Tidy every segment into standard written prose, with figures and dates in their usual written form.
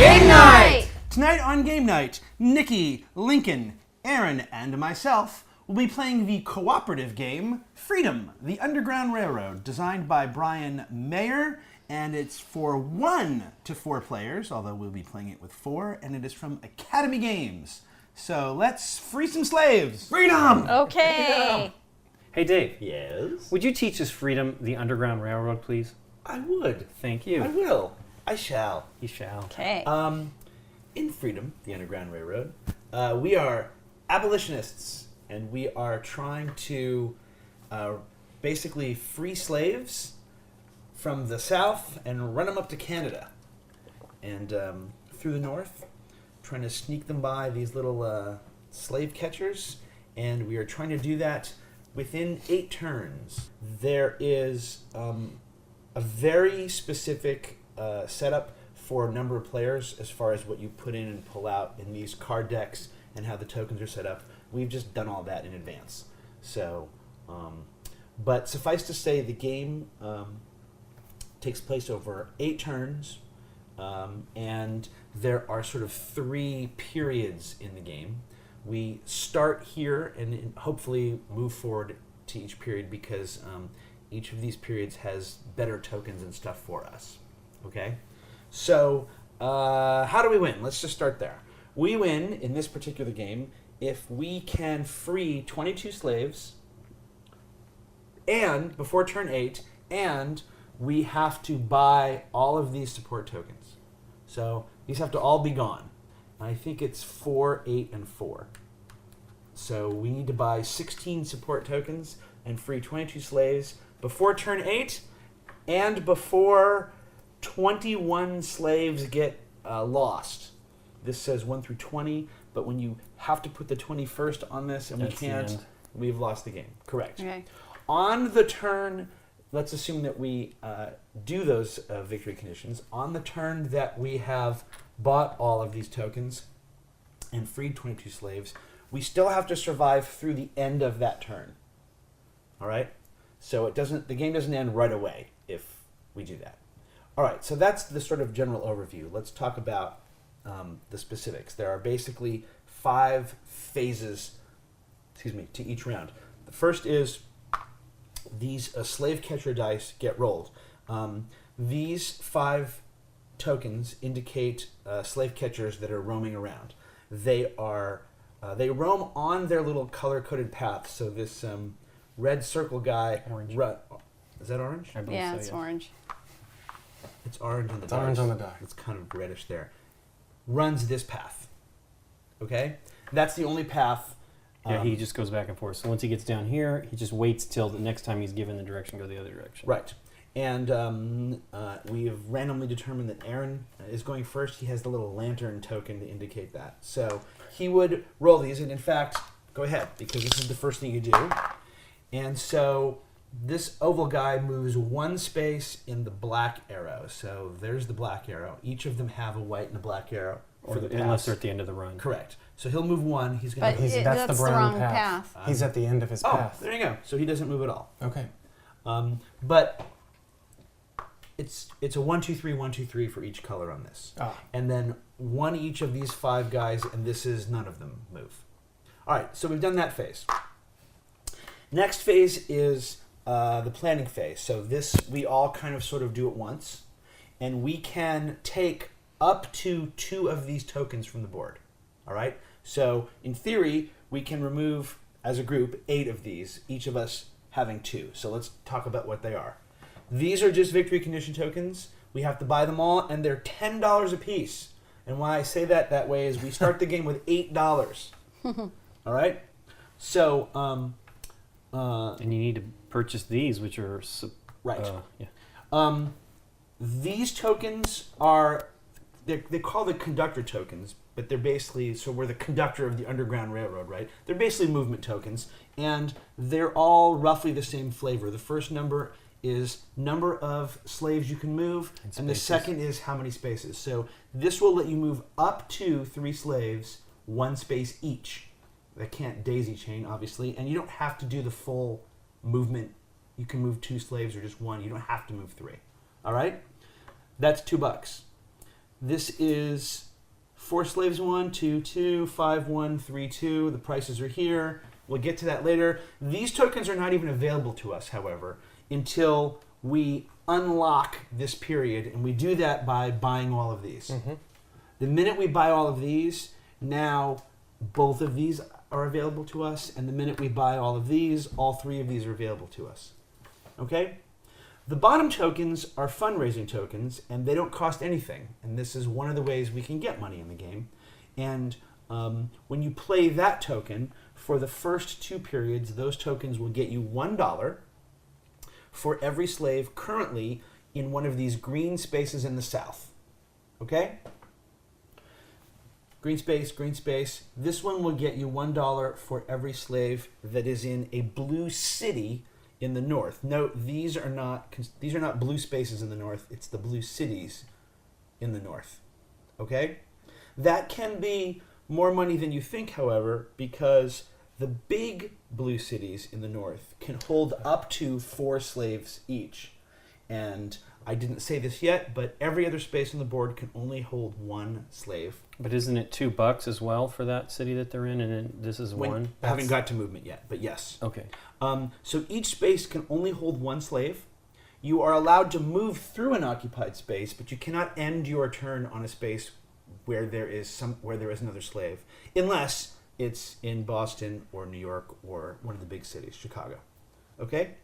Game Night! Tonight on Game Night, Nikki, Lincoln, Aaron, and myself will be playing the cooperative game Freedom, the Underground Railroad, designed by Brian Mayer, and it's for 1 to 4 players, although we'll be playing it with 4, and it is from Academy Games. So let's free some slaves! Freedom! Okay. Hey, Dave. Yes? Would you teach us Freedom, the Underground Railroad, please? I would. Thank you. I will. I shall. You shall. Okay. In Freedom, the Underground Railroad, we are abolitionists, and we are trying to basically free slaves from the South and run them up to Canada. And through the North, trying to sneak them by these little slave catchers, and we are trying to do that within 8 turns. There is a very specific setup for a number of players as far as what you put in and pull out in these card decks and how the tokens are set up. We've just done all that in advance. So, but suffice to say, the game takes place over 8 turns, and there are sort of 3 periods in the game. We start here and hopefully move forward to each period because each of these periods has better tokens and stuff for us. Okay? So, how do we win? Let's just start there. We win in this particular game if we can free 22 slaves and before turn 8, and we have to buy all of these support tokens. So these have to all be gone. I think it's 4, 8, and 4. So we need to buy 16 support tokens and free 22 slaves before turn 8 and before 21 slaves get lost. This says 1 through 20, but when you have to put the 21st on this and That's we can't, we've lost the game. Correct. Okay. On the turn, let's assume that we do those victory conditions. On the turn that we have bought all of these tokens and freed 22 slaves, we still have to survive through the end of that turn. All right? So the game doesn't end right away if we do that. All right, so that's the sort of general overview. Let's talk about the specifics. There are basically 5 phases, to each round. The first is these slave catcher dice get rolled. These 5 tokens indicate slave catchers that are roaming around. They roam on their little color-coded paths. So this red circle guy, Orange. Is that orange? I believe Yeah, so, it's yes. orange. It's orange on the It's dice. orange on the die. It's kind of reddish there. Runs this path. Okay? That's the only path. Yeah, he just goes back and forth. So once he gets down here, he just waits till the next time he's given the direction, go the other direction. Right. And we have randomly determined that Aaron is going first. He has the little lantern token to indicate that. So he would roll these, and in fact, go ahead, because this is the first thing you do. And so this oval guy moves 1 space in the black arrow. So there's the black arrow. Each of them have a white and a black arrow for the Unless pass. they're at the end of the run. Correct. So he'll move 1. He's going But to. That's the the brown wrong path. path. He's at the end of his Oh, path. there you go. So he doesn't move at all. Okay. But it's a 1, 2, 3, 1, 2, 3 for each color on this. Ah. And then 1 each of these 5 guys, and this is none of them move. All right, so we've done that phase. Next phase is the planning phase. So this we all kind of sort of do at once, and we can take up to 2 of these tokens from the board. All right. So in theory, we can remove as a group 8 of these, each of us having 2. So let's talk about what they are. These are just victory condition tokens. We have to buy them all, and they're $10 a piece. And why I say that way is we start the game with $8. All right? So, And you need to purchase these, which are... right. Yeah. These tokens are, they call the conductor tokens, but they're basically, so we're the conductor of the Underground Railroad, right? They're basically movement tokens, and they're all roughly the same flavor. The first number is number of slaves you can move, and the second is how many spaces. So this will let you move up to 3 slaves, 1 space each. That can't daisy chain, obviously, and you don't have to do the full movement. You can move 2 slaves or just 1. You don't have to move 3. All right? That's $2. This is 4 slaves 1, 2, 2, 5, 1, 3, 2. The prices are here. We'll get to that later. These tokens are not even available to us, however, until we unlock this period, and we do that by buying all of these. The minute we buy all of these, now both of these are available to us, and the minute we buy all of these, all 3 of these are available to us. Okay? The bottom tokens are fundraising tokens, and they don't cost anything, and this is one of the ways we can get money in the game. And when you play that token, for the first 2 periods, those tokens will get you $1 for every slave currently in one of these green spaces in the south. Okay? Green space, green space. This one will get you $1 for every slave that is in a blue city in the north. Note, these are not blue spaces in the north. It's the blue cities in the north. Okay? That can be more money than you think, however, because the big blue cities in the north can hold up to 4 slaves each. And I didn't say this yet, but every other space on the board can only hold 1 slave. But isn't it $2 as well for that city that they're in, and then this is one? I haven't got to movement yet, but yes. Okay. So each space can only hold 1 slave. You are allowed to move through an occupied space, but you cannot end your turn on a space where there is another slave, unless it's in Boston or New York or one of the big cities, Chicago. Okay?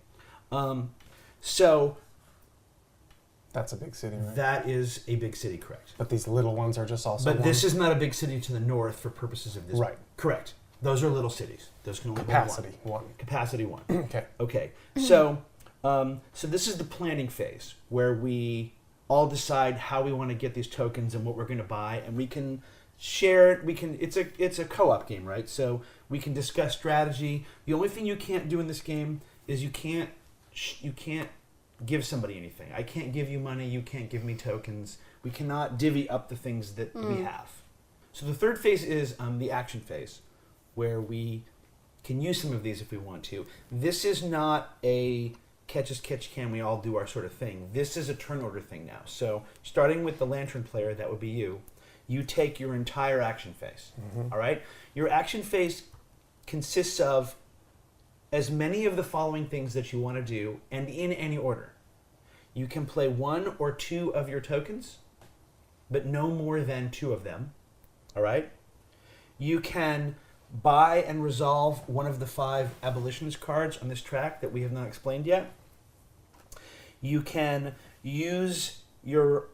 So That's a big city, right? that is a big city, correct. But these little ones are just also. But this is not a big city to the north for purposes of this. Right. Correct. Those are little cities. Those can only hold capacity 1. one. Capacity 1. Okay. Okay. So this is the planning phase where we all decide how we want to get these tokens and what we're going to buy, and we can share it. It's a co-op game, right? So we can discuss strategy. The only thing you can't do in this game is you can't give somebody anything. I can't give you money. You can't give me tokens. We cannot divvy up the things that we have. So the third phase is the action phase, where we can use some of these if we want to. This is not a catch as catch can, we all do our sort of thing. This is a turn order thing now. So starting with the lantern player, that would be you. You take your entire action phase. All right? Your action phase consists of as many of the following things that you want to do, and in any order. You can play 1 or 2 of your tokens, but no more than 2 of them. All right? You can buy and resolve one of the 5 abolitionist cards on this track that we have not explained yet. You can use your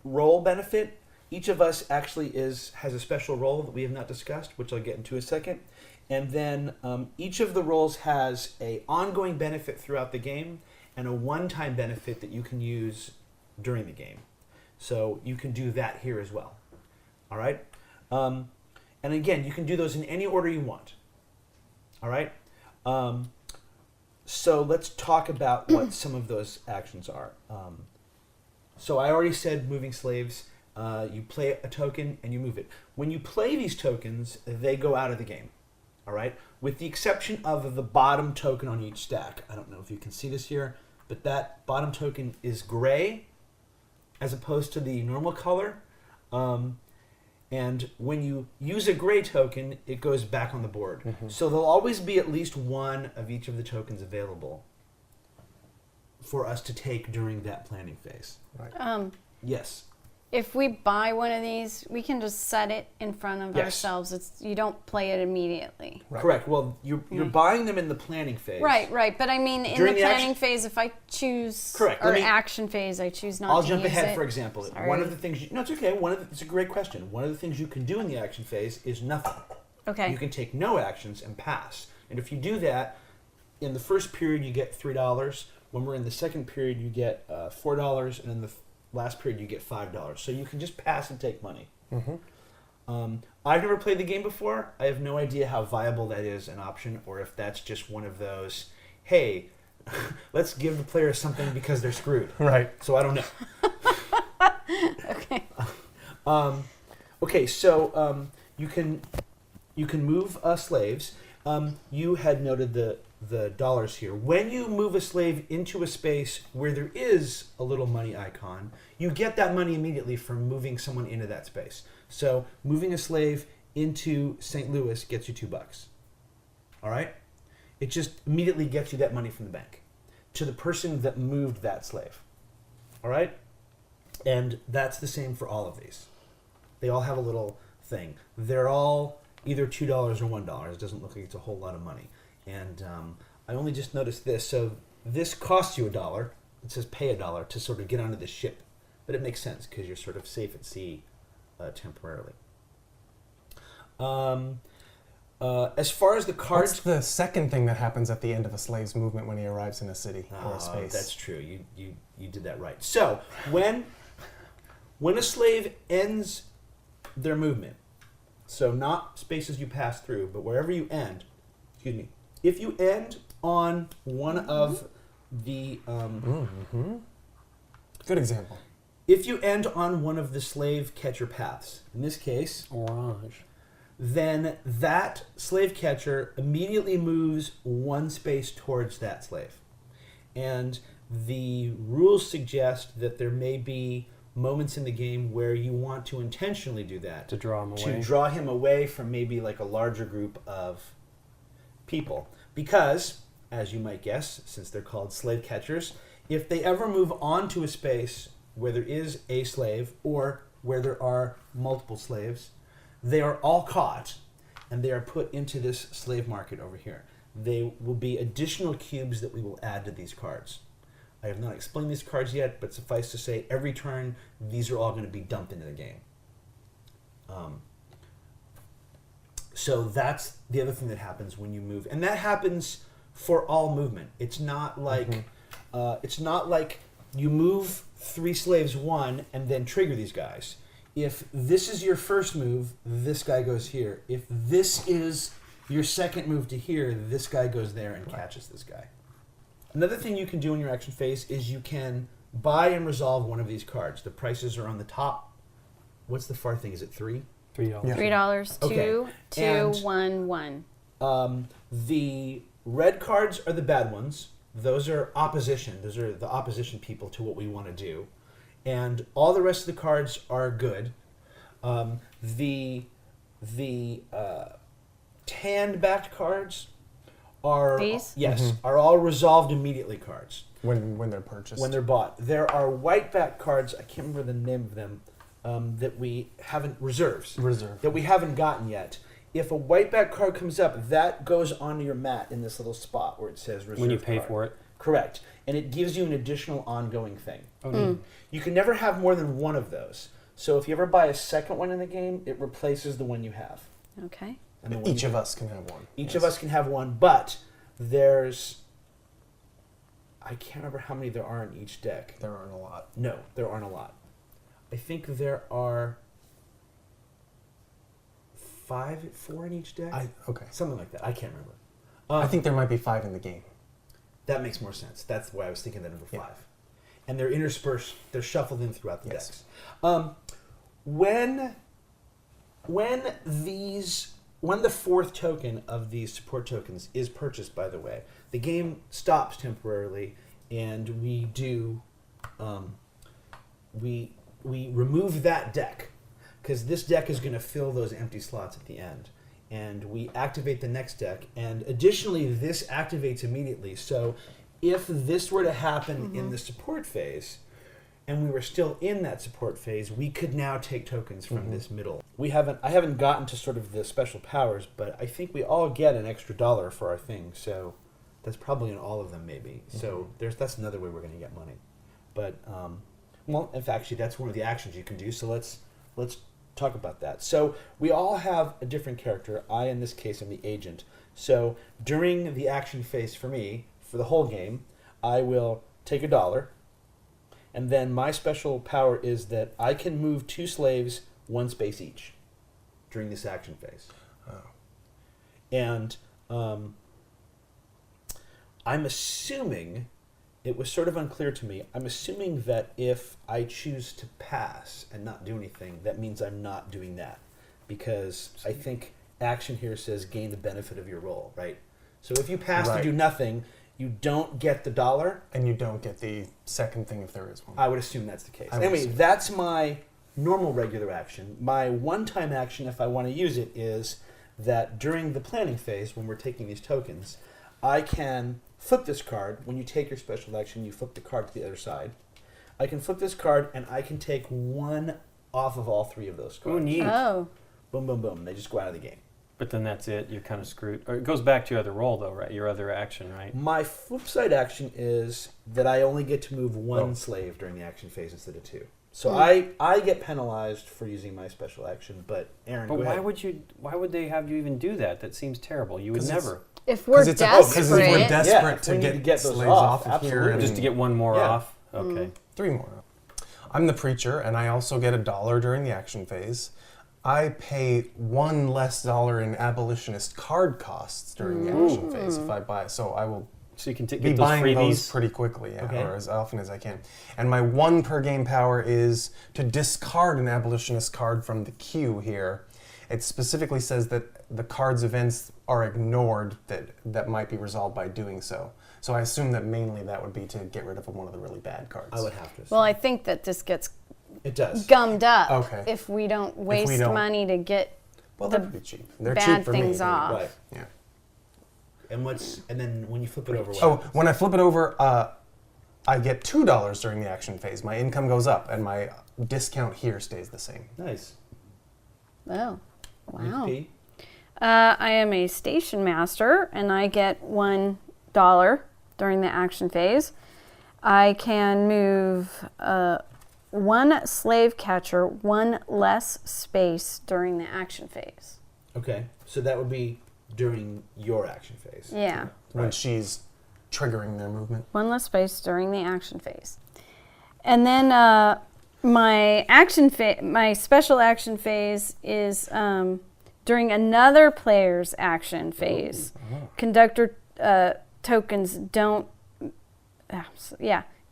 role benefit. Each of us actually has a special role that we have not discussed, which I'll get into in a second. And then each of the roles has an ongoing benefit throughout the game and a one-time benefit that you can use during the game. So you can do that here as well. All right? And again, you can do those in any order you want. All right? So let's talk about what some of those actions are. So I already said moving slaves. You play a token and you move it. When you play these tokens, they go out of the game. All right? With the exception of the bottom token on each stack. I don't know if you can see this here, but that bottom token is gray as opposed to the normal color. And when you use a gray token, it goes back on the board. So there'll always be at least 1 of each of the tokens available for us to take during that planning phase. Right. Yes. If we buy one of these, we can just set it in front of Yes. ourselves. You don't play it immediately. Right. Correct. Well, you're buying them in the planning phase. Right. But I mean, in During the the planning action- phase, if I choose, Correct. or Let me- action phase, I choose not I'll to jump use ahead, it. for example. Sorry. One of the things, no, it's okay. It's a great question. One of the things you can do in the action phase is nothing. Okay. You can take no actions and pass. And if you do that, in the first period you get $3. When we're in the second period, you get $4, and in the last period you get $5. So you can just pass and take money. I've never played the game before. I have no idea how viable that is an option, or if that's just one of those, hey, let's give the player something because they're screwed. Right. So I don't know. Okay. Okay, so you can move slaves. You had noted the dollars here. When you move a slave into a space where there is a little money icon, you get that money immediately from moving someone into that space. So moving a slave into St. Louis gets you $2. All right? It just immediately gets you that money from the bank to the person that moved that slave. All right? And that's the same for all of these. They all have a little thing. They're all either $2 or $1. It doesn't look like it's a whole lot of money. And I only just noticed this. So this costs you $1. It says pay $1 to sort of get onto this ship. But it makes sense because you're sort of safe at sea temporarily. As far as the cards... What's the second thing that happens at the end of a slave's movement when he arrives in a city or a space? That's true. You did that right. So when a slave ends their movement, so not spaces you pass through, but wherever you end, if you end on one of the... Good example. If you end on one of the slave catcher paths, in this case, Orange. then that slave catcher immediately moves one space towards that slave. And the rules suggest that there may be moments in the game where you want to intentionally do that. To draw him away. To draw him away from maybe like a larger group of people. Because, as you might guess, since they're called slave catchers, if they ever move on to a space where there is a slave or where there are multiple slaves, they are all caught and they are put into this slave market over here. They will be additional cubes that we will add to these cards. I have not explained these cards yet, but suffice to say, every turn, these are all going to be dumped into the game. So that's the other thing that happens when you move, and that happens for all movement. It's not like you move 3 slaves 1 and then trigger these guys. If this is your first move, this guy goes here. If this is your second move to here, this guy goes there and catches this guy. Another thing you can do in your action phase is you can buy and resolve one of these cards. The prices are on the top. What's the far thing? Is it 3? $3. Yeah. $3, Okay. 2, And- 1, 1. The red cards are the bad ones. Those are opposition. Those are the opposition people to what we want to do. And all the rest of the cards are good. The tan-backed cards are... These? Yes, are all resolved immediately cards. When they're purchased. When they're bought. There are white-backed cards, I can't remember the name of them, that we haven't... Reserves. Reserve. That we haven't gotten yet. If a white-back card comes up, that goes onto your mat in this little spot where it says reserve When you pay card. for it. Correct. And it gives you an additional ongoing thing. Oh, neat. You can never have more than one of those. So if you ever buy a second one in the game, it replaces the one you have. Okay. And the one Each you of us can have one. Each Yes. of us can have one, but there's... I can't remember how many there are in each deck. There aren't a lot. No, there aren't a lot. I think there are 4 in each deck? Okay. Something like that. I can't remember. I think there might be 5 in the game. That makes more sense. That's why I was thinking that number 5. Yeah. And they're interspersed, they're shuffled in throughout the Yes. decks. When the 4th token of these support tokens is purchased, by the way, the game stops temporarily, and we do we remove that deck, because this deck is going to fill those empty slots at the end. And we activate the next deck, and additionally, this activates immediately. So if this were to happen in the support phase, and we were still in that support phase, we could now take tokens from this middle. I haven't gotten to sort of the special powers, but I think we all get an extra $1 for our thing, so that's probably in all of them maybe. So that's another way we're going to get money. But well, in fact, actually, that's one of the actions you can do. So let's talk about that. So we all have a different character. I, in this case, am the agent. So during the action phase for me, for the whole game, I will take $1, and then my special power is that I can move 2 slaves 1 space each during this action phase. Oh. And I'm assuming, it was sort of unclear to me, I'm assuming that if I choose to pass and not do anything, that means I'm not doing that. Because I think action here says gain the benefit of your roll, right? So if you pass to Right. do nothing, you don't get the dollar. And you don't get the second thing if there is one. I would assume that's the case. I would Anyway, assume. that's my normal regular action. My one-time action, if I want to use it, is that during the planning phase, when we're taking these tokens, I can flip this card. When you take your special action, you flip the card to the other side. I can flip this card, and I can take one off of all three of those cards. Oh, neat. Oh. Boom, boom, boom. They just go out of the game. But then that's it. You're kind of screwed. Or it goes back to your other roll, though, right? Your other action, right? My flip side action is that I only get to move one Oh. slave during the action phase instead of two. So I get penalized for using my special action, but Aaron, But go why ahead. would you? Why would they have you even do that? That seems terrible. You would 'Cause it's- never. If we're Because desperate, we're desperate Yeah, if to we need get, to get those slaves off, off of here. absolutely. Just to get one more Yeah. off. Okay. 3 more. I'm the preacher, and I also get $1 during the action phase. I pay $1 less in abolitionist card costs during the action phase if I buy. So I will So you can be get those buying those freebies. pretty quickly, yeah, Okay. or as often as I can. And my 1 per game power is to discard an abolitionist card from the queue here. It specifically says that the card's events are ignored that might be resolved by doing so. So I assume that mainly that would be to get rid of one of the really bad cards. I would have to. well, I think that this gets It does. gummed up Okay. if we don't waste don't- money to get Well, the they're pretty cheap. They're bad cheap for me. things off. Right. Yeah. And then when you flip it over, what Oh, happens? when I flip it over, I get $2 during the action phase. My income goes up, and my discount here stays the same. Nice. Oh, wow. Nikki? I am a station master, and I get $1 during the action phase. I can move 1 slave catcher, 1 less space during the action phase. Okay, so that would be during your action phase. Yeah, When Right. she's triggering their movement. 1 less space during the action phase. And then my special action phase is during another player's action phase. Conductor tokens don't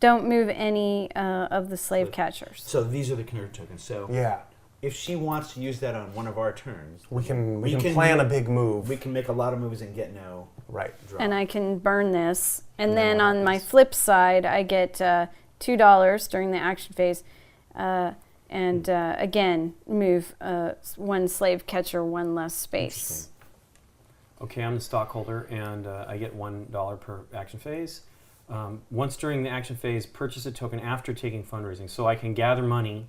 move any of the slave catchers. So these are the convert tokens. So Yeah. if she wants to use that on one of our turns, We can We can plan do- a big move. we can make a lot of moves and get no Right. draw. And I can burn this. And And then then what on my happens? flip side, I get $2 during the action phase. And again, move 1 slave catcher, 1 less space. Okay, I'm the stockholder, and I get $1 per action phase. Once during the action phase, purchase a token after taking fundraising, so I can gather money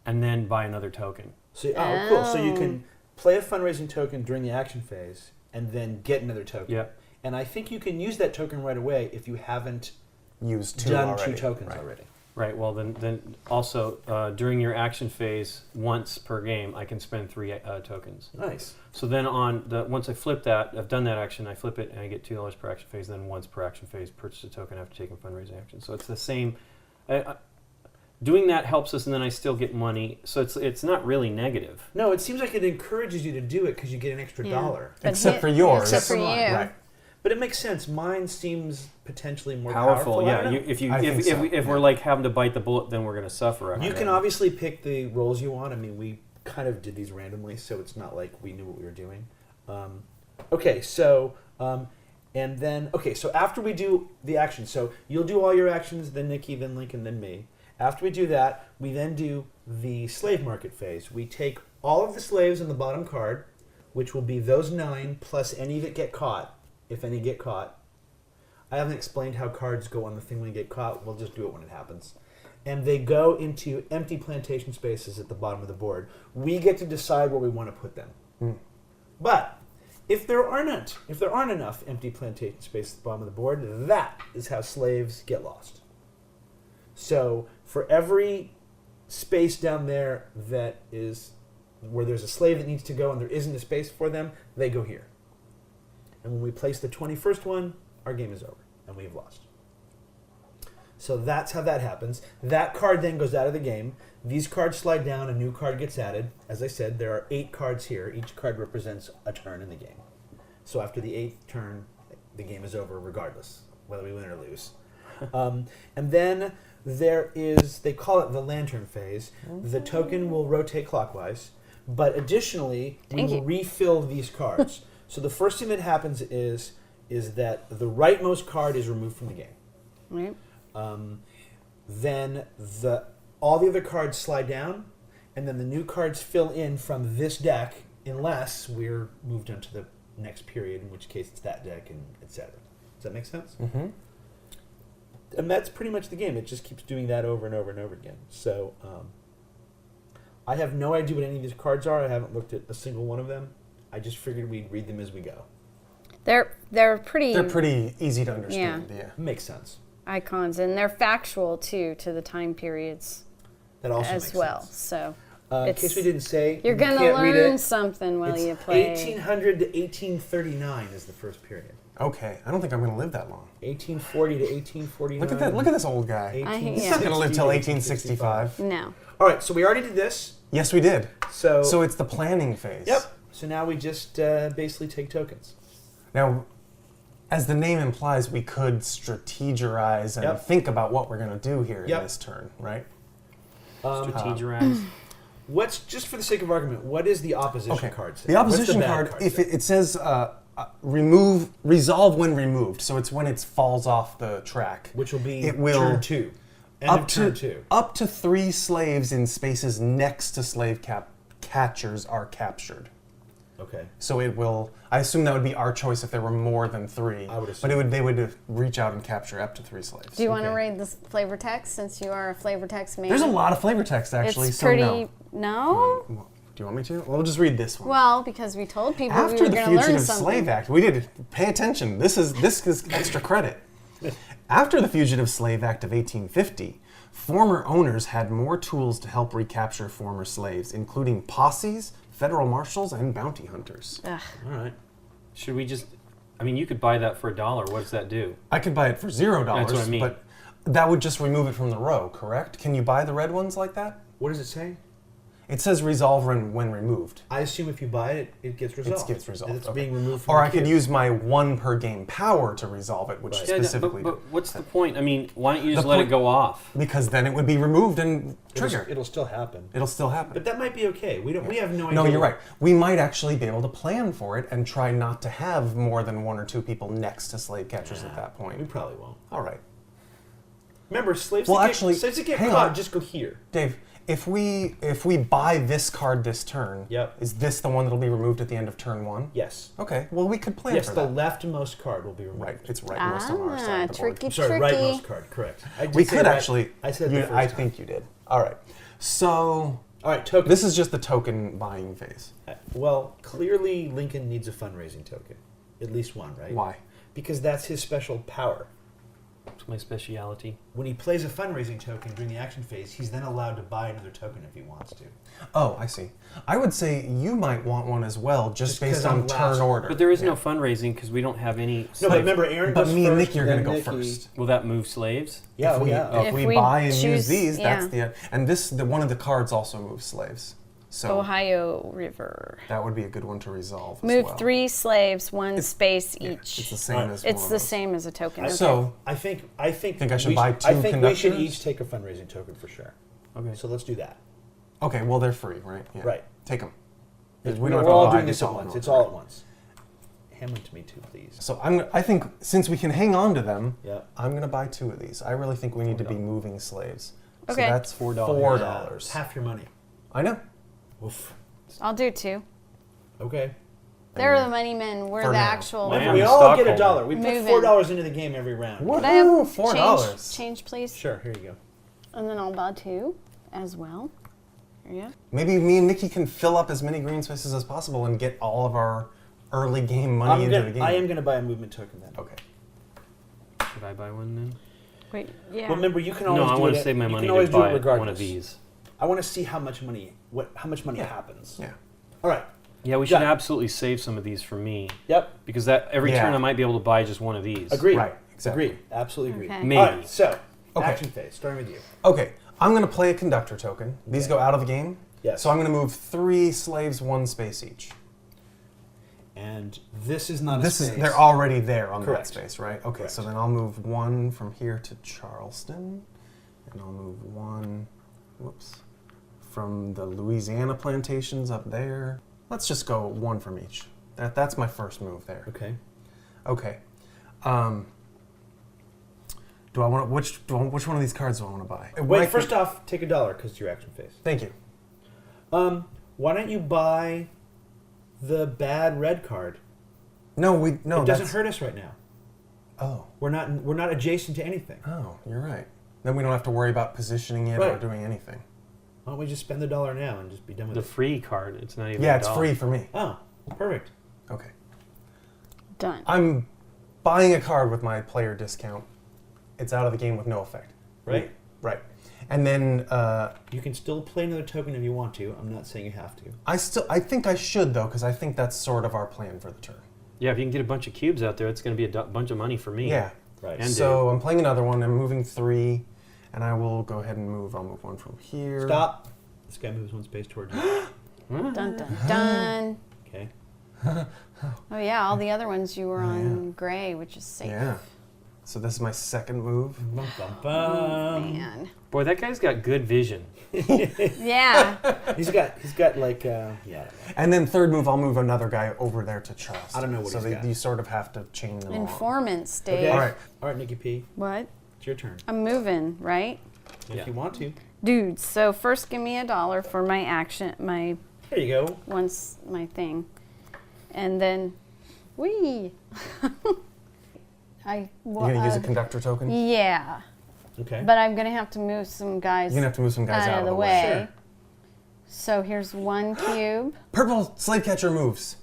and then buy another token. So cool. So you Oh. can play a fundraising token during the action phase and then get another token. Yep. And I think you can use that token right away if you haven't Use 2 done already. 2 tokens Right. already. Right. Well, then also during your action phase, once per game, I can spend 3 tokens. Nice. So then once I flip that, I've done that action, I flip it, and I get $2 per action phase. Then once per action phase, purchase a token after taking fundraising action. So it's the same. Doing that helps us, and then I still get money. So it's not really negative. No, it seems like it encourages you to do it because you get an extra Yeah. $1. But Except hit- for yours. Except for you. Right. But it makes sense. Mine seems potentially more Powerful, powerful. I yeah. don't know. I think so, If we're like having to bite the bullet, then we're going to suffer. You can obviously pick the roles you want. I mean, we kind of did these randomly, so it's not like we knew what we were doing. So after we do the action, so you'll do all your actions, then Nikki, then Lincoln, then me. After we do that, we then do the slave market phase. We take all of the slaves on the bottom card, which will be those 9 plus any that get caught, if any get caught. I haven't explained how cards go on the thing when you get caught. We'll just do it when it happens. And they go into empty plantation spaces at the bottom of the board. We get to decide where we want to put them. But if there aren't enough empty plantation spaces at the bottom of the board, that is how slaves get lost. So for every space down there that is where there's a slave that needs to go and there isn't a space for them, they go here. And when we place the 21st one, our game is over and we've lost. So that's how that happens. That card then goes out of the game. These cards slide down, a new card gets added. As I said, there are 8 cards here. Each card represents a turn in the game. So after the 8th turn, the game is over regardless, whether we win or lose. And then there is, they call it the lantern phase. The token will rotate clockwise, but additionally, we Thank will you. refill these cards. So the first thing that happens is is that the rightmost card is removed from the game. Right. Then all the other cards slide down, and then the new cards fill in from this deck, unless we're moved on to the next period, in which case it's that deck, and etc. Does that make sense? Mm-hmm. And that's pretty much the game. It just keeps doing that over and over and over again. So I have no idea what any of these cards are. I haven't looked at a single one of them. I just figured we'd read them as we go. They're pretty They're pretty easy to understand. Yeah. Makes sense. icons, and they're factual too to the time periods That also as makes well. sense. So In it's- case we didn't say, you're you gonna can't read learn it. something while It's you play. 1800 to 1839 is the first period. Okay, I don't think I'm going to live that long. 1840 to 1849. Look at that! Look at this old guy. I hate- He's yeah. not going to live till 1860 to 1865. No. All right, so we already did this. Yes, we did. So it's the planning phase. yep. So now we just basically take tokens. Now, as the name implies, we could strategize and Yep. think about what we're going to do here Yep. in this turn, right? Strategize. What's just for the sake of argument? What is the opposition Okay. card say? The opposition What's the bad card, if say? it says resolve when removed, so it's when it falls off the track. which will be it will turn 2. End of turn 2. Up to 3 slaves in spaces next to slave catchers are captured. Okay. So it will. I assume that would be our choice if there were more than 3. I would assume. But they would reach out and capture up to 3 slaves. Do you want to Okay. read the flavor text since you are a flavor text man? There's a lot of flavor text actually. It's so pretty. no. No. Do you want me to? Well, we'll just read this one. Well, because we told people we After were the going to learn Fugitive something. Slave Act, we did pay attention. This is extra credit. After the Fugitive Slave Act of 1850, former owners had more tools to help recapture former slaves, including posses, federal marshals, and bounty hunters. Ugh. All right. Should we just? I mean, you could buy that for $1. What does that do? I could buy it for $0, That's what I mean. but that would just remove it from the row, correct? Can you buy the red ones like that? What does it say? It says resolve when removed. I assume if you buy it, it gets resolved. It gets resolved. It's okay. being removed from Or the I could queue. use my 1 per game power to resolve it, which Right. Yeah, specifically. but what's the point? I mean, why don't you just The let it point- go off? Because then it would be removed and trigger. It'll still happen. It'll still happen. But that might be okay. We have no idea. No, you're right. We might actually be able to plan for it and try not to have more than 1 or 2 people next to slave catchers at that We point. probably won't. All right. Remember, slaves Well, that actually, slaves that get hang caught on. just go here. Dave, if we buy this card this turn, Yep. is this the one that'll be removed at the end of turn 1? Yes. Okay, well, we could plan Yes, for the that. leftmost card will be removed. Right, it's rightmost on our side of the board. tricky, I'm sorry, tricky. rightmost card. Correct. I did We say could right. actually. I said it the first I time. think you did. All right. So All right, token. this is just the token buying phase. Well, clearly Lincoln needs a fundraising token. At least one, right? Why? Because that's his special power. It's my speciality. When he plays a fundraising token during the action phase, he's then allowed to buy another token if he wants to. Oh, I see. I would say you might want one as well, just Just 'cause based on I'm turn last. order. But there is no Yeah. fundraising because we don't have any. No, but slave- remember, Aaron But goes me and first, Nick are going to then go Nikki. first. Will that move slaves? Yeah, if we, yeah. if we we buy and choose- use these, that's yeah. the and the one of the cards also moves slaves. So Ohio River. that would be a good one to resolve. as Move well. 3 slaves, 1 space Yeah, each. it's the same Alright. as It's one of the those. same as a token. Okay. So I think Think I should we buy I two think we should conductors? each take a fundraising token for sure. Okay. So let's do that. okay, well they're free, right? Yeah. Right. Take them. We're all doing this at once. It's all at once. Hand them to me too, please. So I think since we can hang on to them, Yeah. I'm going to buy 2 of these. I really think we need to be $4. moving slaves. Okay. So that's $4. Half your money. I know. Oof. I'll do 2. Okay. They're the money men. We're For the now. actual. Well, Remember, am we a all get a stockholder. dollar. We put Moving. $4 into the game every round. Could I have Woohoo, $4. change, please? Sure. Here you go. And then I'll buy 2 as well. Here you go. Maybe me and Nikki can fill up as many green spaces as possible and get all of our early game money into the game. I am going to buy a movement token then. Okay. Should I buy one then? Wait, yeah. Well, remember, you can always No, I do want it. to save my you money can always to do it buy regardless. one of these. I want to see how much money Yeah. happens. Yeah. All right. Yeah, we should Done. absolutely save some of these for me Yep. because that every Yeah. turn I might be able to buy just one of these. Agreed. Right, exactly. Agreed. Absolutely agreed. Okay. Maybe. All right. So, Okay. action phase. Starting with you. Okay. I'm going to play a conductor token. These Okay. go out of the game. Yes. So I'm going to move 3 slaves 1 space each. And this is not This a is space. they're already there on Correct. that space, right? Okay, Correct. so then I'll move 1 from here to Charleston, and I'll move 1, from the Louisiana plantations up there. Let's just go 1 from each. That's my first move there. Okay. Okay. Do I want which one of these cards do I want to buy? Wait, first off, take $1 because it's your action phase. Thank you. Why don't you buy the bad red card? No, It doesn't hurt us right now. Oh. We're not adjacent to anything. Oh, you're right. Then we don't have to worry about positioning it or Right. doing anything. Why don't we just spend the $1 now and just be done with The it? free card. It's not even. Yeah, $1. it's free for me. Oh, perfect. Okay. Done. I'm buying a card with my player discount. It's out of the game with no effect. Right? Right. And then You can still play another token if you want to. I'm not saying you have to. I think I should though, because I think that's sort of our plan for the turn. Yeah, if you can get a bunch of cubes out there, it's going to be a bunch of money for me. Yeah. Right. And So I'm playing another one. I'm moving 3, and I will go ahead and move. I'll move 1 from here. Stop. This guy moves 1 space toward you. Dun dun dun. Okay. Oh yeah, all the other ones you were on gray, which is safe. Yeah. So this is my second move. Bum, bum, Oh, bum. man. Boy, that guy's got good vision. Yeah. He's got like yeah. And then third move, I'll move another guy over there to trust. I don't know what so he's got. you sort of have to chain them along. Informants, Dave. Okay. All right. All right, Nikki P. What? It's your turn. I'm moving, right? If you want to. Dudes, so first give me $1 for my action, my There you go. my thing. And then, whee! You're going to use a conductor token? Yeah, Okay. but I'm going to have to move some guys You're going to have to move some guys out of the way. Sure. So here's 1 cube, Purple slave catcher moves.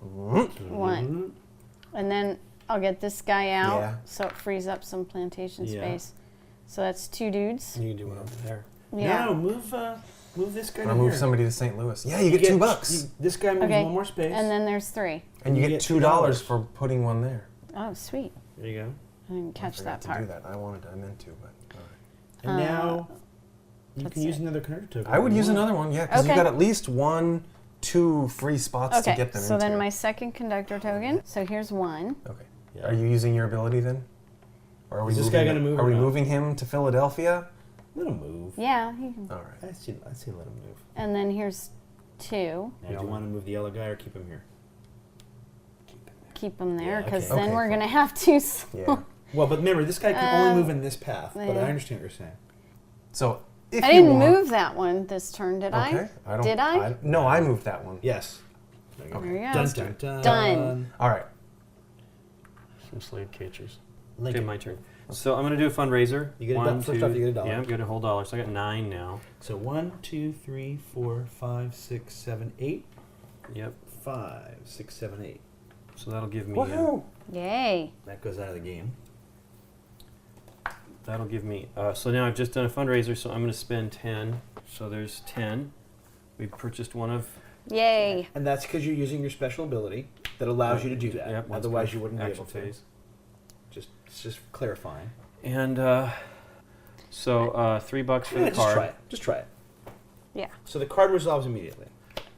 1. And then I'll get this guy out, Yeah. so it frees up some plantation Yeah. space. So that's 2 dudes. You can do one over there. Yeah. No, move this guy I'll down move here. somebody to St. Louis. Yeah, you get $2. This guy moves Okay. 1 more space. And then there's 3. And you you get get $2 $2 for putting one there. Oh, sweet. There you go. I didn't catch I that forgot to do part. that. I meant to, but all right. And now you that's can use it. another conductor token. I would if you use want. another one, yeah, because Okay. you got at least 1, 2 free spots to Okay, get them so into. then my second conductor token. So here's 1. Okay. Yeah. Are you using your ability then? Or are we Is this moving guy gonna move Are or we not? moving him to Philadelphia? Let him move. Yeah, he can. All right. I see let him move. And then here's 2. Now, do you want to move the yellow guy or keep him here? Keep them there Yeah, because okay. then Okay, we're fine. going to have to. Yeah. Well, but remember, this guy can only move in this path. But yeah. I understand what you're saying. So if I you didn't want, move that one this turn, did Okay. I? Did I? No, I moved that one. Yes. There you go. There you go. Dun, dun, dun. Done. All right. Some slave catchers. Lincoln. Okay, my turn. So I'm going to do a fundraiser. You get a do- first off, you get $1. Yeah, I'm getting a whole $1. So I got 9 now. So 1, 2, 3, 4, 5, 6, 7, 8. Yep. 5, 6, 7, 8. So that'll give me. Woohoo! Yay. That goes out of the game. That'll give me. So now I've just done a fundraiser, so I'm going to spend 10. So there's 10. We purchased one of. Yay. And that's because you're using your special ability that allows you to do that. Yep, once Otherwise, per you wouldn't be action able to. phase. Just clarifying. And so $3 for the Just card. try it. Just try it. Yeah. So the card resolves immediately.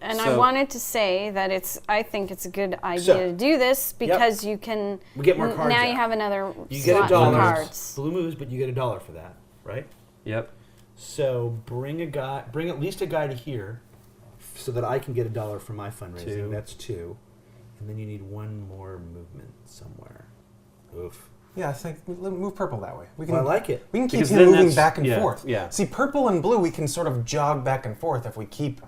And I So- wanted to say that I think it's a good idea So- to do this because you can. We get more cards Now out. you have another You get slot a for dollar. cards. Blue moves, but you get $1 for that, right? Yep. So bring at least a guy to here, so that I can get $1 for my fundraising. 2. That's 2, and then you need 1 more movement somewhere. Oof. Yeah, I think move purple that way. We can. Well, I like it. We can keep Because him then moving that's- back and yeah, forth. yeah. See, purple and blue, we can sort of jog back and forth if we keep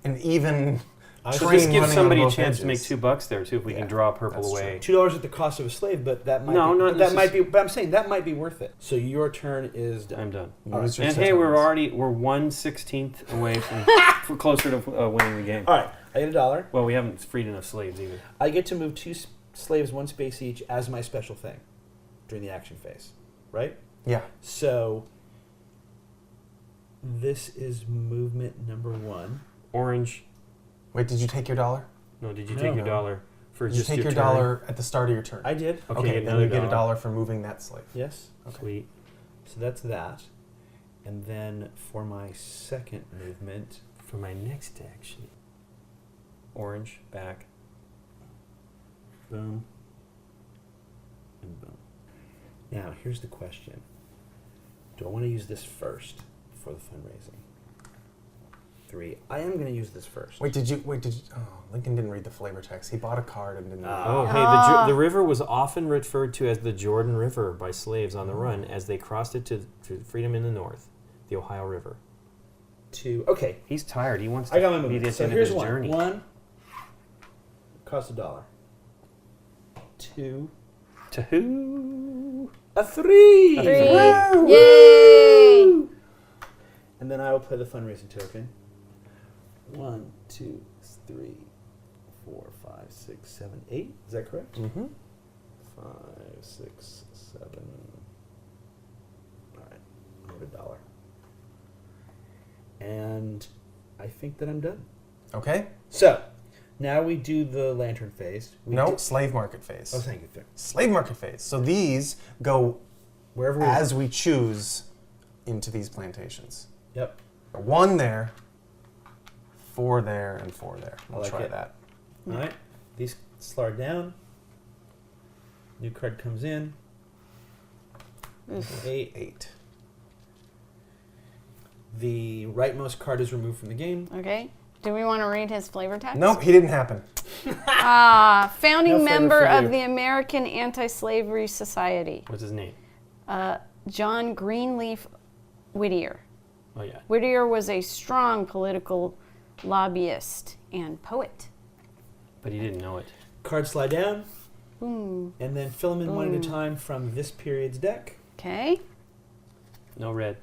an even I So train this gives running somebody on a both chance to make edges. $2 there too if we Yeah, can draw purple that's away. $2 at the cost of a slave, but that might No, be, not that might be. But I'm saying that might be worth it. So your turn is done. I'm done. You All use right. your And hey, settlements. we're 1/16 away from for closer to winning the game. All right, I get $1. Well, we haven't freed enough slaves either. I get to move 2 slaves 1 space each as my special thing during the action phase, right? Yeah. So this is movement number 1. Orange. Wait, did you take your $1? No, did you No. take your $1 for Did you just take your turn? $1 at the start of your turn? I did. Okay, then another you get a $1. $1 for moving that slave. Yes. Sweet. So that's that. And then for my second movement, For my next action. Orange back. boom, and boom. Now, here's the question. Do I want to use this first for the fundraising? 3. I am going to use this first. Wait, did you? Oh, Lincoln didn't read the flavor text. He bought a card and didn't. Oh, hey, the river was often referred to as the Jordan River by slaves on the run as they crossed it to freedom in the north, the Ohio River. 2. Okay. He's tired. He wants to I got my be movement. this So end of here's his one. journey. 1 costs $1. 2. To who? A 3. A 3. Woo! Yay! And then I will play the fundraising token. 1, 2, 3, 4, 5, 6, 7, 8. Is that correct? Mm-hmm. 5, 6, 7. All right. I have $1. And I think that I'm done. Okay. So, now we do the lantern phase. No, slave market phase. Oh, thank you. Fair. Slave market phase. So these go Wherever we as we choose into these plantations. Yep. 1 there, 4 there, and 4 there. I We'll like try it. that. All right. These slide down. New card comes in. 8. 8. The rightmost card is removed from the game. Okay. Do we want to read his flavor text? Nope, he didn't happen. Founding No flavor member for of you. the American Anti-Slavery Society, What's his name? John Greenleaf Whittier. Oh, yeah. Whittier was a strong political lobbyist and poet. But he didn't know it. Cards slide down. Boom. And then fill them in one at a time from this period's deck. Okay. No red.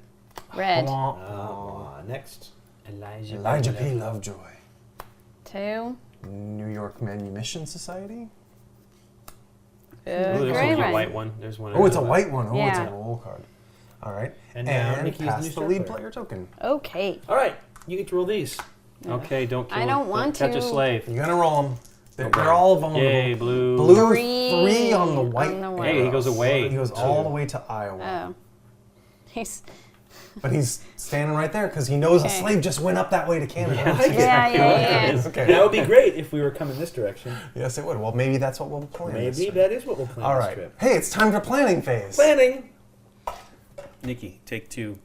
Red. Next. Elijah P. Lovejoy. 2. New York Manumission Society. Oh, there's Gray a one. white one. There's one. Oh, it's a another white one. Oh, it's Yeah. a roll card. All right. And now Nikki's the pass new the star lead player. player token. Okay. All right. You get to roll these. Okay, don't kill I him. don't want Catch a to. slave. You're going to roll them. They're, Okay. they're all vulnerable. Yay, blue. Blue 3 3 on the white. on the white. Hey, he goes away. He goes all the way to Iowa. Oh. He's. But he's standing right there because he knows a Okay. slave just went up that way to Canada. Yeah. Okay. That would be great if we were coming this direction. Yes, it would. Well, maybe that's what we'll plan. this Maybe trip. that is what we'll plan All this right. trip. Hey, it's time for planning phase. Planning. Nikki, take 2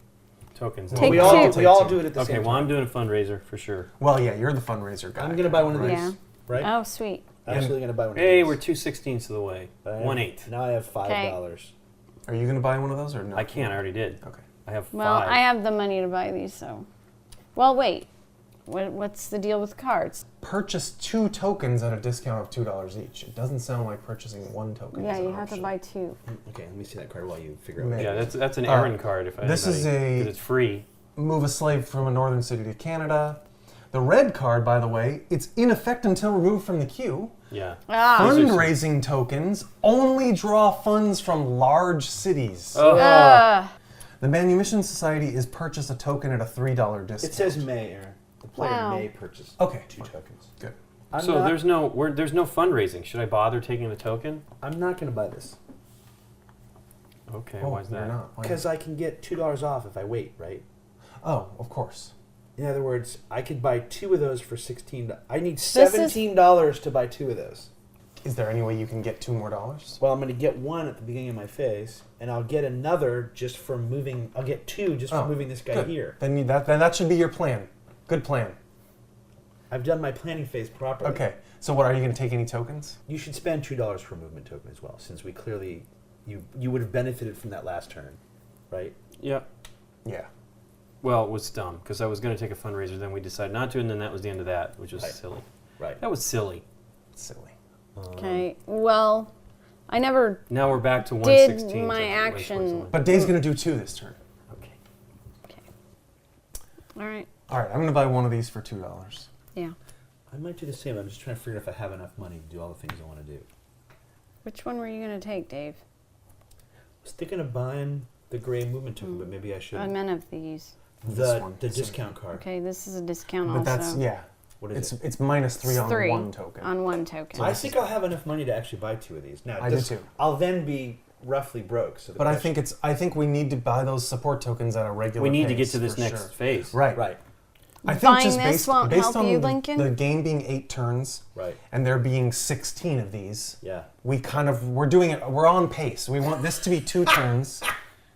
tokens. Take we all two. we all do it at the Okay, same well, time. I'm doing a fundraiser for sure. Well, yeah, you're the fundraiser guy. I'm going to buy one of these. Yeah. Right? Oh, sweet. Absolutely going to buy one of Hey, these. we're 2/16 of the way. 1/8. Now I have $5. Are you going to buy one of those or no? I can't. I already did. Okay. I have 5. Well, I have the money to buy these, so. Well, wait. What's the deal with cards? Purchase 2 tokens at a discount of $2 each. It doesn't sound like purchasing 1 token. Yeah, is an you have to option. buy 2. Okay, let me see that card while you figure out. Maybe. Yeah, that's an All right. errand card. If This is a- because it's free. Move a slave from a northern city to Canada. The red card, by the way, it's in effect until removed from the queue. Yeah. Ah. These are some- Fundraising tokens only draw funds from large cities. Oh. The Manumission Society is purchase a token at a $3 discount. It says may, Aaron. The player Wow. may purchase Okay. 2 tokens. Good. So there's no fundraising. Should I bother taking the token? I'm not going to buy this. Okay, Oh, why is you're that? not. Why Because I can get $2 off if I wait, right? Oh, of course. In other words, I could buy 2 of those for $16. I need is- $17 to buy 2 of those. Is there any way you can get $2 more? Well, I'm going to get 1 at the beginning of my phase, and I'll get another just for moving. I'll get 2 just for Oh, moving this guy good. here. Then that should be your plan. Good plan. I've done my planning phase properly. Okay. So what, are you going to take any tokens? You should spend $2 for a movement token as well, since we clearly you would have benefited from that last turn, right? Yeah. Yeah. Well, it was dumb because I was going to take a fundraiser, then we decided not to, and then that was the end of that, which was Right. silly. Right. That was silly. It's silly. Okay. Well, I never. Now we're back to Did 1/16. my so wait for action- someone. But Dave's going to do 2 this turn. Okay. Okay. All right. All right. I'm going to buy one of these for $2. Yeah. I might do the same. I'm just trying to figure out if I have enough money to do all the things I want to do. Which one were you going to take, Dave? I was thinking of buying the gray movement token, but maybe I should. I meant of these. This one. The discount card. Okay, this is a discount But also. that's, yeah. What is it? It's -3 on 3 1 token. On 1 token. I think I'll have enough money to actually buy 2 of these. Now, I do too. I'll then be roughly broke. So the But I question- think I think we need to buy those support tokens at a regular We need to get pace, to this for next sure. phase. Right. Right. I think Buying just this won't based help on you, the, Lincoln? the game being 8 turns Right. and there being 16 of these, Yeah. we're doing it, we're on pace. We want this to be 2 turns,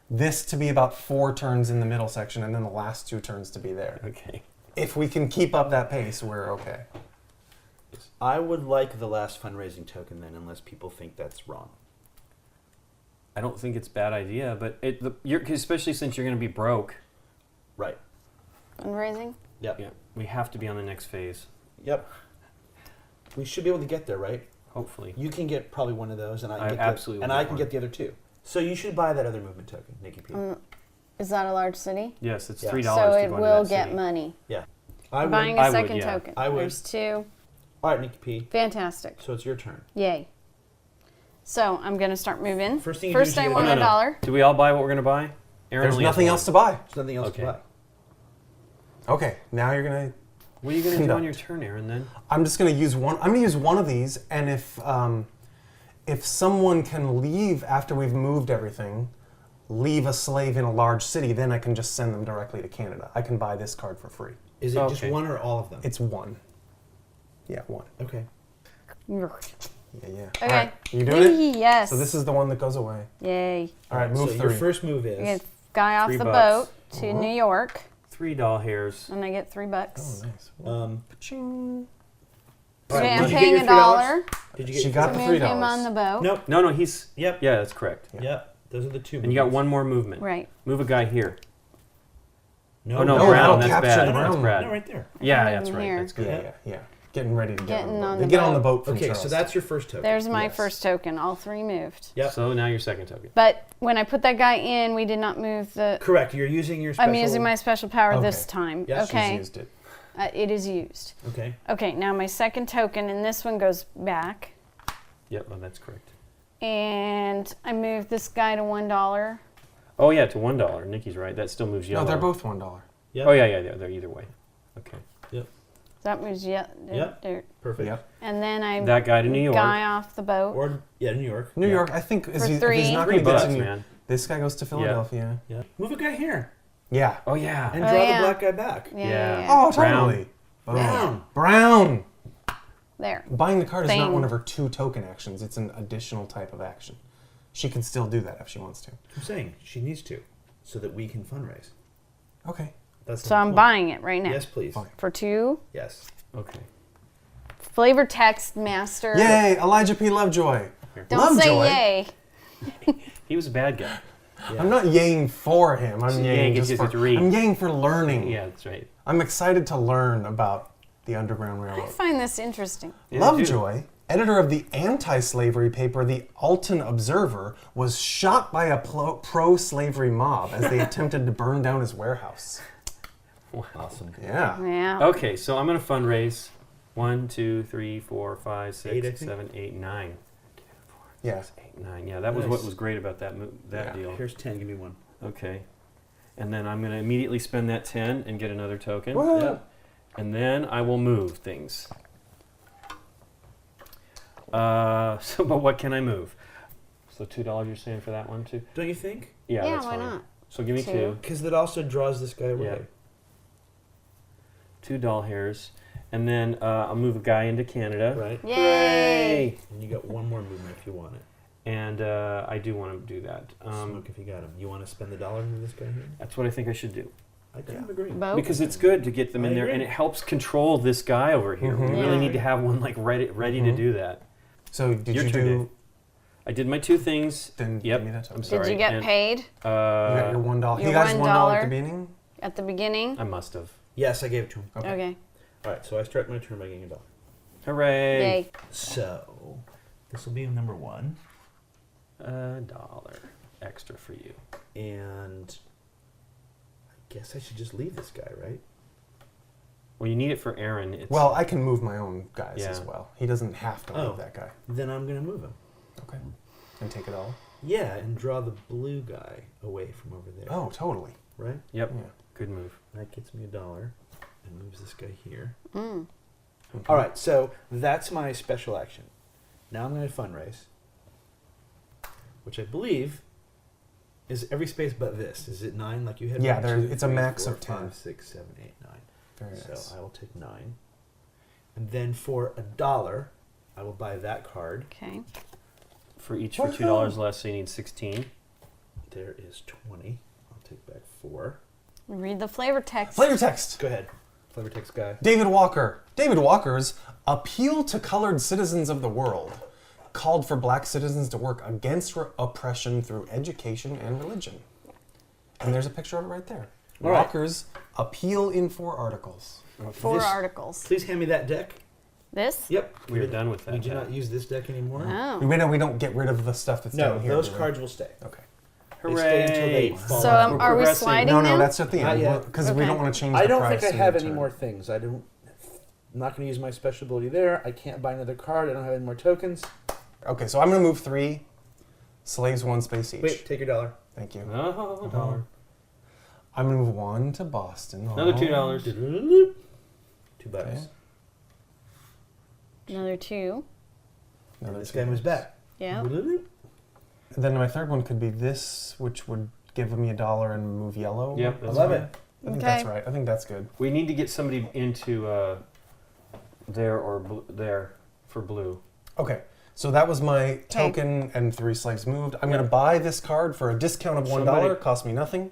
this to be about 4 turns in the middle section, and then the last 2 turns to be there. Okay. if we can keep up that pace, we're okay. I would like the last fundraising token then, unless people think that's wrong. I don't think it's a bad idea, but especially since you're going to be broke. Right. Fundraising? Yep. Yeah, we have to be on the next phase, Yep. We should be able to get there, right? hopefully. You can get probably one of those, and I can get absolutely and will I get can one. get the other two. So you should buy that other movement token, Nikki P. Is that a large city? Yes, it's Yeah. $3 So to it go into will that get city. money. Yeah. I'm buying I a would, second yeah. token. I would. There's 2. All right, Nikki P. Fantastic. So it's your turn. Yay. So I'm going to start moving. First thing you do is I you- want Oh, a no. dollar. Do we all buy what we're going to buy? Aaron There's only has nothing one. else to buy. There's nothing else Okay. to buy. Okay, now you're gonna. What are you going to do on Conduct. your turn, Aaron, then? I'm just gonna use one. I'm gonna use one of these, and if someone can leave after we've moved everything, leave a slave in a large city, then I can just send them directly to Canada. I can buy this card for free. Is it just Okay. one or all of them? It's one. Yeah, one. Okay. Yeah, yeah. Okay. All right, you doing it? Yes. So this is the one that goes away. Yay. All right, move so 3. your first move I is get guy off the $3. boat to New York, $3 hairs. and I get $3. Oh, nice. All Okay, right, I'm did you get paying your a $3? dollar Did you get She your got to the move $3. him on the boat. Nope. No, he's... Yep. Yeah, that's correct. Yep. Those are the two. And you got movements. one more movement. Right. Move a guy here. No, Oh, no, No, Brown. that'll That's capture bad. the That's Brown. bad. No, right there. Yeah, Move that's him right. here. That's good. Yeah. Getting ready to get Getting on They the get on the boat. boat from Okay, so Charleston. that's your first token. There's my Yes. first token. All 3 moved. Yep. So now your second token. But when I put that guy in, we did not move the. Correct. You're using your special. I'm using my special power Okay. this time. Yes, she's okay. She's used it. It is used. Okay. Okay, now my second token, and this one goes back. Yep, well, that's correct. And I moved this guy to $1. Oh, yeah, to $1. Nikki's right. That still moves yellow. No, they're both $1. Yep. Oh, yeah, they're either way. Okay. That moves Yep. Perfect. Yep. And then I That guy to New York. guy off the boat. Or New York. New Yeah. York, I think, is For if 3. he's not $3, going to get to New man. This guy goes to Philadelphia. Yeah. Move a guy here Yeah. Oh, yeah. and Oh, draw yeah. the black guy back. Yeah. Oh, Brown. totally. Boom. Brown. Brown. There. Buying the card is not Thing. one of her 2 token actions. It's an additional type of action. She can still do that if she wants to. I'm saying she needs to, so that we can fundraise. Okay. That's the So I'm point. buying it right now. Yes, please. Fine. For 2. Yes. Okay. Flavor text master. Yay, Elijah P. Lovejoy. Don't Lovejoy? say yay. He was a bad guy. Yeah. I'm not yaying for him. I'm So yaying yaying just gets for. you to read. I'm yaying for learning. Yeah, that's right. I'm excited to learn about the Underground I Railroad. find this interesting. Yeah, Lovejoy, editor of the anti-slavery paper The Alton Observer, was shot by a pro-slavery mob as they attempted to burn down his warehouse. Awesome. Yeah. Yeah. Okay, so I'm going to fundraise 1, 2, 3, 4, 5, 6, 8, I think. 7, 8, 9. Yeah. 8, 9. Yeah, that was Nice. what was great about that Yeah. deal. Here's 10. Give me one. Okay. And then I'm going to immediately spend that 10 and get another token. Woo. Yep. And then I will move things. But what can I move? So $2 you're saying for that one too? Don't you think? Yeah, Yeah, that's why fine. not? So give me 2. 2. Because that also draws this guy away. Yeah. 2 doll hairs. And then I'll move a guy into Canada. Right. Yay. And you got one more movement if you want it. And I do want to do that. Smoke if you got him. You want to spend the dollar into this guy here? That's what I think I should do. I kind of agree. Boat. Because it's good to get them in I there, agree. and it helps control this guy over here. We Mhm. really Yeah. need to have one like ready to Mhm. do that. So did Your you turn, do? Dave. I did my 2 things. Then Yep. give me that token. I'm Did sorry. you get and, paid You got your $1. your He got his $1 at $1. the beginning. at the beginning? I must have. Yes, I gave it to him. Okay. Okay. All right, so I start my turn by getting a dollar. Hooray! Yay. So this will be number 1. $1 extra for you. And I guess I should just leave this guy, right? Well, you need it for Aaron. It's, Well, I can move my own guys as Yeah. well. He doesn't have to Oh. move that guy. Then I'm going to move him. Okay. And take it all. Yeah, and draw the blue guy away from over there. Oh, totally. Right? Yep. Yeah. Good move. That gets me a dollar and moves this guy here. Mm. Okay. All right, so that's my special action. Now I'm going to fundraise, which I believe is every space but this. Is it 9 like you had? Yeah, 1, there- 2, it's a 3, max 4, of 10. 5, 6, 7, 8, 9. Very So nice. I will take 9. And then for a dollar, I will buy that card. Okay. For each for $2 less, so you need 16. There is 20. I'll take back 4. Read the flavor text. Flavor text. Go ahead. Clever text guy. David Walker. David Walker's appeal to colored citizens of the world called for black citizens to work against oppression through education and religion. And there's a picture of it right there. All right. Walker's appeal in 4 articles. 4 This- articles. Please hand me that deck. This? Yep. We are done with that. We do not use this deck anymore. Oh. We don't get rid of the stuff that's No, down here. those do we? cards will stay. Okay. They stay until they Hooray! fall So out. We're are we progressing. sliding No, now? that's at the Not end. yet. Because we Okay. don't want to change I the don't price. think I in have the any turn. more things. I'm not going to use my special ability there. I can't buy another card. I don't have any more tokens. Okay, so I'm going to move 3 slaves 1 space each. Wait, take your dollar. Thank you. Oh, $1. I'm going to move 1 to Boston. Another $2. $2. Okay. Another 2. Another This $2. guy moves back. Yeah. And then my third one could be this, which would give me $1 and move yellow. Yep, I that's love fine. it. I think Okay. that's right. I think that's good. We need to get somebody into there or there for blue. Okay, so that was my token and 3 slaves moved. I'm going to buy this card for a discount of $1. Somebody- Cost me nothing.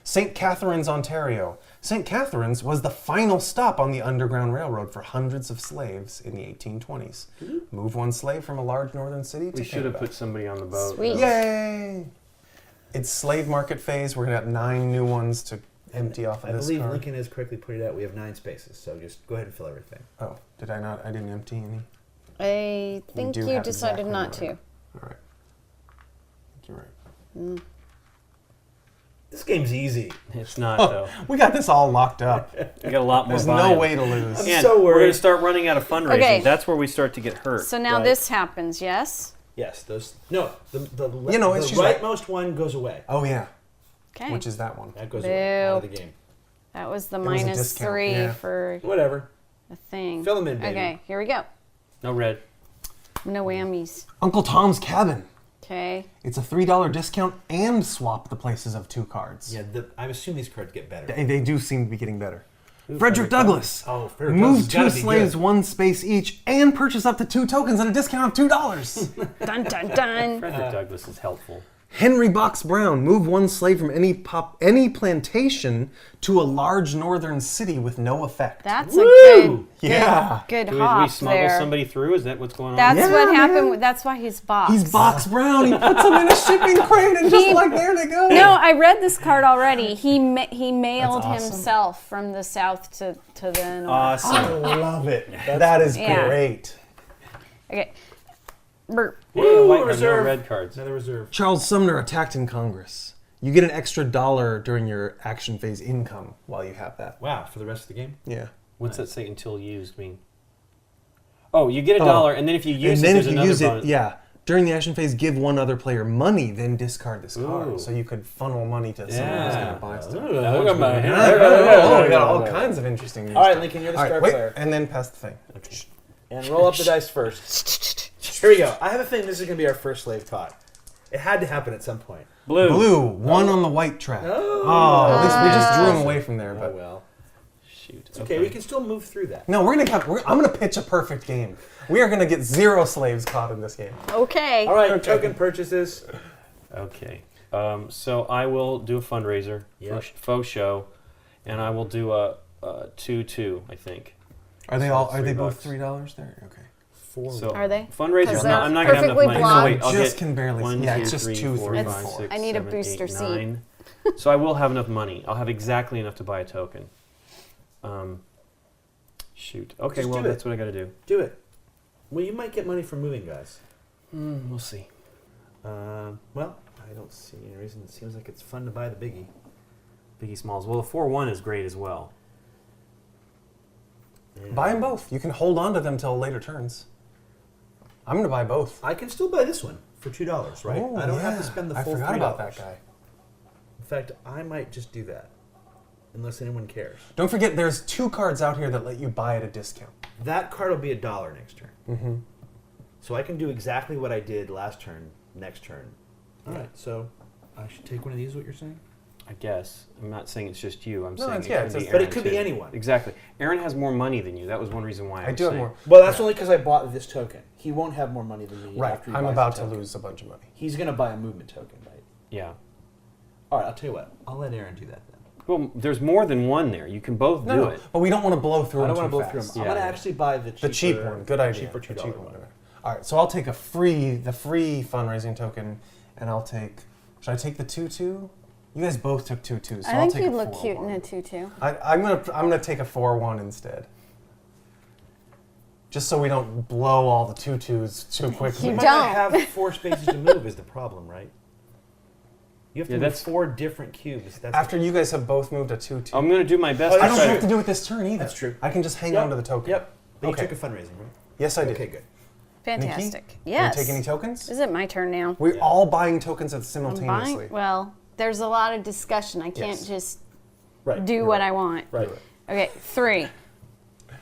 St. Catharines, Ontario. St. Catharines was the final stop on the Underground Railroad for hundreds of slaves in the 1820s. Move 1 slave from a large northern city to We should have Canada. put somebody on the boat. Sweet. Yay! It's slave market phase. We're going to have 9 new ones to empty off of I this believe card. Lincoln has correctly put it out. We have 9 spaces, so just go ahead and fill everything. Oh, did I not? I didn't empty any? I think do you have decided exactly not right. to. All right. I think you're right. This game's easy. It's not though. We got this all locked up. We got a lot more. There's no buy-in. way to lose. I'm And so we're worried. going to start running out of fundraising. Okay. That's where we start to get hurt. So now Right. this happens, yes? Yes, those. No, the You know, the she's right. rightmost one goes away. Oh, yeah. Okay. Which is that one? That goes away out of the game. That was the was a minus discount, 3 yeah. for Whatever. the thing. Fill 'em in, baby. Okay, here we go. No red. No whammies. Uncle Tom's Cabin. Okay. It's a $3 discount and swap the places of 2 cards. Yeah, I assume these cards get better. They do seem to be getting better. Ooh, Frederick Douglass. Oh, Frederick Douglass Move has 2 gotta be slaves, good. 1 space each, and purchase up to 2 tokens at a discount of $2. Dun dun dun. Frederick Douglass is helpful. Henry Box Brown. Move 1 slave from any plantation to a large northern city with no effect. That's Woo! a good Yeah. good Do we hop smuggle there. somebody through? Is that what's going on? That's Yeah, what man. happened. That's why he's box. He's Box Brown. He puts them in a shipping crate and just like, there they go. No, I read this card already. He mailed That's awesome. himself from the south to the north. Awesome. I love it. That is Yeah. great. Okay. Burp. Woo, white have no reserve. red cards. Another reserve. Charles Sumner attacked in Congress. You get an extra $1 during your action phase income while you have that. Wow, for the rest of the game? Yeah. What's that say? Until used mean? Oh, you get Oh. $1, and then if you use And it, then there's if you another use bonus. it, yeah. During the action phase, give 1 other player money, then discard this Ooh. card. So you could funnel money to someone who's Yeah. going to buy stuff. Look at my hand. Oh, we got all kinds of interesting news. All right, stuff. Lincoln, you're the All star right, wait, player. and then pass the thing. And roll up the dice first. Here we go. I have a feeling this is going to be our first slave caught. It had to happen at some point. Blue. Blue, 1 on the white track. Oh. At least we just drew him away from there. Oh, But well. Shoot. It's okay, we can still move through that. no, I'm going to pitch a perfect game. We are going to get 0 slaves caught in this game. Okay. All right, token purchases. Okay. So I will do a fundraiser Yep. for faux show, and I will do a 2-2, I think. Are they So all? Are they both $3. $3 there? Okay. So Are they? fundraiser? 'Cause I'm not they're gonna have enough perfectly money. blocked. So wait, I'll Just get can barely. 1, Yeah, 2, it's just 3, 2, 4, 3, 5, 4. 6, I need a 7, booster 8, seat. 9. So I will have enough money. I'll have exactly enough to buy a token. Shoot. Okay, Just well do it. that's what I got to do. Do it. Well, you might get money from moving, guys. We'll see. Well, I don't see any reason. It seems like it's fun to buy the biggie. Biggie Smalls. Well, the 4-1 is great as well. And Buy them both. You can hold on to them till later turns. I'm going to buy both. I can still buy this one for $2, right? Oh, I don't have to yeah. spend the I full forgot $3. about that guy. In fact, I might just do that, unless anyone cares. Don't forget, there's 2 cards out here that let you buy at a discount. That card will be $1 next turn. Mm-hmm. So I can do exactly what I did last turn, next turn. All right, so I should take one of these, is what you're saying? I guess. I'm not saying it's just you. I'm No, saying it's- it yeah, could it's be just- but it Aaron, could be too. anyone. Exactly. Aaron has more money than you. That was one reason why I was do have saying. more. Well, that's only because I bought this token. He won't have more money than me. Right. after he I'm buys about the to token. lose a bunch of money. He's going to buy a movement token, right? Yeah. All right, I'll tell you what. I'll let Aaron do that then. Well, there's more than one there. You can both do it. But we don't want to blow through I them don't want too to blow through fast. them. I'm going to actually buy the cheap one. Good idea. Cheaper The $2 cheap one. All right, so I'll take the free fundraising token, and I'll take. Should I take the 2-2? You guys both took 2-2s, so I I'll think take you'd a look 4-1. cute in a tutu. I'm gonna take a 4-1 instead. Just so we don't blow all the 2-2s too quickly. You might don't. not have 4 spaces to move is the problem, right? You have to move that's 4 different cubes. That's After you guys have both moved a 2-2. I'm going to do my best. Oh, to I don't try have to do it this turn either. That's true. I can just hang Yep. on to the token. Yep. But Okay. you took a fundraising, right? Yes, I did. Okay, good. Fantastic. Nikki, Yes. You take any tokens? Is it my turn now? We're all buying tokens I'm simultaneously. buying. Well, there's a lot of discussion. I can't Yes. just Right. do you're what right. I want. Right. Okay, 3.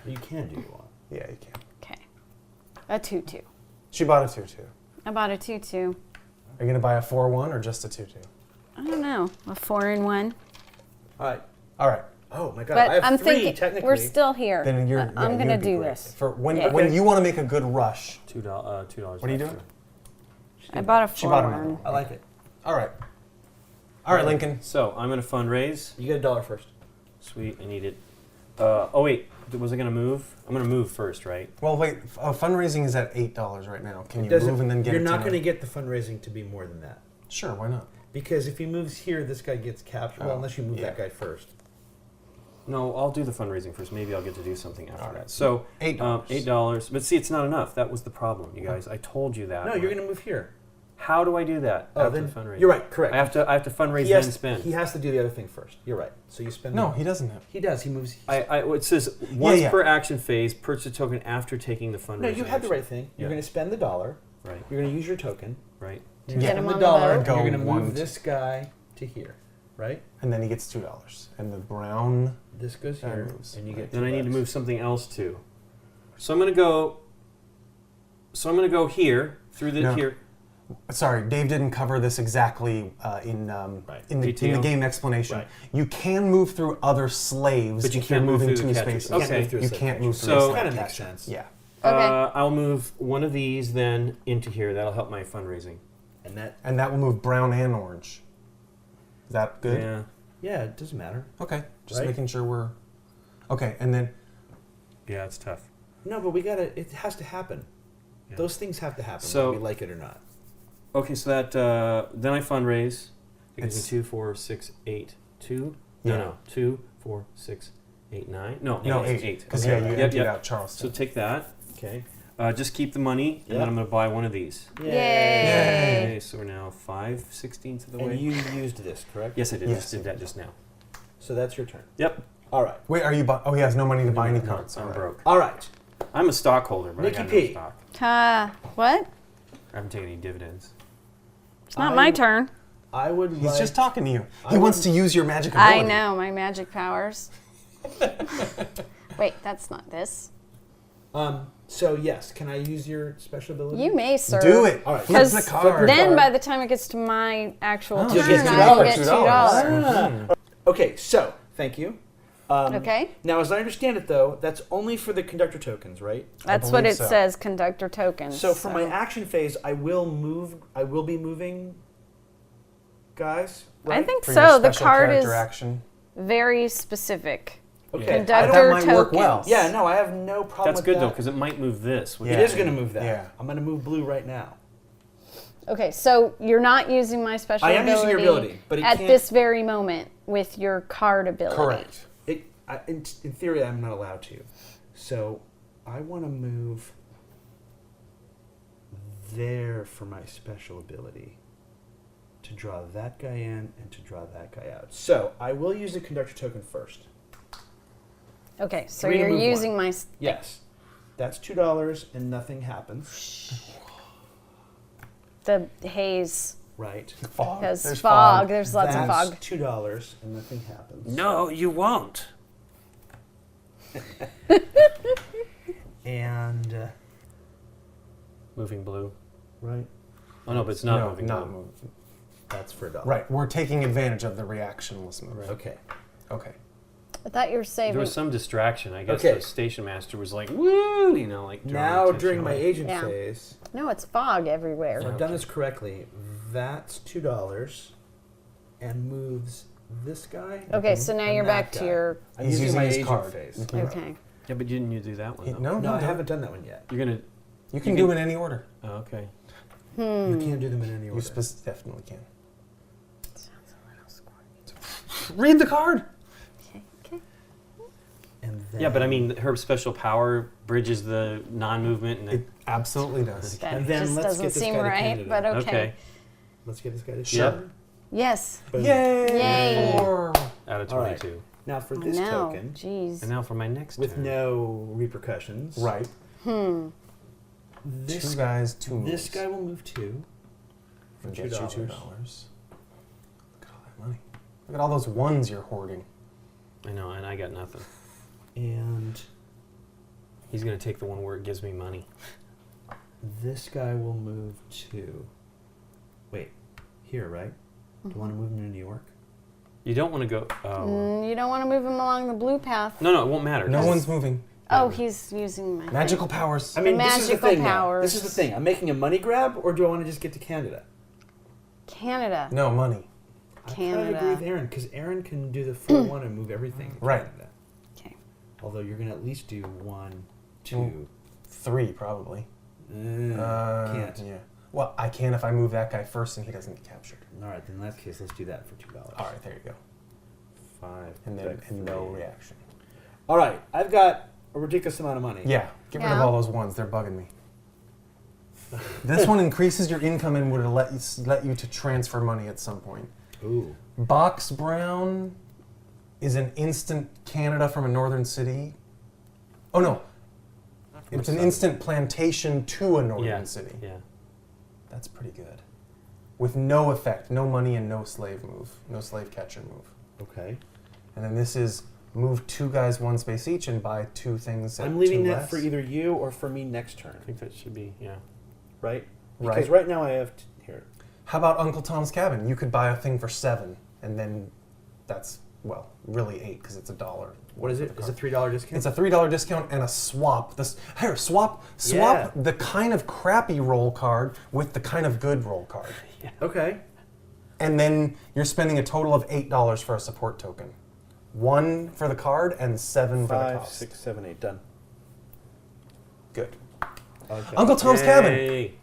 You can do what you want. Yeah, you can. Okay. A tutu. She bought a 2-2. I bought a tutu. Are you gonna buy a 4-1 or just a 2-2? I don't know. A 4-in-1. All right. All right. Oh my God. But I have I'm 3 thinking technically. we're still here. Then you're. I'm yeah, gonna you'd be do great. this. For when Yeah. when you want to make a good rush. $2. What are you doing? I bought a 4. She bought another one. I like it. All right. All right, Lincoln. So I'm going to fundraise. You get a dollar first. Sweet, I need it. Oh wait, was I going to move? I'm going to move first, right? Well, wait. Fundraising is at $8 right now. Can you Doesn't- move and then get? You're it not to going to get the fundraising to be more than that. Sure. Why not? Because if he moves here, this guy gets captured. Well, Oh, unless you move yeah. that guy first. No, I'll do the fundraising first. Maybe I'll get to do something after All right. that. So $8. $8. But see, it's not enough. That was the problem, you guys. I told you that. No, you're going to move here. How do I do that Oh, after then the fundraising? you're right. Correct. I have to fundraise he has, then spend. He has to do the other thing first. You're right. So you spend. No, the- he doesn't have. He does. He moves. It says once yeah. per action phase, purchase a token after taking the fundraising. No, you had the action. right thing. You're Yeah. going to spend the dollar. Right, You're going to use your token. right. You're Get gonna him spend on the the dollar. boat. Go You're going to one move to- this guy to here, right? And then he gets $2. And the brown. This goes That here, moves. and you get. Then I need to $2. move something else too. So I'm gonna go. So I'm gonna go here through the No. here. Sorry, Dave didn't cover this exactly in Right. in the Detail. game explanation. Right. You can move through other slaves, But you if you're can't move moving through the 2 catchers. spaces. You can't Okay. move through a You slave can't catcher. move through So- a slave kind of catcher. makes sense. Yeah. Okay. I'll move one of these then into here. That'll help my fundraising. And that. And that will move brown and orange. Is that good? Yeah. Yeah, it doesn't matter. Okay. Just Right? making sure we're. Okay, and then. Yeah, it's tough. No, but we gotta. It has to happen. Yeah. Those things have to happen, So- whether we like it or not. Okay, so that then I fundraise. It gives me It's- 2, 4, 6, 8, 2. Yeah. No, 2, 4, 6, 8, 9. No, No, 8. 8. Because Okay. yeah, you Yep, emptied yep. out Charleston. So take that. Okay. Just keep the money, and Yep. then I'm gonna buy one of these. Yay. Okay, so we're now 5/16 of the way. And you used this, correct? Yes, I did. Yes. Just did that just now. So that's your turn. Yep. All right. Wait, are you? Oh, he has no money to buy any No, cards. I'm All right. broke. All right. I'm a stockholder, but Nikki I got P. no stock. What? I haven't taken any dividends. It's not my turn. I would. He's like, just talking to you. I He wants wouldn't- to use your magic ability. I know my magic powers. Wait, that's not this. So yes, can I use your special ability? You may, sir. Do it. All right. Flip Because the card. then by the time it gets to my actual Oh, turn, you'll get I will $2. get $2. Okay. So thank you. Okay. Now, as I understand it, though, that's only for the conductor tokens, right? That's what believe it so. says, conductor tokens. So for my action phase, I will move. I will be moving. Guys, right? I think For your so. The special card is character action. very specific. Okay. Conductor That might work tokens. well. Yeah. No, I have no problem. That's with good that. though, because it might move this. which Yeah. It is going to move that. Yeah. I'm going to move blue right now. Okay, so you're not using my special I am ability, using your ability, but it at can't- this very moment with your card ability. Correct. In theory, I'm not allowed to. So I want to move there for my special ability to draw that guy in and to draw that guy out. So I will use the conductor token first. Okay, so 3 to you're move using one. my. Yes. That's $2 and nothing happens. The haze. Right. Fog. There's There's fog. There's lots of That's fog. $2 and nothing happens. No, you won't. And Moving blue. right. Oh no, but it's not no, moving not blue. moving. That's for $1. Right, we're taking advantage of the reactionless move. Okay. Okay. I thought you were saving. There was some distraction. I guess Okay. the station master was like, "Woo!" You know, like drawing Now attention during my away. agent Yeah. phase, No, it's fog everywhere. if I've done this correctly, that's $2 and moves this guy. Okay, so now and you're that back to guy. your. I'm He's using using my his agent card. phase. Okay. Yeah, but didn't you do that one? Though? No, No, I don't. haven't done that one yet. You're gonna. You can do them in any order. Oh, okay. You can't do them in any You order. definitely can. Sounds a little squirmy. Read the card. Okay. And then, Yeah, but I mean, her special power bridges the non-movement, and It absolutely does. That And then just let's doesn't get this seem guy to right, Canada. but okay. okay. let's get this guy to Yep. Sure. Yes. Boom. Yay. 4. Out of All right. 22. Now for I this know. token, Jeez. And now for my next with turn. no repercussions. Right. This 2 guys, 2 moves. This guy will move 2 for And $2. get you $2. Look at all that money. Look at all those ones you're hoarding. I know, and I got nothing. And He's gonna take the one where it gives me money. this guy will move 2. Wait, here, right? Do you want to move him to New York? You don't want to go. Oh. You don't want to move him along the blue path. No, it won't matter. No one's moving. Oh, he's using my Magical thing. powers. I mean, this is the Magical thing. Now. powers. This is the thing. I'm making a money grab, or do I want to just get to Canada? Canada. No money. I kind of agree with Canada. Aaron because Aaron can do the full one and move everything. To Right. Canada. Okay. Although you're gonna at least do 1, 2. Mm. 3 probably. Can't. Yeah. Well, I can if I move that guy first and he doesn't get captured. All right, then in that case, let's do that for $2. All right, there you go. 5. And then back and no 3. reaction. All right, I've got a ridiculous amount of money. Yeah. Get rid of Yeah. all those ones. They're bugging me. This one increases your income and would let you to transfer money at some point. Ooh. Box Brown is an instant Canada from a northern city. Oh no. It's an instant plantation to a northern Yeah. city. Yeah. That's pretty good. With no effect, no money and no slave move. No slave catcher move. Okay. And then this is move 2 guys 1 space each and buy 2 things at I'm leaving 2 that less. for either you or for me next turn, I think that should be. Yeah. right? Right. Because right now I have here. How about Uncle Tom's Cabin? You could buy a thing for 7 and then that's, well, really 8 because it's $1. What is it? Is it $3 discount? It's a $3 discount and a swap. Swap Yeah. the kind of crappy roll card with the kind of good roll card. Okay. And then you're spending a total of $8 for a support token. 1 for the card and 7 for the 5, cost. 6, 7, 8. Done. Good. Okay. Uncle Tom's Cabin. Yay.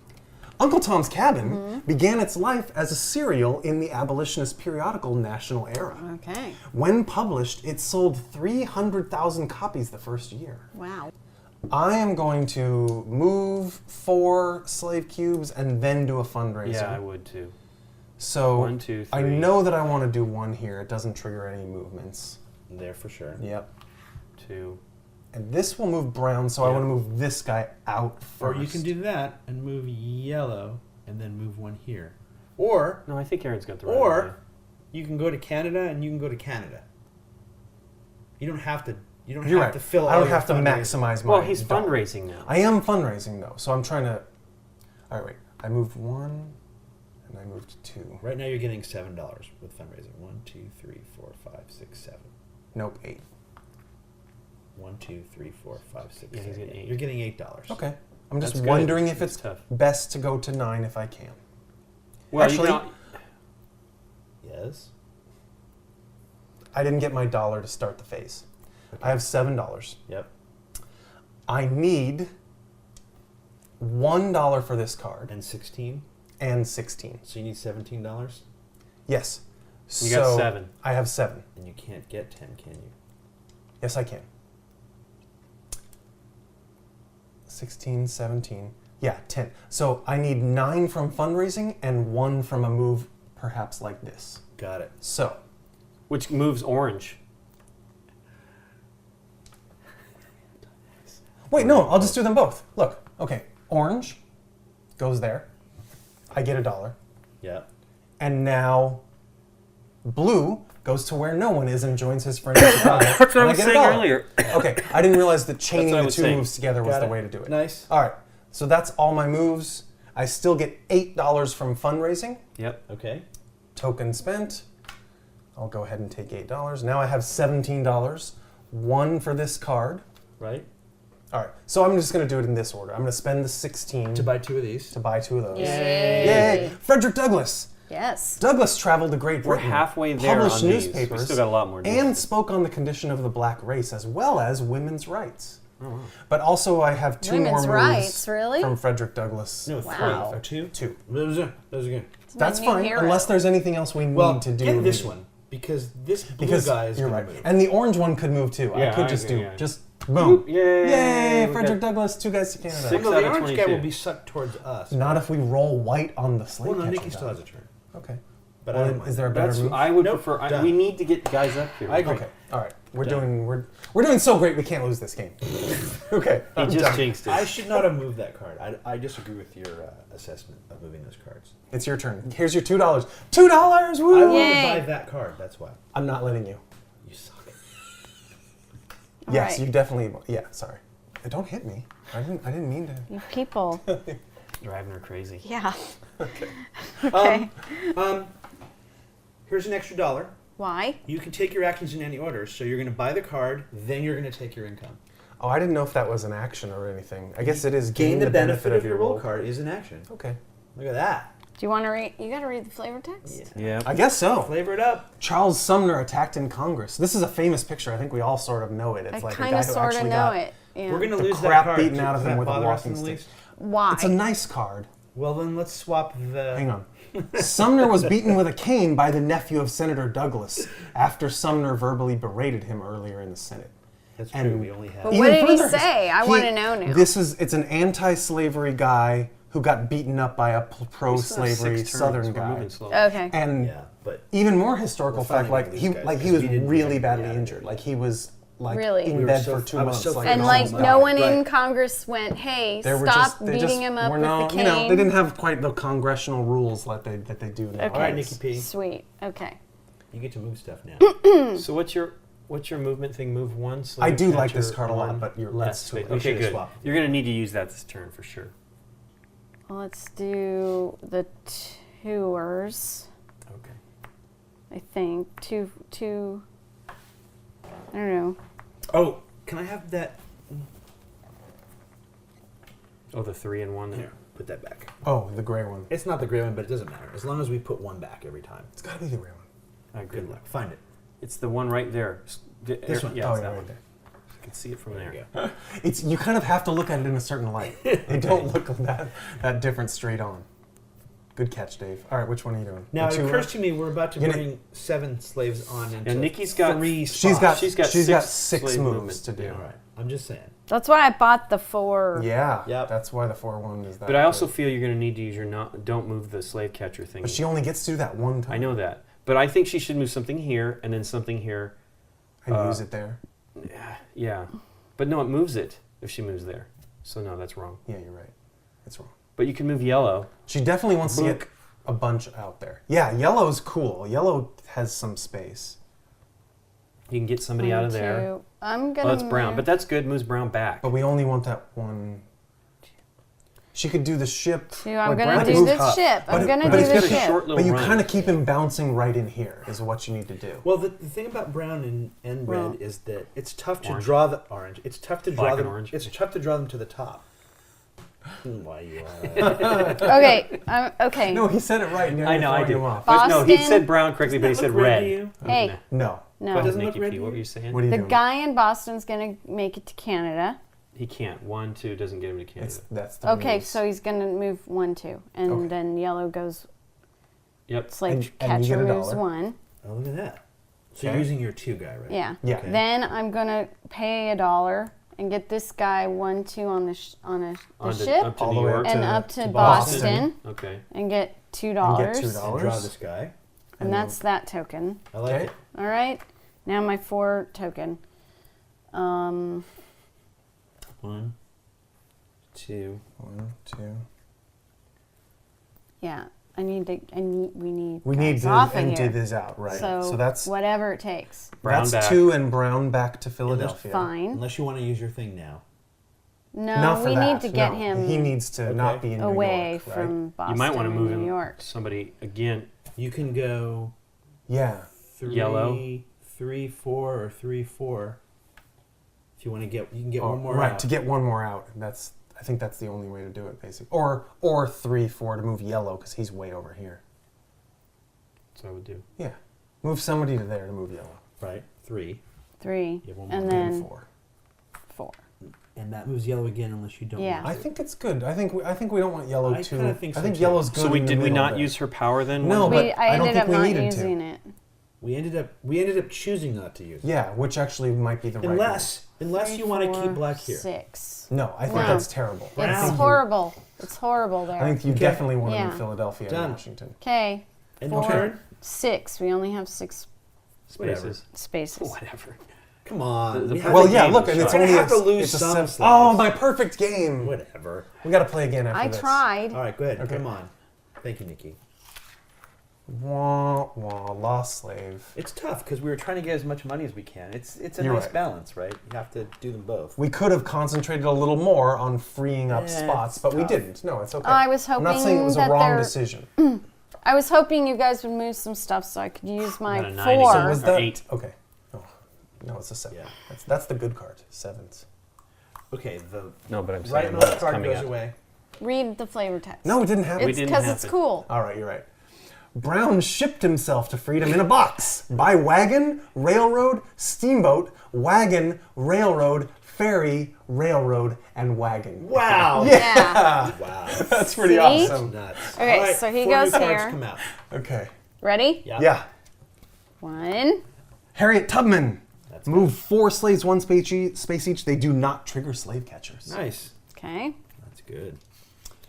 Uncle Tom's Cabin began its life as a serial in the abolitionist periodical National Era. Okay. When published, it sold 300,000 copies the first year. Wow. I am going to move 4 slave cubes and then do a fundraiser. Yeah, I would too. So 1, 2, 3. I know that I want to do 1 here. It doesn't trigger any movements. There for sure. Yep. 2. And this will move brown, so I Yeah. want to move this guy out Or first. you can do that and move yellow and then move 1 here. Or No, I think Aaron's got the right idea. you can go to Canada and you can go to Canada. You don't have to. You don't You're have right. to fill. I all don't your have to fundraising. maximize my. Well, he's dollar. fundraising now. I am fundraising though, so I'm trying to. All right, wait. I moved 1, and I moved 2. Right now you're getting $7 with fundraising. 1, 2, 3, 4, 5, 6, 7. Nope, 8. 1, 2, 3, 4, 5, 6, Yeah, he's 7, getting 8. 8. You're getting $8. Okay. I'm just That's good. wondering if That's it's tough. best to go to 9 if I can. Well, Actually, you can, Yes. I didn't get my dollar to start the phase. I have $7. Yep. I need $1 for this card And 16. and 16. So you need $17, Yes. You got So 7. I have 7. and you can't get 10, can you? Yes, I can. 16, 17. Yeah, 10. So I need 9 from fundraising and 1 from a move perhaps like this. Got it. So, Which moves orange. wait, no, I'll just do them both. Look, okay, orange goes there. I get $1. Yep. And now blue goes to where no one is and joins his friend. That's That's what I was saying earlier. Okay, I didn't realize that chaining what I the was 2 saying. moves together was Got the it. way to do it. Nice. All right, so that's all my moves. I still get $8 from fundraising. Yep. Okay. Token spent. I'll go ahead and take $8. Now I have $17. 1 for this card. Right. All right, so I'm just going to do it in this order. I'm going to spend the 16 To buy 2 of these. to buy 2 of those. Yay. Yay! Frederick Douglass. Yes. Douglas traveled to Great We're Britain, halfway there published on these. newspapers, We still got a lot more to do. and spoke on the condition of the black race as well as women's rights. Oh, wow. But also, I have two Women's more moves rights, really? from Frederick Douglass. No, Wow. three or two. Two. Those are good. That's new fine, hero. unless there's anything else we need Well, to do. get this one because this blue Because guy is you're gonna right, move. and the orange one could move too. I Yeah, could I just agree, do yeah. just boom. Yay! Yay! We Frederick got- Douglass, 2 guys to Canada. Well, Six no, out the of orange guy 22. will be sucked towards us. Not if we roll white on the slate Well, no, catcher Nikki still die. has a turn. Okay. But Well, I don't mind. is there a better That's, move? I would Nope, prefer. done. We need to get guys up here. I agree. Okay. All right. We're Done. doing so great we can't lose this game. Okay. He I'm just done. jinxed I it. should not have moved that card. I disagree with your assessment of moving those cards. It's your turn. Here's your $2. $2. Woo! I wanted Yay. to buy that card. That's why. I'm not letting you. You suck. All Yes, right. you definitely. Yeah. Sorry. Don't hit me. I didn't mean to. You people. Driving her crazy. Yeah. Okay. Here's an extra $1. Why? You can take your actions in any order. So you're going to buy the card, then you're going to take your income. Oh, I didn't know if that was an action or anything. I guess it is. Gain the benefit of your roll card is an action. Okay. Look at that. Do you want to read? You got to read the flavor text. Yeah. I guess so. Flavor it up. Charles Sumner attacked in Congress. This is a famous picture. I think we all sort of know it. It's I like a kind guy of who sort of actually know got it. Yeah. We're going to the lose crap that card. beaten out of Does him that with a bother us walking in the stick. least? Why? It's a nice card. Well, then let's swap the. Hang on. Sumner was beaten with a cane by the nephew of Senator Douglas after Sumner verbally berated him earlier in the Senate. That's And- true. We only have. But what did he further, say? I want to know now. It's an anti-slavery guy who got beaten up by a pro-slavery Southern guy. Okay. And Yeah, but even more historical We're fact, finding like these guys, he because was we didn't really protect badly the injured. other. Like he was like Really? in We were bed so- for 2 I was months. so like, And Oh like my no God. one in Right. Congress went, "Hey, they were stop they beating him up were with no, the cane." they didn't have quite the congressional rules like they do now. Okay. all right, Nikki P. Sweet. Okay. You get to move stuff now. So what's your movement thing? Move one. I slave do like catcher, this card a lot, one, but you're less it's too space. late. Okay, should've good. swapped. You're gonna need to use that this turn for sure. Well, let's do the tours. Okay. I think two. I don't know. Oh, can I have that? Oh, the 3 and 1 there. Here, put that back. Oh, the gray one. It's not the gray one, but it doesn't matter. As long as we put one back every time. It's got to be the gray one. I agree. Good luck. Find it. It's the one right there. This one? Yeah, Oh, it's yeah, that right one. there. I can see it from There there. you go. It's you kind of have to look at it in a certain light. They don't look that different straight on. Good catch, Dave. All right, which one are you doing? Now, The it two occurs left? to me we're about to You know- bring 7 slaves on into And Nikki's got 3 She's spots. got She's got six slave moves movement. to do. All right. I'm just saying. That's why I bought the 4. Yeah. Yep. That's why the 4-1 is that. But I also good. feel you're going to need to use your don't move the slave catcher thing. But she only gets to do that one time. I know that. But I think she should move something here and then something here. And use it there. Yeah. But no, it moves it if she moves there. So no, that's wrong. Yeah, you're right. It's wrong. But you can move yellow. She definitely wants to Book. get a bunch out there. Yeah, yellow's cool. Yellow has some space. You can get somebody out of there. I'm gonna. Oh, that's brown. move- But that's good. Moves brown back. But we only want that one. She could do the ship. 2. I'm Like gonna brown do is the tough. ship. But I'm it- gonna but do it's the got a ship. short little But you run. kind of keep him bouncing right in here is what you need to do. Well, the thing about brown and red Well- is that it's tough to Orange. draw the orange. It's tough to Black draw and them. orange. It's tough to draw them to the top. Why you? Okay. Okay. No, he said it right. And you're I know, I throwing do. him off. Bob- No, he Boston. said brown correctly, but he said red. Hey. No. No. Go ahead, Doesn't look Nikki red P. to What you? were you saying? What are you The doing? guy in Boston's gonna make it to Canada. He can't. 1, 2 doesn't get him to Canada. That's the Okay, moves. so he's gonna move 1, 2, and Okay. then yellow goes. Yep. Slave And you catcher get a moves dollar. 1. Oh, look at that. So Okay. you're using your 2 guy, right? Yeah. Yeah. Okay. Then I'm gonna pay $1 and get this guy 1, 2 on the On to- ship up to All New the way York. and to- up to to Boston, Okay. and get $2. And get $2. And draw this guy. And that's that token. I like Okay. it. All right. Now my 4 token. 1, 2. 1, 2. Yeah. We need. We need guys to off of empty here. this out, right? So, that's whatever it takes. Brown that's back. 2 and brown back to Philadelphia. Fine. Unless you want to use your thing now. No, Not for we that. need to get No. him He needs to not be in away New York, right? from Boston You might want to move and him New York. somebody again. You can go Yeah. 3, Yellow. 3, 4, or 3, 4. If you want to get, you can get Oh, one more right, out. to get one more out. I think that's the only way to do it, basically. Or 3, 4 to move yellow because he's way over here. That's what I would do. Yeah. Move somebody to there to move yellow. Right. 3. 3, You have one and more. then And 4. 4. And that moves yellow again unless you don't. Yeah. want I to. think it's good. I think we don't want yellow I too. kinda think so, too. yellow's good. So in the did we middle not there. use her power then? No, When- but I I don't ended think up we not needed using to. it. We ended up choosing not to use it. Yeah, which actually might be the right. Unless Three, you want to four, keep black here. 6. Move. No, I think No. that's terrible. Brown. It's I think horrible. It's horrible there. I think you Okay. definitely want to Yeah. move Philadelphia Done. and Washington. Okay. And 4, turn. 6. We only have 6 Spaces. spaces. Whatever. Come on. The we have Well, to- yeah, game look, is and it's shot. We're only gonna have to lose it's a some seven- slaves. Oh, my perfect game. Whatever. We got to play again after I this. tried. All right, go ahead. Okay. Come on. Thank you, Nikki. Wah, wah, lost slave. It's tough because we were trying to get as much money as we can. It's a You're nice right. balance, right? You have to do them both. We could have concentrated a little more on freeing up Eh, spots, it's but we tough. didn't. No, it's okay. I was I'm not saying it was a hoping that wrong there- decision. I was hoping you guys would move some stuff so I could use my Got a 90. 4. So was Or that 8. okay? Oh, no, it's a 7. Yeah. That's the good card. 7s. Okay, the No, but I'm saying right that's mouse card coming goes up. away. Read the flavor text. No, it didn't happen. We It's didn't because have it's it. cool. All right, you're right. Brown shipped himself to freedom in a box by wagon, railroad, steamboat, wagon, railroad, ferry, railroad, and wagon. Wow. Yeah. Wow. That's pretty See? awesome. Nuts. Okay, All right, so he 4 goes new cards here. come out. Okay. Ready? Yeah. 1. Harriet Tubman. That's Move 4 slaves, 1 space each. They do not trigger slave catchers. Nice. Okay. That's good.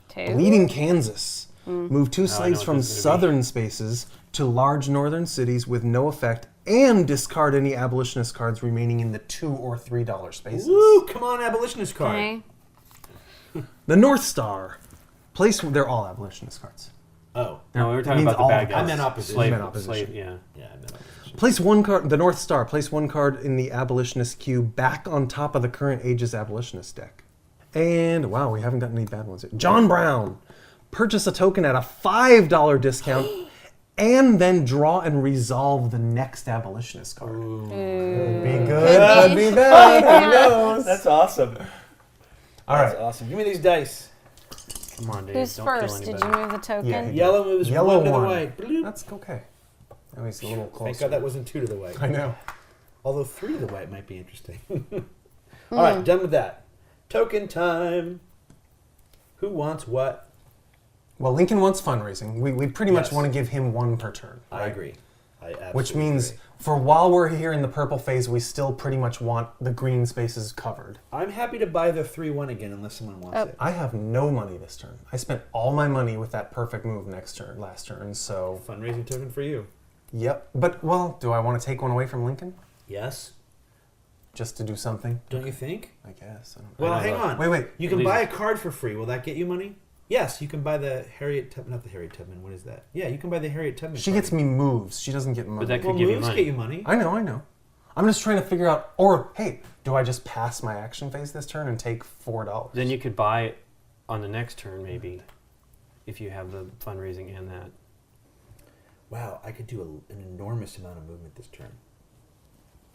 2. Bleeding Kansas. Move 2 I know slaves what from this is gonna southern spaces to large northern cities with no effect and discard any abolitionist cards remaining in the $2 or $3 spaces. Woo! Come on, abolitionist card. Okay. The North Star. They're all abolitionist cards. Oh. No, we were It talking means about the all bad the guys. I meant opposition. Slave, You meant opposition. slave, yeah. Yeah, I meant opposition. Place 1 card, the North Star, place 1 card in the abolitionist queue back on top of the current Ages abolitionist deck. And, wow, we haven't gotten any bad ones yet. John Brown. Purchase a token at a $5 discount and then draw and resolve the next abolitionist card. Could be good, could be bad, who knows? That's awesome. All That's right. awesome. Give me these dice. Come on, Dave. Who's don't first? Kill Did anybody. you move the token? Yeah, he did. Yellow moves Yellow 1 to the one. white. Bloop. That's okay. At least a little closer. Thank God that wasn't 2 to the white. I know. Although 3 to the white might be interesting. All right, done with that. Token time. Who wants what? Well, Lincoln wants fundraising. We pretty much Yes. want to give him 1 per turn. I right? agree. I absolutely Which means agree. for while we're here in the purple phase, we still pretty much want the green spaces covered. I'm happy to buy the 3-1 again unless someone wants Oh. it. I have no money this turn. I spent all my money with that perfect move last turn, so Fundraising token for you. yep. But well, do I want to take 1 away from Lincoln Yes. just to do something? Don't you think? I guess. I don't Well, know, hang though. on. Wait. You can These buy are- a card for free. Will that get you money? Yes, you can buy the Harriet Tubman. Not the Harriet Tubman. What is that? Yeah, you can buy the Harriet Tubman. She card. gets me moves. She doesn't get money. that could Well, give you moves money. get you money. I know. I'm just trying to figure out. Or hey, do I just pass my action phase this turn and take $4? Then you could buy it on the next turn, maybe, if you have the fundraising and that. Wow, I could do an enormous amount of movement this turn.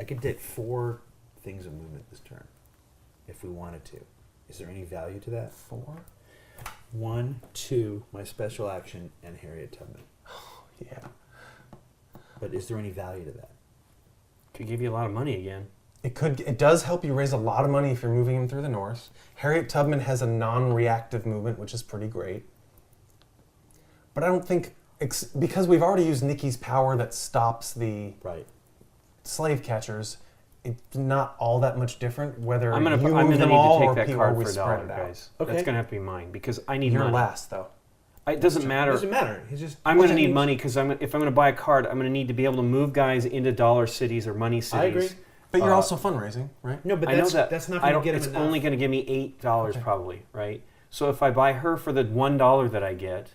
I could get 4 things of movement this turn, if we wanted to. Is there any value to that? 4? 1, 2, my special action, and Harriet Tubman. Yeah. But is there any value to that? Could give you a lot of money again. It does help you raise a lot of money if you're moving him through the north. Harriet Tubman has a non-reactive movement, which is pretty great. But I don't think, because we've already used Nikki's power that stops the Right. slave catchers, it's not all that much different whether I'm gonna you I'm move gonna them need all to or take that or card we for a spread dollar, it out. guys. Okay. That's gonna have to be mine because I need You're money. last, though. It doesn't matter. Doesn't matter. He's just. I'm going to need money because if I'm going to buy a card, I'm going to need to be able to move guys into dollar cities or money cities. I agree. But you're also fundraising, right? No, but I know that's, that. that's not I going don't. to get him It's enough. only going to give me $8 probably, right? So if I buy her for the $1 that I get,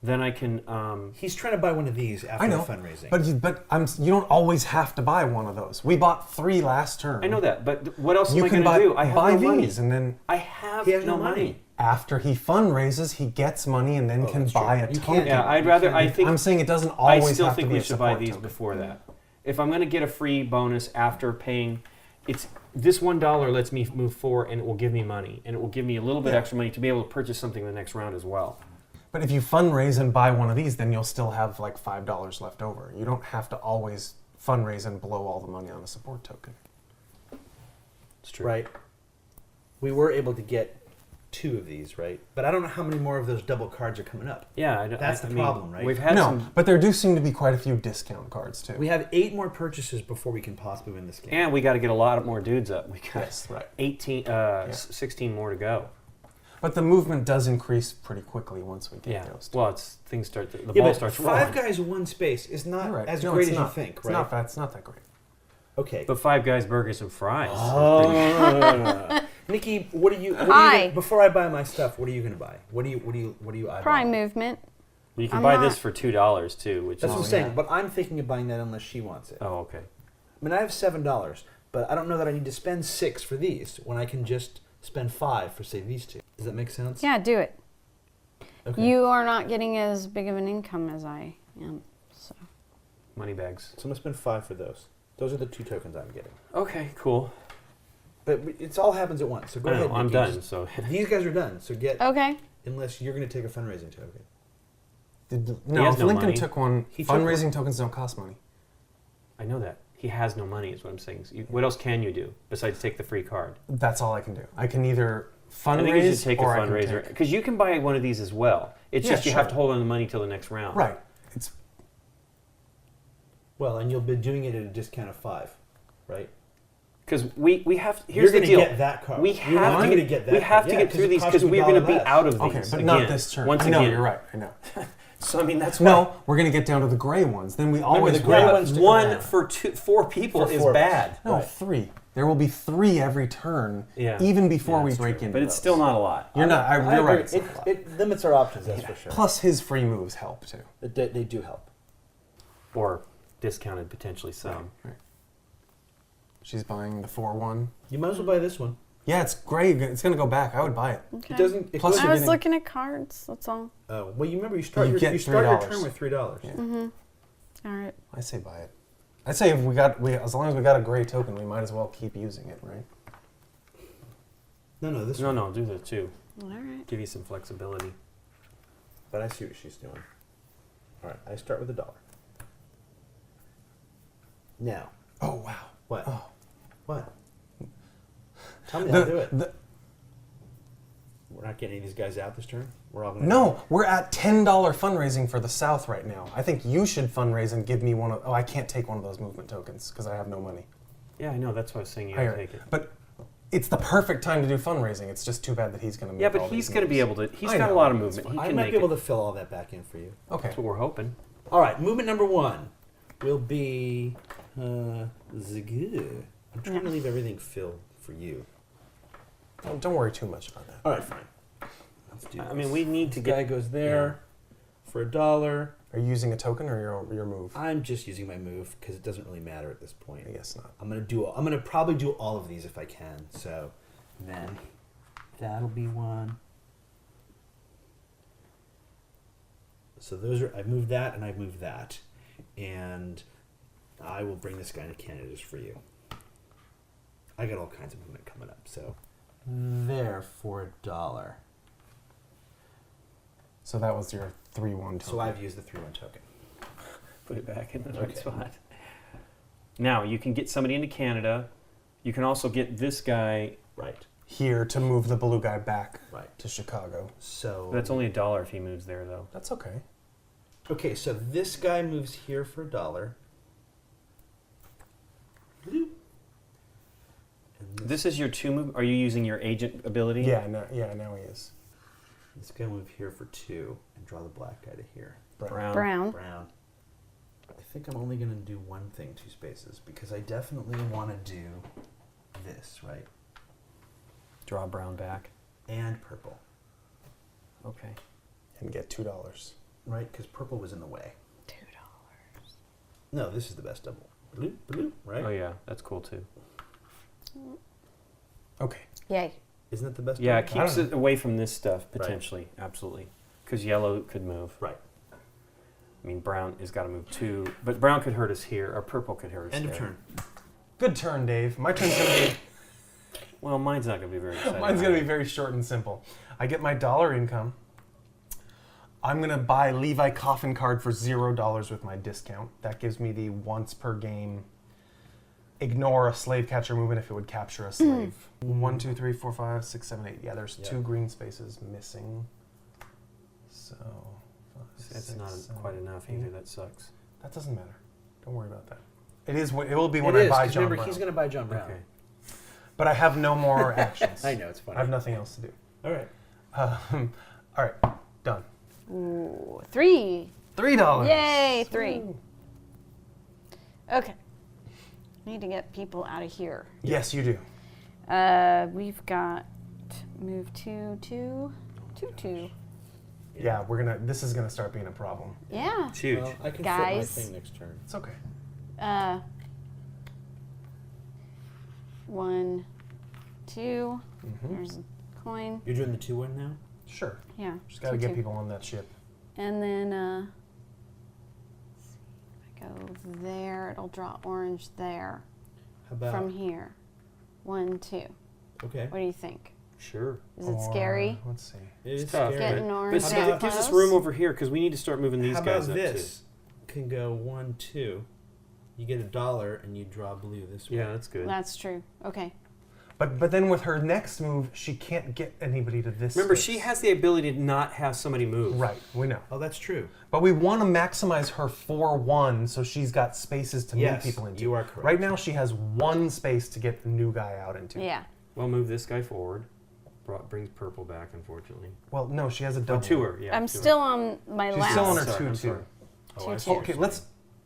then I can. He's trying to buy one of these after I know, the fundraising. but you don't always have to buy one of those. We bought 3 last turn. I know that, but what else You am I can going to buy, do? I have buy no money. these, and then I have He has no no money. money. after he fundraises, he gets money and then can that's true. buy a You token. can't- Yeah, I'd rather. I think. I'm saying it doesn't I always still have think to be we a should buy support these token. before that. If I'm going to get a free bonus after paying, it's this $1 lets me move 4, and it will give me money, and it will give me a little bit Yeah. extra money to be able to purchase something the next round as well. But if you fundraise and buy one of these, then you'll still have like $5 left over. You don't have to always fundraise and blow all the money on a support token. It's true. Right. We were able to get 2 of these, right? But I don't know how many more of those double cards are coming up. Yeah, That's the mean, problem, right? We've had No, some, but there do seem to be quite a few discount cards too. We have 8 more purchases before we can possibly win this game. and we got to get a lot more dudes up. We got Yes, right. 16 more to go. But the movement does increase pretty quickly once we get Yeah. those. Well, things start. The Yeah, ball but starts 5 rolling. guys in one space is not You're right. as No, great it's as not. you think, It's right? not that. It's not that great. Okay. But 5 guys, burgers, and fries. Oh. Nikki, what are you? Before I buy my stuff, what are you going to buy? What do you eyeballing? Prime movement. You can I'm buy not- this for $2 too, which That's is what I'm saying. But I'm thinking of buying that unless she wants it. Oh, okay. I mean, I have $7, but I don't know that I need to spend 6 for these when I can just spend 5 for say these 2. Does that make sense? Yeah, do it. Okay. You are not getting as big of an income as I am. So Money bags. So I'm gonna spend 5 for those. Those are the 2 tokens I'm getting. Okay, cool. But it all happens at once. So go I ahead. know, I'm Nikki. done. Just- So These guys are done. So get okay. unless you're gonna take a fundraising token. No, has if no Lincoln money. took one, He took fundraising tokens don't cost money. I know that he has no money. Is what I'm saying. So what else can you do besides take the free card? That's all I can do. I can either I think you should fundraise take a or I can fundraiser take. because you can buy one of these as well. It's Yeah, just you have sure. to hold on the money till the next round. Right. It's Well, and you'll be doing it at a discount of 5, right? Because we have. Here's You're the gonna deal. get that card. We You're have not to gonna get that We have card. to Yeah, get through it these costs because you we're going to be $1 less. out of these. okay, but again, not this turn. Once I know again. you're right. I know. So I mean that's why. No, we're gonna get down to the gray ones. Then we always the gray will. ones stick one around. for 4 people For is 4 of us. bad. No, Right. 3. There will be 3 every turn, Yeah. even before Yeah, we that's break true. into But it's those. still not a lot. You're not. You're agree. right. It's not a lot. It limits our options, that's for sure. Plus, his free moves help too. They do help. Or discounted potentially some. Right. She's buying the 4-1. You might as well buy this one. Yeah, it's great. It's gonna go back. I would buy it. Okay. It doesn't. It Plus goes- I you're was getting- looking at cards. That's all. well, you remember you start You your get you start your $3. turn with $3. Yeah. All right. I say buy it. I say if as long as we got a gray token, we might as well keep using it, right? No, this No, one. no, do that too. All right. Give you some flexibility. But I see what she's doing. All right, I start with $1. Now, Oh wow. what? Oh. What? Tell me how to do it. The, We're not getting any of these guys out this turn. We're all gonna. no, we're at $10 fundraising for the South right now. I think you should fundraise and give me one of. Oh, I can't take one of those movement tokens because I have no money. Yeah, I know. That's why I was saying you I gotta hear take it. But it's the perfect time to do fundraising. It's just too bad that he's going to make Yeah, but all he's these going to be moves. able to. He's I got a know, lot of that's movement. fine. He I can might make be able it. to fill all that back in for you. Okay. That's what we're hoping. All right, movement number 1 will be Ziggy. I'm trying to leave everything filled for you. Don't worry too much about that. All right, fine. Let's do I mean, this. we need to This guy get. goes there for $1. Are you using a token or your move? I'm just using my move because it doesn't really matter at this point. I guess not. I'm gonna probably do all of these if I can. So then that'll be 1. So those are I've moved that and I've moved that, and I will bring this guy into Canada just for you. I got all kinds of movement coming up. So there for $1. So that was your 3-1 token. So I've used the 3-1 token. Put it back in the right Okay. spot. Now you can get somebody into Canada. You can also get this guy. Right. here to move the blue guy back Right. to Chicago. So That's only $1 if he moves there, though. That's okay. okay. So this guy moves here for $1. Bloop. And This is your 2 move. Are you using your agent ability? Yeah, now he is. This guy move here for 2 and draw the black guy to here. Brown. Brown. Brown. I think I'm only going to do one thing, 2 spaces, because I definitely want to do this, right? Draw brown back. And purple, Okay. And get $2. right? Because purple was in the way. $2. No, this is the best double. Bloop, bloop, right? Oh yeah, that's cool too. Okay. Yay. Isn't it the best Yeah, it double? keeps it away from this stuff potentially. Absolutely. Because yellow could move. Right. I mean, brown has got to move 2, but brown could hurt us here, or purple could hurt us End of there. turn. Good turn, Dave. My turn's gonna Well, mine's not going to be very be exciting. mine's gonna be very short and simple. I get my dollar income. I'm going to buy Levi Coffin card for $0 with my discount. That gives me the once per game ignore a slave catcher movement if it would capture a slave. 1, 2, 3, 4, 5, 6, 7, 8. Yeah, there's 2 green spaces missing. So, 5, That's 6, not 7, quite enough 8. either. That sucks. That doesn't matter. Don't worry about that. It is. It will be when It I is, buy 'cause John remember, Brown. he's going to buy John Brown. Okay. But I have no more actions. I know, it's funny. I have nothing else to do. All right. All right, done. Ooh, 3. $3. Yay, 3. Ooh. Okay. Need to get people out of here. Yes, you do. We've got move 2, 2, 2, 2. Yeah, this is gonna start being a problem. Yeah. It's huge. Well, I can Guys. flip my thing next turn. It's okay. 1, 2. Mm-hmm. There's a coin. You're doing the 2-1 now? Sure. Yeah. Just gotta 2, get 2. people on that ship. And then if I go there, it'll draw orange there How about... from here. 1, 2. Okay. What do you think? Sure. Is it Or, scary? Let's see. It is It's tough, scary. Getting but orange How that about- it gives us close? room over here because we need to start moving these How guys about up this? Can go 1, 2. You get $1 and you draw blue this too. way. Yeah, that's good. That's true. Okay. But then with her next move, she can't get anybody to this. Remember, space. she has the ability to not have somebody move. Right, we know. Oh, that's true. But we want to maximize her 4-1 so she's got spaces to Yes, move people into. you are correct. Right now, she has 1 space to get the new guy out into. Yeah. Well, move this guy forward. Brings purple back, unfortunately. Well, no, she has a Oh, double. to her, yeah. I'm to her. still on my She's last. still on her Sorry, I'm 2-2. sorry. Oh, I Two, see. two. Okay, let's.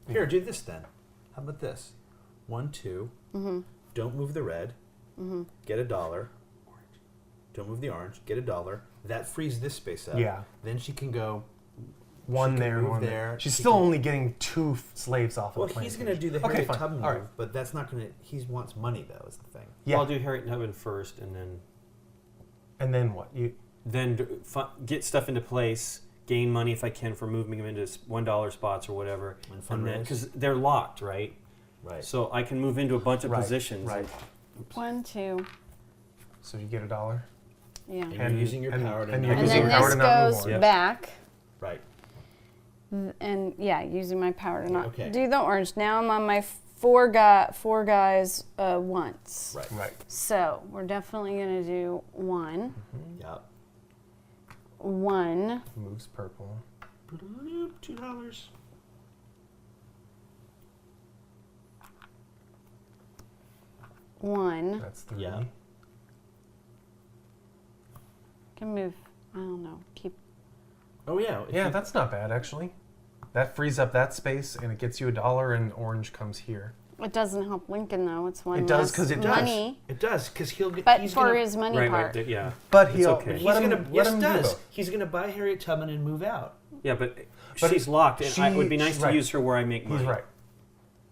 Here, do this then. How about this? 1, 2. Mm-hmm. Don't move the red. Mm-hmm. Get $1. Don't move the orange. Get $1. That frees this space up. Yeah. Then she can go. One She can there, move one there. there. She's She still can- only getting 2 slaves off Well, of the he's plantation. going to do the Okay, Harriet fine. Tubman move, All right. but that's not going to. He wants money though. Is the thing. Yeah. Well, I'll do Harriet Tubman first, and And then what? then get stuff into place, gain money if I can for moving them into $1 spots or whatever. And And then fundraise. because they're locked, right? Right. So I can move into a bunch of Right, positions. right. 1, 2. So you get $1. Yeah. And you're using your power to and not you're And using then your power this to not move goes on. Yep. back. Right. And yeah, using my power to not Okay. do the orange. Now I'm on my four guys once. Right. Right. So we're definitely gonna do 1, Yep. 1, Moves purple. $2. 1. That's 3. Yeah. Can move. I don't know. Keep. Oh yeah. if Yeah, you- that's not bad actually. That frees up that space and it gets you $1 and orange comes here. It doesn't help Lincoln though. It's one It does, less 'cause it does. money. It does because he'll get. But he's for gonna, his money Right, part. yeah. But It's he'll okay. He's let him, gonna. let Yes, him it do does. both. He's gonna buy Harriet Tubman and move out. Yeah, but But she's locked, and it would be nice right. to use her where I make money. He's right.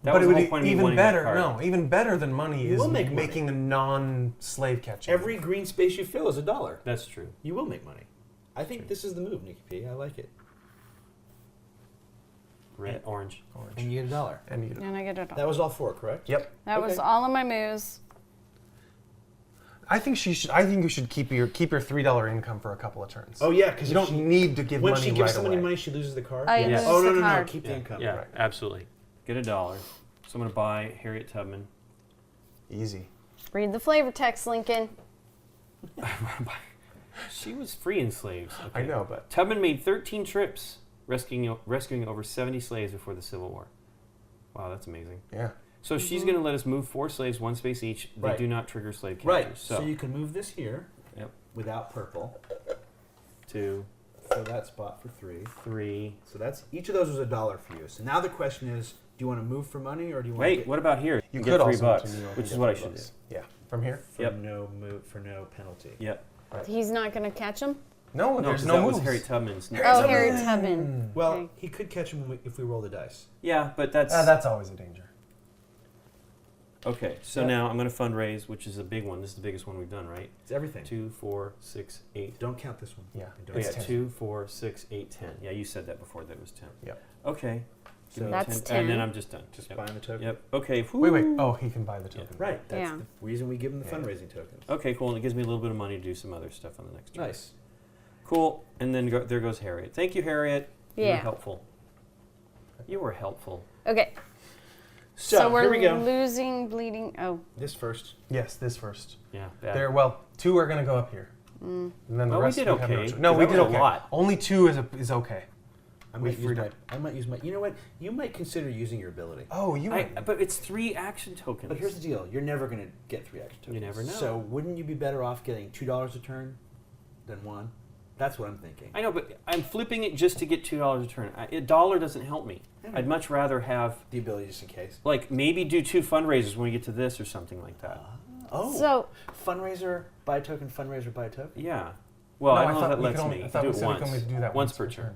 That but was it the would whole point of me even wanting that better. card. No, even better than money You is will make money. making a non-slave catching. Every green space you fill is $1. That's true. You will make money. I think this is the move, Nikki P. I like it. Red, orange. orange. And you get $1. And you. And I get it. That was all 4, correct? Yep. That was okay. all of my moves. I think she should. I think you should keep your $3 income for a couple of turns. Oh yeah, because you don't need to give when money she right gives somebody away. money, she loses the card. I Yes. lose Oh no the no card. no! Keep the income. Yeah, Right. absolutely. Get $1. So I'm going to buy Harriet Tubman. Easy. Read the flavor text, Lincoln. She was freeing slaves. I Okay. know, but Tubman made 13 trips, rescuing over 70 slaves before the Civil War. Wow, that's amazing. yeah. So she's going to let us move 4 slaves, 1 space each. They Right. do not trigger slave catchers. Right. So, So you can move this here Yep. without purple. 2, Fill that spot for 3. 3. So that's each of those was $1 for you. So now the question is, do you want to move for money or do you want to Wait, get what about here? You get could $3, also move to New York which and is get what I $3 should do. Yeah. From here. for Yep. no move for no penalty? Yep. He's not going to catch him? No, No, there's 'cause no that moves. was Harriet Tubman's. Oh, Harriet Tubman. Well, Okay. he could catch him if we roll the dice. Yeah, but that's... That's always a danger. Okay, so Yeah. now I'm going to fundraise, which is a big one. This is the biggest one we've done, right? It's everything. 2, 4, 6, 8. Don't count this one. Yeah. And Oh, don't yeah, It's 10. 2, 4, 6, 8, 10. Yeah, you said that before that it was 10. Yep. Okay. Give So me That's 10. And then 10. I'm just done. just Yep. buying the token. Yep. Okay. Wait. Oh, he can buy the token. Right. That's Yeah. the reason we give him the Yeah. fundraising tokens. Okay, cool. And it gives me a little bit of money to do some other stuff on the next turn. Nice. Cool. And then there goes Harriet. Thank you, Harriet. You were Yeah. helpful. You were helpful. Okay. So, we're here we go. losing, bleeding. Oh. This first. Yes, this first. Yeah. Bad. There. Well, 2 are going to go up here. And then the Well, we rest did we have no okay, choice. No, 'cause we that did was a okay. lot. Only 2 is okay. I We might, use freed my, up. I might use my. You know what? You might consider using your ability. Oh, But it's 3 action tokens. But here's the deal: you're never going to get 3 action tokens. You never know. So wouldn't you be better off getting $2 a turn than 1? That's what I'm thinking. I know, but I'm flipping it just to get $2 a turn. $1 doesn't help me. I'd much rather have, The ability just in case. like, maybe do 2 fundraisers when we get to this or something like that. Oh. So fundraiser, buy a token. Fundraiser, buy a token. Yeah. Well, I don't know if that we lets could only, me I thought do we it said we once. could only do that Once per turn.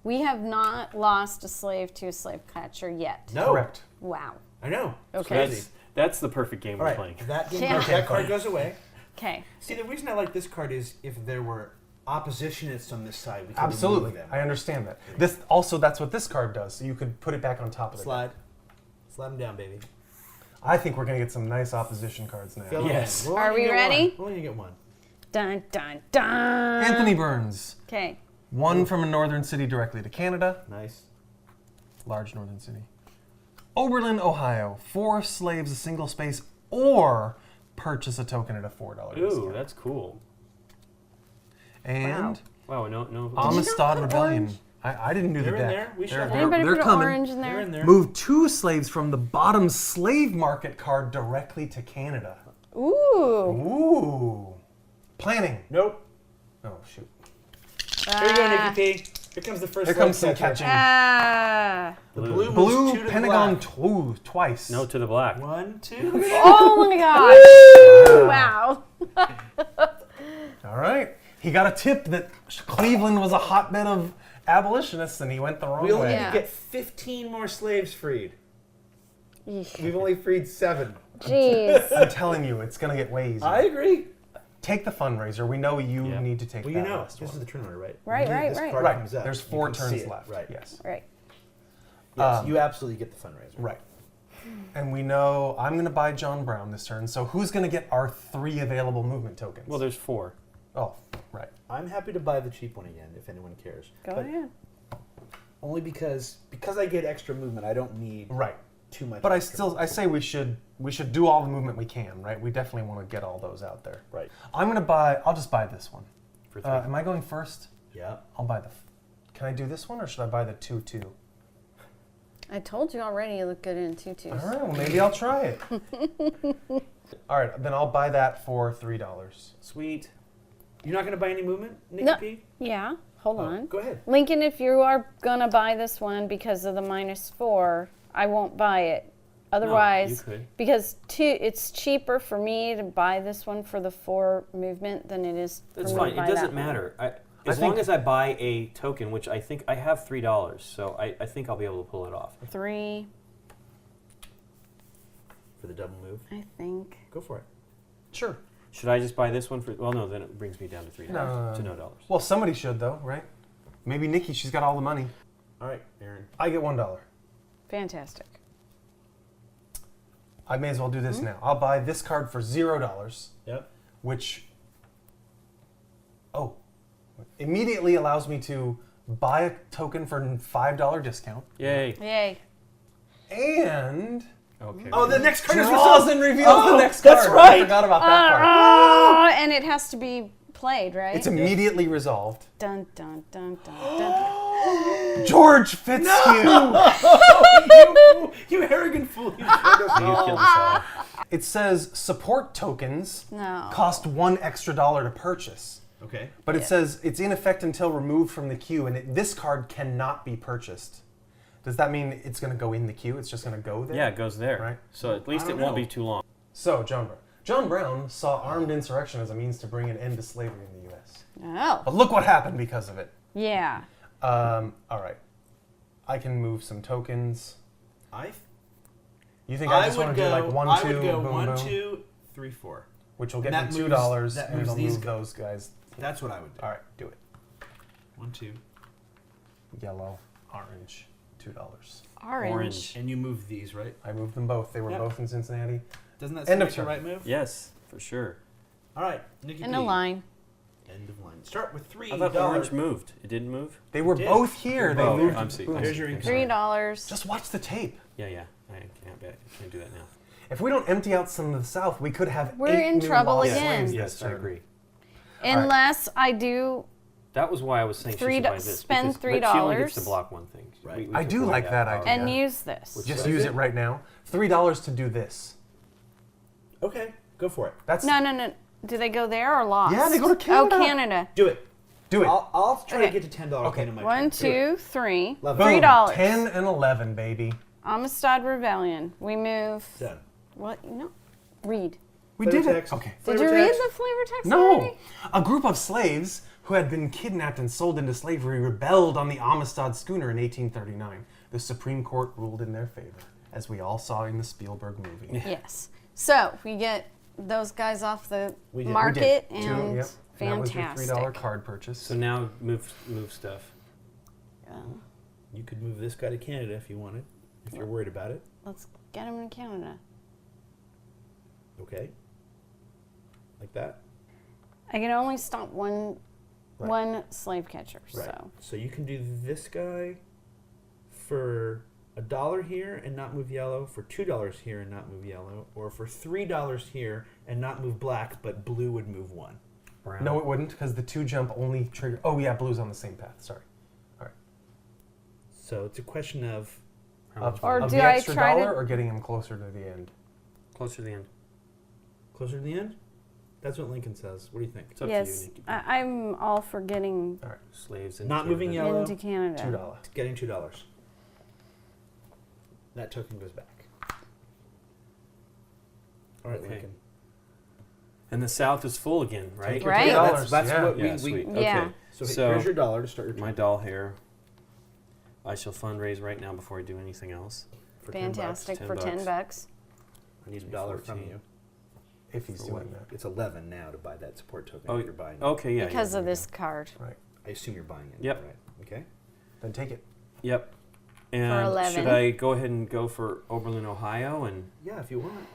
we have not lost a slave to a slave catcher yet. No. Correct. Wow. I know. It's Okay. crazy. That's the perfect game All we're right. playing. That game, Yeah. that card goes away. Okay. See, the reason I like this card is if there were oppositionists on this side, we could Absolutely. remove them. I understand that. This also, that's what this card does. So you could put it back on top of it. Slide them down, baby. I think we're going to get some nice opposition cards now. Fill 'em Yes. in. We're Are only we gonna get ready? one. We're only gonna get one. Dun dun dun. Anthony Burns. Okay. 1 from a northern city directly to Canada. Nice. Large northern city. Oberlin, Ohio. 4 slaves, a single space, or purchase a token at a $4 Ooh, discount. that's cool. And Wow, no. Did you not Amistad put Rebellion. orange? I didn't do They're the in deck. there. We should They're- have Anybody they're put coming. orange in there? They're in there. Move 2 slaves from the bottom slave market card directly to Canada. Ooh. Ooh. Planning. Nope. Oh, shoot. Here you go, Nikki P. Here comes the first. Here comes some slave catcher. catching. Ah. The Blue. blue, moves 2 Blue to Pentagon the black. twice. No to the black. 1, 2. Oh my gosh. Wow. All right. He got a tip that Cleveland was a hotbed of abolitionists, and he went the wrong We only way. need Yeah. to get 15 more slaves freed. Yeesh. We've only freed 7. Jeez. I'm telling you, it's going to get way easier. I agree. Take the fundraiser. We know you Yeah. need to take Well, that you know, last this one. is the turn order, right? Right, When right, this right. card Right. comes up, There's you 4 can see turns it. left. Right. Yes. Right. Yes, you absolutely get the fundraiser. Right. And we know I'm going to buy John Brown this turn. So who's going to get our 3 available movement tokens? Well, there's 4. Oh, right. I'm happy to buy the cheap one again if anyone cares. Go But ahead. Only because I get extra movement, I don't need Right. too much. But I extra say we should do all the movement we can, right? We definitely want to get all those out there. Right. I'll just buy this one. For 3. Am I going first? Yeah. I'll buy can I do this one or should I buy the 2-2? I told you already you look good in tutus. All right, well maybe I'll try it. All right, then I'll buy that for $3. Sweet. You're not going to buy any movement, Nikki No. P? Yeah. Hold Oh, on. go ahead. Lincoln, if you are gonna buy this one because of the -4, I won't buy it. Otherwise, you could. because it's cheaper for me to buy this one for the 4 movement than it is for That's me fine. to buy It doesn't that one. matter. As think- long as I buy a token, which I think I have $3, so I think I'll be able to pull it off. 3, For the double move. I think. Go for it. Sure. Should I just buy this one for? Well, no. Then it brings me down to $3 No. to $0. Well, somebody should though, right? Maybe Nikki, she's got all the money. All right, Aaron. I get $1. Fantastic. I may as well do this now. I'll buy this card for $0, Yep. which immediately allows me to buy a token for $5 discount. Yay. Yay. And Okay. Oh, the next card is draws resolved. and reveals the next that's card. right. I forgot about that part. Oh, and it has to be played, right? It's immediately resolved. Dun dun dun dun dun. George Fitzhugh! You arrogant fool. You killed us You all. killed us all. It says support tokens No. cost $1 extra to purchase. Okay. But it says it's in effect until removed from the queue, and this card cannot be purchased. Does that mean it's going to go in the queue? It's just going to go there? Yeah, it goes there. Right. So at least I it don't won't know. be too long. So, John Brown saw armed insurrection as a means to bring an end to slavery in the U.S. Oh. But look what happened because of it. Yeah. All right. I can move some tokens. You think I just want to do like 1, 2, I would go boom, 1, boom, 2, 3, 4. which will get And me that $2, moves- that and moves it'll these move guys. those guys. That's what I would do. All right, do it. 1, 2. Yellow, orange, $2. Orange. And you move these, right? I moved them both. They were Yep. both in Cincinnati. Doesn't that End seem of like the turn. right move? Yes, for sure. All right, Nikki In P. a line. End of line. Start with $3. I thought orange moved. It didn't move? They were did. both here. They Oh, moved. I'm seeing. There's your Okay. $3. Just watch the tape. Yeah. I can't do that now. If we don't empty out some of the south, we could have We're 8 in new trouble lost again. slaves Yes, this I turn. agree. Unless I do. That was why I was saying she should buy this. Spend because- But she only gets $3. to block one thing. Right. I took do away like that part. idea. And Yeah. use this. Which Just was use it? it right now. $3 to do this. Okay, go for it. That's No. Do they go there or lost? Yeah, they go to Canada. Oh, Canada. Do it. Do it. I'll try Okay. to get to $10 Okay. in my 1, turn. Do it. 2, 3. Love it. Boom. $3. 10 and 11, baby. Amistad Rebellion. We move. Done. What? No. Read. We Flavor did it. text. Okay. Did Flavor you read text? the flavor text No. already? A group of slaves who had been kidnapped and sold into slavery rebelled on the Amistad schooner in 1839. The Supreme Court ruled in their favor, as we all saw in the Spielberg movie. Yes. So we get those guys off the We did. market Two, and yep. That was your fantastic. $3 card purchase. So now move stuff. You could move this guy to Canada if you wanted, if you're worried about it. Let's get him in Canada. Okay. Like that. I can only stop one Right. one slave catcher. Right. So So you can do this guy for $1 here and not move yellow, for $2 here and not move yellow, or for $3 here and not move black, but blue would move 1. Brown. No, it wouldn't, because the 2 jump only trigger. Oh, yeah, blue's on the same path. Sorry. All right. So it's a question of How much? Or of do the I extra try to- dollar or getting him closer to the end? Closer to the end. closer to the end. That's what Lincoln says. What do you think? It's up yes, to you, Nikki. I'm all for getting Slaves and Not moving yellow. into Canada. $2. Getting $2. That token goes back. All right, Okay. Lincoln. And the South is full again, right? Take your Right. $2. That's Yeah. what Yeah, we sweet. Yeah. Okay. So, So- here's your $1 to start your My turn. doll hair. I shall fundraise right now before I do anything else. For $10. Fantastic $10 for $10. I need $1 from 14. you. If he's For doing what? that. It's 11 now to buy that support token. Oh, if you're buying it. Okay, yeah. Because yeah, of there we this card. Right. I assume you're buying it. Yep. Right. Okay. Then take it. go. Yep. And 11. should I go ahead and go for Oberlin, Ohio, and Yeah, if you want.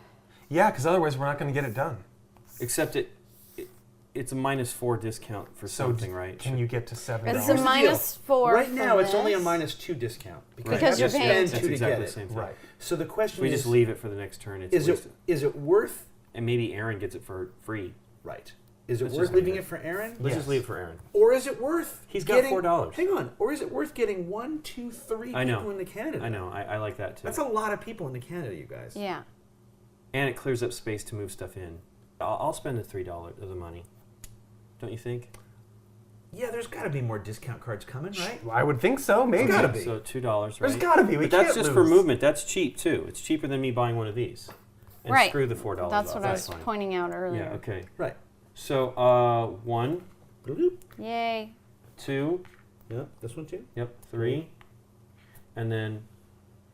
Yeah, because otherwise we're not going to get it done. except it's a -4 discount for So something, right? Can you get to $7? It's Here's a the -4. Right now, for it's only a this. -2 discount Because you have you're to paying- spend That's 2 to exactly get the it. same thing. Right. So the If question we is: just leave it for the next turn, it's is wasted. it worth? And maybe Aaron gets it for free. Right. Is it Let's worth just leave leaving it. it for Aaron? Let's Yes. just leave it for Aaron. Or is it worth? He's got getting, $4. Hang on. Or is it worth getting 1, 2, 3 I know. people into Canada? I know. I like that too. That's a lot of people into Canada, you guys. Yeah. And it clears up space to move stuff in. I'll spend the $3 of the money. Don't you think? Yeah, there's got to be more discount cards coming, right? I would think so, maybe. gotta be. So $2, right? There's got to be. We But that's can't just for lose. movement. That's cheap too. It's cheaper than me buying one of these. And Right. screw the $4 That's off. what I was fine. pointing out earlier. Yeah. Okay. Right. So 1, Bloop. Yay. 2, Yeah, this one too. yep, 3, and then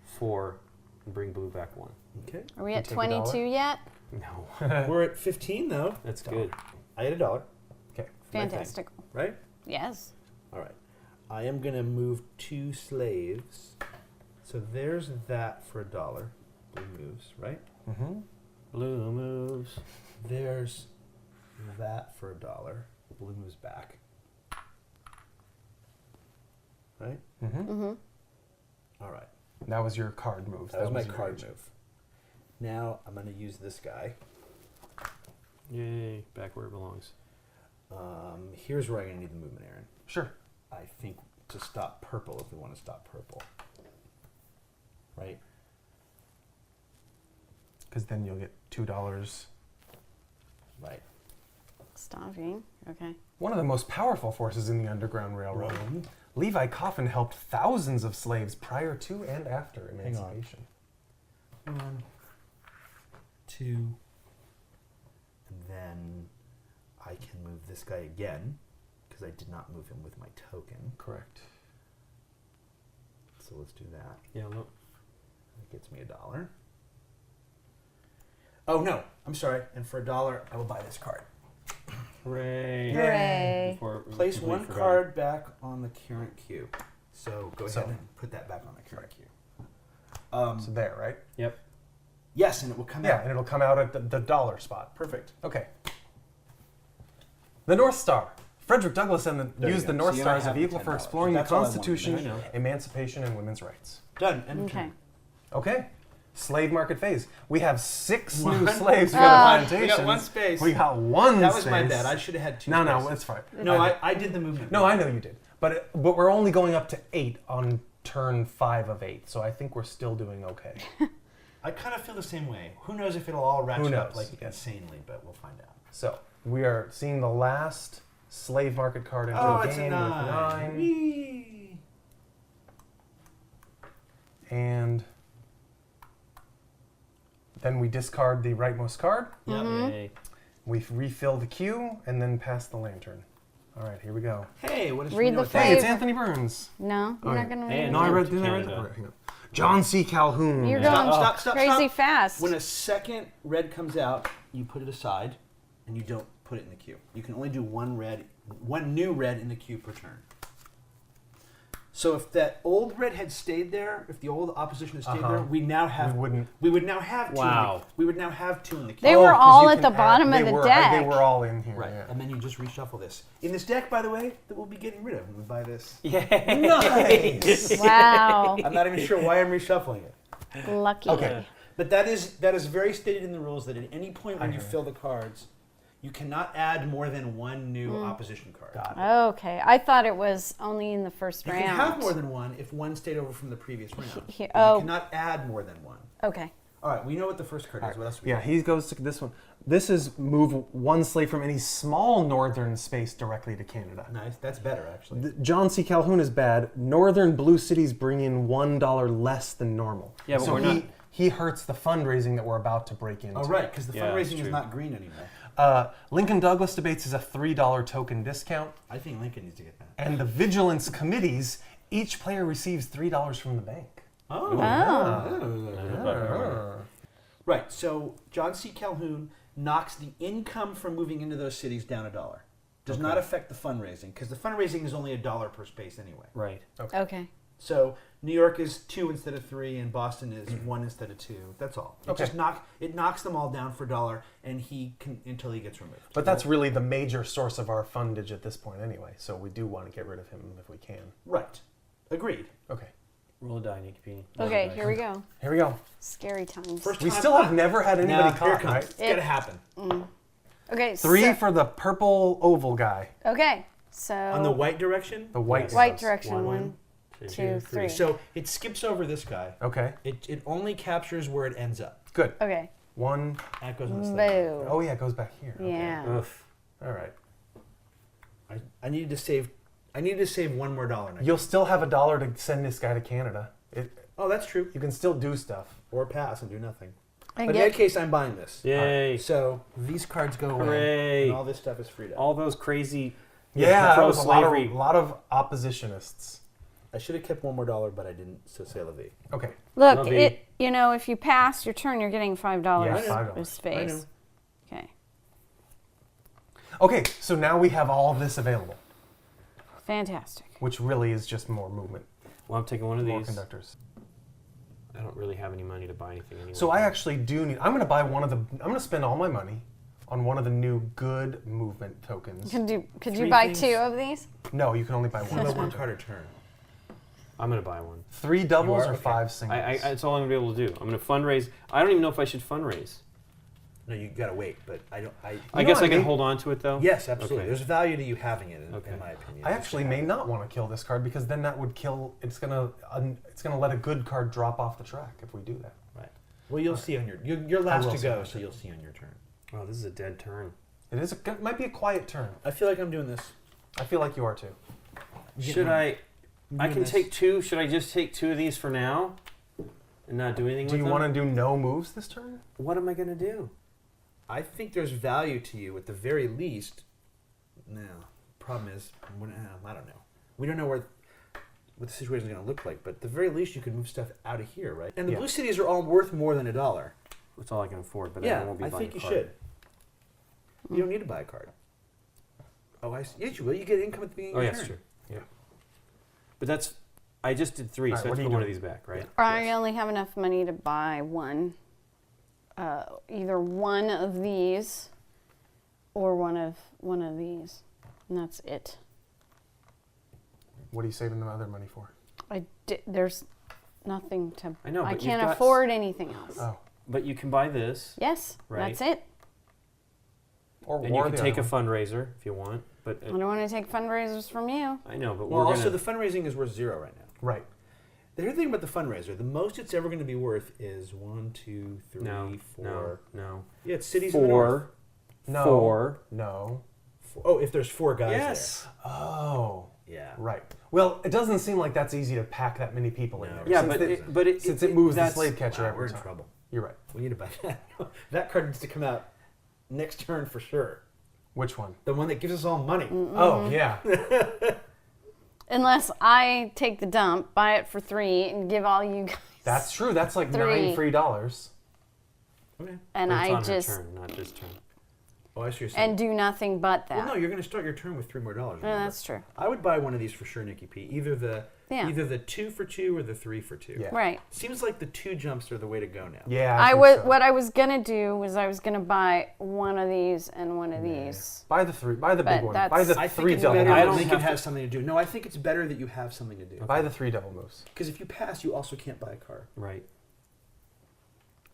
4. And bring blue back 1. Okay. Are we You at take a 22 yet? No, We're at 15 though. that's good. I had $1. Okay. Fantastic. Right. Yes. All right. I am gonna move 2 slaves. So there's that for $1. Blue moves, right? Mm-hmm. Blue moves. There's that for $1. Blue moves back. Right? Mm-hmm. Mm-hmm. All right. That was your card move. That was my your card action. move. Now I'm gonna use this guy. Yay! Back where it belongs. Here's where I'm gonna need the movement, Aaron. Sure. I think to stop purple, if we want to stop purple. Right? Because then you'll get $2. Right. Stopping. Okay. One of the most powerful forces in the Underground Railroad. One. Levi Coffin helped thousands of slaves prior to and after Hang on. emancipation. 1, 2, and then I can move this guy again because I did not move him with my token. Correct. So let's do that. Yeah. Look. That gets me $1. Oh no, I'm sorry. And for $1, I will buy this card. Hooray! Hooray. Before Place completely 1 forgot. card back on the current queue. So go ahead So- and put that back on the current queue. So there, right? Yep. Yes, and it will come Yeah, out. and it'll come out at the dollar spot. Perfect. Okay. The North Star. Frederick Douglass There you used the go. North So you Star only as a have vehicle the for $10. exploring the That's all I wanted. Constitution, I know. emancipation, and women's rights. Done. End of Okay. turn. Okay. Slave market phase. We have 6 new One. slaves for the We plantations. got one space. We got one That was space. my bad. I should have had 2 No, spaces. no, it's fine. No, I did the movement. No, I know you did. But we're only going up to 8 on turn 5 of 8, so I think we're still doing okay. I kind of feel the same way. Who knows if it'll all ratchet up knows? like Yeah. insanely, but we'll find out. So we are seeing the last slave market card enter Oh, the it's a game 9. with 9. Whee! And then we discard the rightmost card. Yep. Yay. We refill the queue and then pass the lantern. All right, here we go. Hey, what is Read the Hey, it's Flavor. Anthony Burns. No, you're Okay. not going to read And it. No, I read. to Didn't I read that? Canada. All right, hang on. John C. Calhoun. You're Stop, going stop, stop, crazy stop. fast. When a second red comes out, you put it aside, and you don't put it in the queue. You can only do one new red in the queue per turn. So if that old red had stayed there, if the old opposition had stayed there, we now have. We wouldn't. We would now have 2. Wow. We would now have 2 in the queue. They were 'cause all you at can the add- bottom they of the were, deck. They were all in here. Right, Yeah. and then you just reshuffle this. In this deck, by the way, that we'll be getting rid of when we buy this. Nice. Wow. I'm not even sure why I'm reshuffling it. Lucky. Okay. But that is very stated in the rules that at any point when I you hear you. fill the cards, you cannot add more than 1 new opposition card. Got it. Okay. I thought it was only in the first You round. can have more than 1 if 1 stayed over from the previous round. He- But oh. You cannot add more than 1. Okay. All right, we know what the first card is. What else we Yeah, got? he goes to this one. This is move 1 slave from any small northern space directly to Canada. Nice. That's better, actually. John C. Calhoun is bad. Northern blue cities bring in $1 less than normal. Yeah, but so we're he, not- he hurts the fundraising that we're about to break into. Oh, right, because the Yeah, that's fundraising is true. not green anymore. Lincoln Douglas debates is a $3 token discount. I think Lincoln needs to get that. And the vigilance committees, each player receives $3 from the bank. Oh. Oh. Right, so John C. Calhoun knocks the income from moving into those cities down $1. Does not affect the fundraising, because the fundraising is only $1 per space anyway. Right. Okay. So New York is 2 instead of 3, and Boston is 1 instead of 2. That's all. It Okay. just knocks them all down for $1, and he can until he gets removed. But that's really the major source of our fundage at this point anyway, so we do want to get rid of him if we can. Right. Agreed. Okay, Roll a die, Nikki P. Okay, here we go. here we go. Scary times. First We time- still have never had anybody Now, here it caught, comes. right? It's gonna happen. Okay. 3 so, for the purple oval guy. Okay. So. On the white direction. The white Yes. white house. direction. One, 2, 3. So it skips over this guy. Okay, It only captures where it ends up. good. Okay. 1. That goes on the slate. Boo. Oh yeah, it goes back here. Okay. Yeah. Oof. All right. I needed to save. I needed to save $1 more. Now. You'll still have $1 to send this guy to Canada. Oh, that's true. You can still do stuff. Or pass and do nothing. And But in get- that case, I'm buying this. Yay. So these cards go away, Hooray. and all this stuff is freed up. All those crazy Yeah, that was pro-slavery. a lot of oppositionists. I should have kept $1 more, but I didn't. So say la vie. Okay. Look, Love it. You know, if you pass your turn, you're getting $5 Yeah, of $5. space. I know. Okay. Okay, so now we have all of this available, Fantastic. which really is just more movement, Well, I'm taking one of more these. conductors. I don't really have any money to buy anything anyway. So I actually do need. I'm going to buy one of the. I'm going to spend all my money on one of the new good movement tokens. Could you Three buy things. 2 of these? No, you can only buy What one. about one card a turn? I'm going to buy one. 3 doubles You are? or Okay. 5 singles. That's all I'm going to be able to do. I'm going to fundraise. I don't even know if I should fundraise. No, you gotta wait. But I don't. I know guess what I can I mean? hold on to it, though? Yes, absolutely. Okay. There's value to you having it, in Okay. my opinion. I actually may not want to kill this card because then that would kill. It's gonna let a good card drop off the track if we do that. Right. Well, you'll see on you're last will to see go, on so you'll see on your turn. Wow, this is a dead turn. It might be a quiet turn. I feel like I'm doing this. I feel like you are too. Should I? I doing can this. take 2. Should I just take 2 of these for now and not do anything Do with you them? want to do no moves this turn? What am I going to do? I think there's value to you at the very least. Now, problem is, I don't know. We don't know what the situation is going to look like, but at the very least, you could move stuff out of here, right? And the Yeah. blue cities are all worth more than $1. That's all I can afford, but I Yeah, won't be I buying think a you card. should. You don't need to buy a card. Oh, I see. Yes, you will. You get income at the beginning Oh, of yeah, your that's turn. true. Yeah. But that's. I just did 3, All so right, I what have are to you put one of doing? these back, right? I only have enough money to buy one. Either one of these or one of these. And that's it. What are you saving the other money for? There's nothing to. I know, I but you've can't got afford anything else. Oh. But you can buy this, Yes, Right. that's it. Or and you war can the take a other one. fundraiser if you want. But I don't want to take fundraisers from you. I know, but Well, we're also gonna. the fundraising is worth 0 right now. Right. The other thing about the fundraiser, the most it's ever going to be worth is 1, 2, 3, no, 4. no. Yeah, it's cities in the north. No. 4. No. Oh, if there's 4 guys Yes. Oh. there. Yeah. Right. Well, it doesn't seem like that's easy to pack that many people in No. there. Yeah, Since but since it moves the that's- slave catcher Wow, every we're in time. trouble. You're right. We need to buy that. That card needs to come out next turn for sure. Which one? The one that gives us all money. Oh, yeah. Unless I take the dump, buy it for 3, and give all you guys. That's true. That's like 3. 9 free dollars. Okay. And But it's I on her just turn, not this turn. Oh, I see what you're saying. and do nothing but that. Well, no, you're going to start your turn with $3 more. Yeah, remember? that's true. I would buy one of these for sure, Nikki P. Either the Yeah. 2 for 2 or the 3 for 2. Yeah. Right. Seems like the 2 jumps are the way to go now. Yeah. I think was so. what I was gonna do was I was gonna buy one of these and one of these. Buy the 3. Buy the But big one. that's- Buy the I think 3 it's double better moves. I that don't Lincoln have has something to do. No, I think it's better that you have something to do. Buy the 3 double moves. Because if you pass, you also can't buy a card. Right.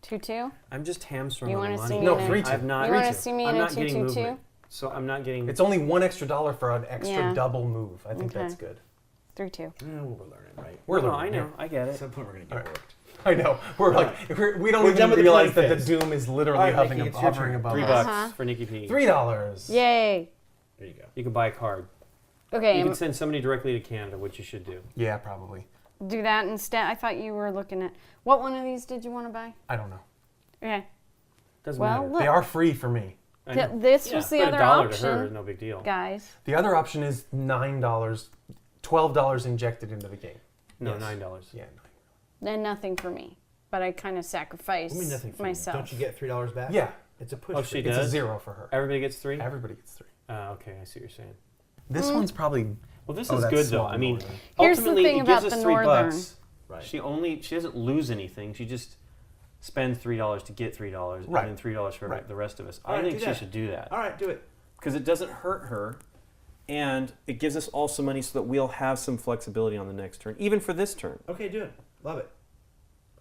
2-2. I'm just hamstrung You on the wanna see money. me No, in a- 3-2. I've not. You want to see me I'm in a not getting 2-2-2? movement, so I'm not getting. It's only $1 extra for an extra Yeah. double move. I think Okay. that's good. 3-2. Well, we're learning, right? We're No, learning. I know. yeah. I get At it. some point, we're going to get Alright. worked. I know. We're like we don't We're done even with the realize playing that the phase. doom is literally Alright, hovering, Nikki, it's your hovering turn. above $3 us. Uh-huh. for Nikki P. $3. Yay. There you go. You can buy a card. Okay, You can send somebody directly to Canada, which you should do. Yeah, probably. do that instead. I thought you were looking at what one of these did you want to buy? I don't know. Okay. Doesn't Well, matter. look. They are free for me. I know. This Yeah, was the but other $1 to her, option, no big deal. guys. The other option is $9, $12 injected into the game. No, Yes. $9. Yeah. Then nothing for me, but I kind of sacrificed I mean, nothing for myself. You. Don't you get $3 back? Yeah. It's a push. Oh, for she you. It's a does? 0 for her. Everybody gets 3? Everybody gets 3. Okay, I see what you're saying. This one's probably. Well, this Oh, is that's good though. small I mean, northern. Here's the ultimately, thing it gives about us the $3. northern. Right. She doesn't lose anything. She just spends $3 to get $3, Right. and then $3 for Right. the rest of us. All I right, think do she that. should do that All right, do it. because it doesn't hurt her, and it gives us also money so that we'll have some flexibility on the next turn, even for this turn. Okay, do it. Love it.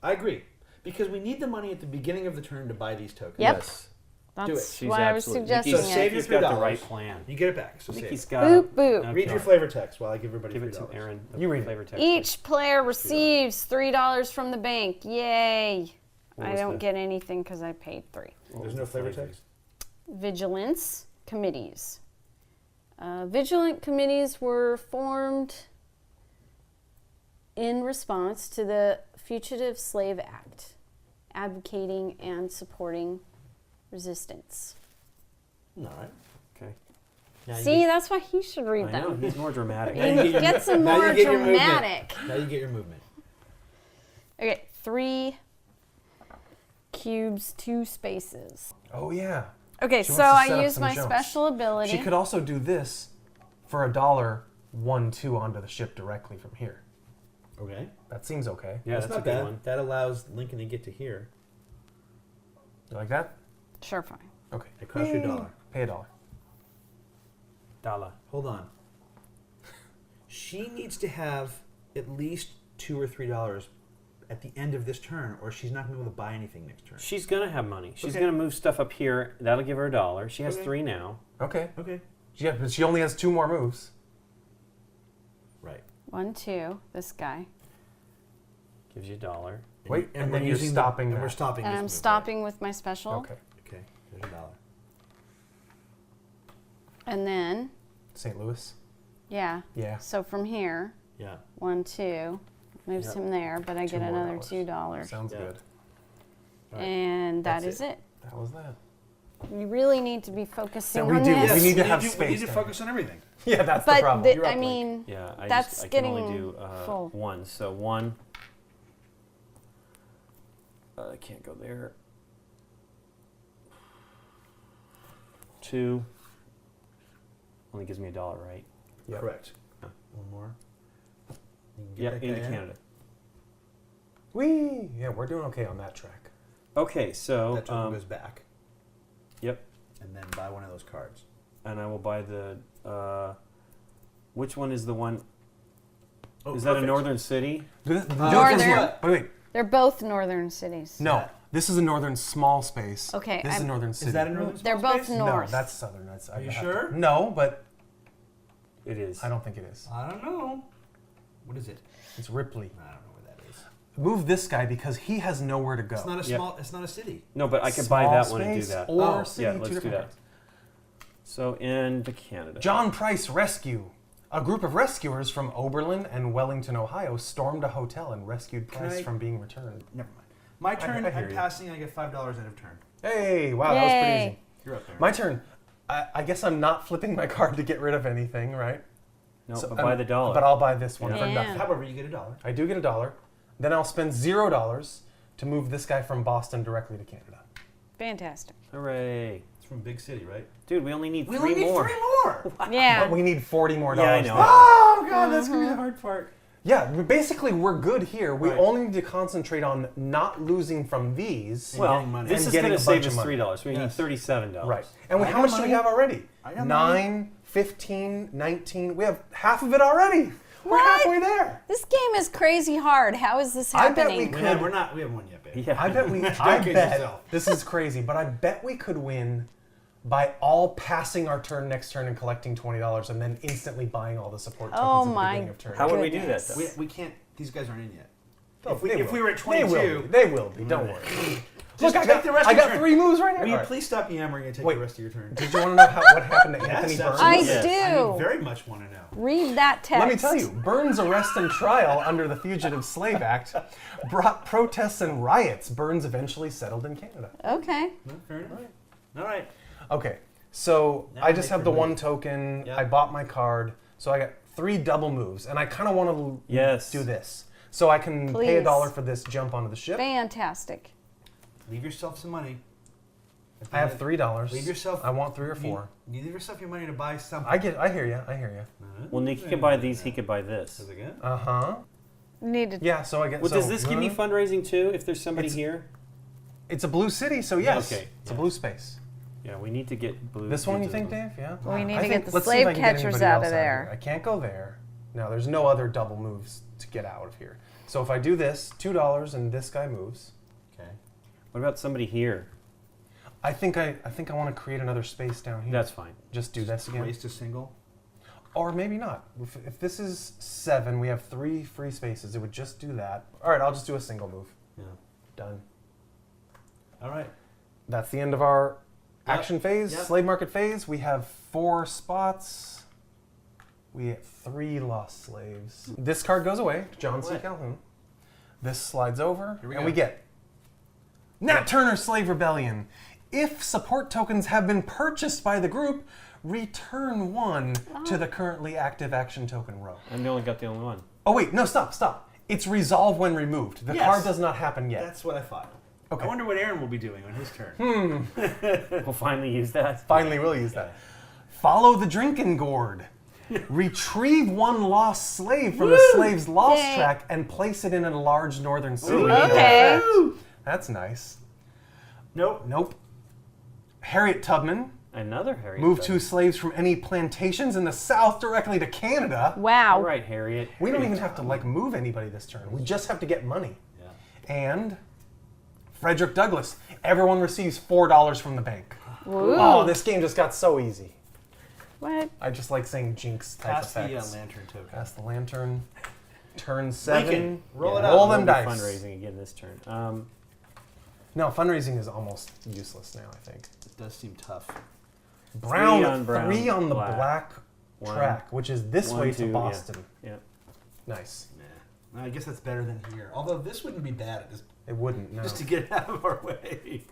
I agree. Because we need the money at the beginning of the turn to buy these tokens. Yep. Yes, That's she's why I was absolutely. suggesting So Nikki's, save it. your Nikki's got the $3. right plan. You get it back. So Nikki's save. got. Boop, boop. Okay. Read your flavor text while I give everybody Give $3. it to Aaron. the You read it. flavor text. Each player receives $3 from the bank. Yay! What I was don't the- get anything because I paid 3. What There's was no the flavor flavor? text? Vigilance committees. Vigilant committees were formed in response to the Fugitive Slave Act, advocating and supporting resistance. All right. Okay. Now you See, get- that's why he should read I know them. he's more dramatic. Now you get your- Get some now you more get your movement. dramatic. Now you get your movement. Okay, 3 cubes, 2 spaces. Oh, yeah. Okay, She so wants to I set up use some my jumps. special ability. She could also do this for $1, 1-2 onto the ship directly from here. Okay. That seems okay. Yeah, that's not a good bad. one. That allows Lincoln to get to here. You like that? Sure, fine. Okay. It costs you $1. Pay $1. Dala. Hold on. She needs to have at least $2 or $3 at the end of this turn, or she's not going to be able to buy anything next turn. She's gonna have money. She's Okay. gonna move stuff up here. That'll give her $1. She has Okay. 3 now. Okay. Okay. Yeah, but she only has 2 more moves. Right. 1, 2, this guy. Gives you $1. Wait, and we're then you're using stopping and that. we're stopping And this I'm move, stopping with my special. Okay. Right? Okay. There's $1. And then, St. Louis. yeah. Yeah. So from here, Yeah. 1, 2, moves Yep. him there, but I Two get more another dollars. $2. Sounds Yeah. good. Right. And that That's is it. That was that. You really need to be focusing Yeah, we on do. this. We need to have We space need to down focus on everything. Yeah, that's the But problem. You're up, I Link. mean, Yeah, That's I can only getting do full. 1. So 1. I can't go there. 2. Only gives me $1, right? Yep. Correct. One more. You can get Yeah, that into guy in. Canada. Whee! Yeah, we're doing okay on that track. Okay, so That token goes back. yep, And then buy one of those cards. and I will buy the. Which one is the one? Oh, Is that a perfect. northern city? Northern. Wait. They're both northern cities. No, this is a northern small space. Okay, This is a I'm- northern city. Is that a northern They're small both space? north. No, that's southern. That's, Are you I have sure? to- no, but It is. I don't think it is. I don't know. What is it? It's Ripley. I don't know where that is. Move this guy because he has nowhere to go. It's not a Yeah. small. It's not a city. No, but I could buy Small that one and do space that. Or Oh, city, yeah, two let's do different that. cards. So into Canada. John Price Rescue. A group of rescuers from Oberlin and Wellington, Ohio, stormed a hotel and rescued Can Price I- from being returned. Never mind. My turn. I hear I'm you. passing. I get $5 end of turn. Hey, wow, that was pretty Yay. easy. You're up there. My turn. I guess I'm not flipping my card to get rid of anything, right? No, So, but buy the dollar. But I'll buy this one for Yeah. nothing. However, you get $1. I do get $1. Then I'll spend $0 to move this guy from Boston directly to Canada. Fantastic. Hooray. It's from big city, right? Dude, we only need We three only need more. 3 more. Yeah. But we need $40 more. Yeah, I dollars know. now. Oh God, that's gonna be the hard part. Yeah, basically we're good here. We Right. only need to concentrate on not losing from these. And Well, getting money. this And is getting going a to save bunch of us money. $3. We need Yes. $37. Right. And I how got much do we money. have already? I got 9, 15, 19. We have half of it already. We're What? halfway there. This game is crazy hard. How is this I bet we happening? could- We're not. We haven't won yet, baby. Yeah. I bet we. Don't I kid bet yourself. this is crazy, but I bet we could win by all passing our turn next turn and collecting $20, and then instantly buying all the support tokens Oh at the my beginning of turn. How would we do that, Goodness. though? We can't. These guys aren't in yet. Oh, if we, they if we will. were at They will 22, be. They will be. Don't worry. just Look, I take got the rest I of your got turn. 3 moves right here. Will you All right. please stop yammering and take Wait. the rest of your turn? Did you want to know what happened to Yes, Anthony Burns? absolutely. I Yes. do. I very much want to know. Read that text. Let me tell you, Burns' arrest and trial under the Fugitive Slave Act brought protests and riots. Burns eventually settled in Canada. Okay. No, fair enough. All right. Okay, so Now I just make have your the move. one token. Yeah. I bought my card, so I got 3 double moves, and I kind of want to Yes. do this. So I can pay Please. $1 for this jump onto the ship. Fantastic. Leave yourself some money. If I have you- $3. Leave yourself. I want 3 or 4. You leave yourself your money to buy something. I hear you. I hear you. Well, Nikki can buy these. He could buy this. Is it good? Uh huh. Needed. Yeah. So I get. Well, so, does this give me fundraising too? If there's somebody It's- here? It's a blue city, so yes. Okay, It's a yeah. blue space. Yeah, we need to get blue. This one, you dudes think, in them. Dave? Yeah. We need I to think- get the let's see if slave I can get catchers anybody out else of here. there. I can't go there. No, there's no other double moves to get out of here. So if I do this, $2, and this guy moves. Okay. What about somebody here? I think I want to create another space down here. That's fine. Just do this again. Race to single. Or maybe not. If this is 7, we have 3 free spaces. It would just do that. All right, I'll just do a single move. Yeah. Done. All right. That's the end of our Yep. action phase, Yep. slave market phase. We have 4 spots. We have 3 lost slaves. This card goes away, John C. Away. Calhoun. This slides over, Here we and go. we get Nat Turner Slave Rebellion. If support tokens have been purchased by the group, return 1 to the currently active action token row. I'm the only one. Oh wait, no, stop. It's resolved when removed. The Yes. card does not happen yet. That's what I thought. Okay. I wonder what Aaron will be doing on his turn. We'll finally use that. Finally, we'll use that. Follow the drinking gourd. Retrieve 1 lost slave from the slave's lost Yay. track and place it in a large northern city. Ooh, Okay. That's nice. Nope. Nope. Harriet Tubman. Another Harriet. Move Tubman. 2 slaves from any plantations in the south directly to Canada. Wow. All right, Harriet. We don't even have to move anybody this turn. We just have to get money. Yeah. And Frederick Douglass. Everyone receives $4 from the bank. Ooh. Oh, this game just got so easy. What? I just like saying jinx type Pass the effects. lantern token. Pass the lantern. Turn 7. Lincoln, roll it Yeah, up. Roll We'll them be dice. fundraising again this turn. No, fundraising is almost useless now, I think. It does seem tough. Brown, on brown, 3 on the black. black One. track, which is this 1, way 2, to Boston. Yeah. Nice. Nah. I guess that's better than here. Although this wouldn't be bad at this, It wouldn't, no. just to get out of our way.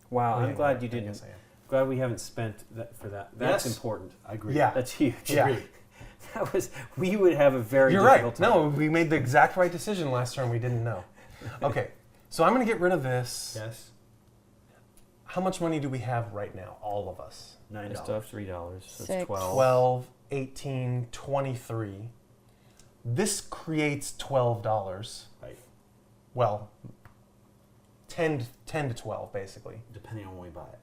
Wow, Yeah, I'm glad you I didn't. guess I am. Glad we haven't spent that for that. That's Yes. important. I agree. Yeah. That's huge. Yeah. Agree. That was. We would have a very. You're right. difficult time. No, we made the exact right decision last turn. We didn't know. Okay, so I'm going to get rid of this. Yes. How much money do we have right now, all of us? I $9. still have $3. So Six. it's 12. 12, 18, 23. This creates $12. Right. Well, 10 to 12, basically. Depending on when we buy it.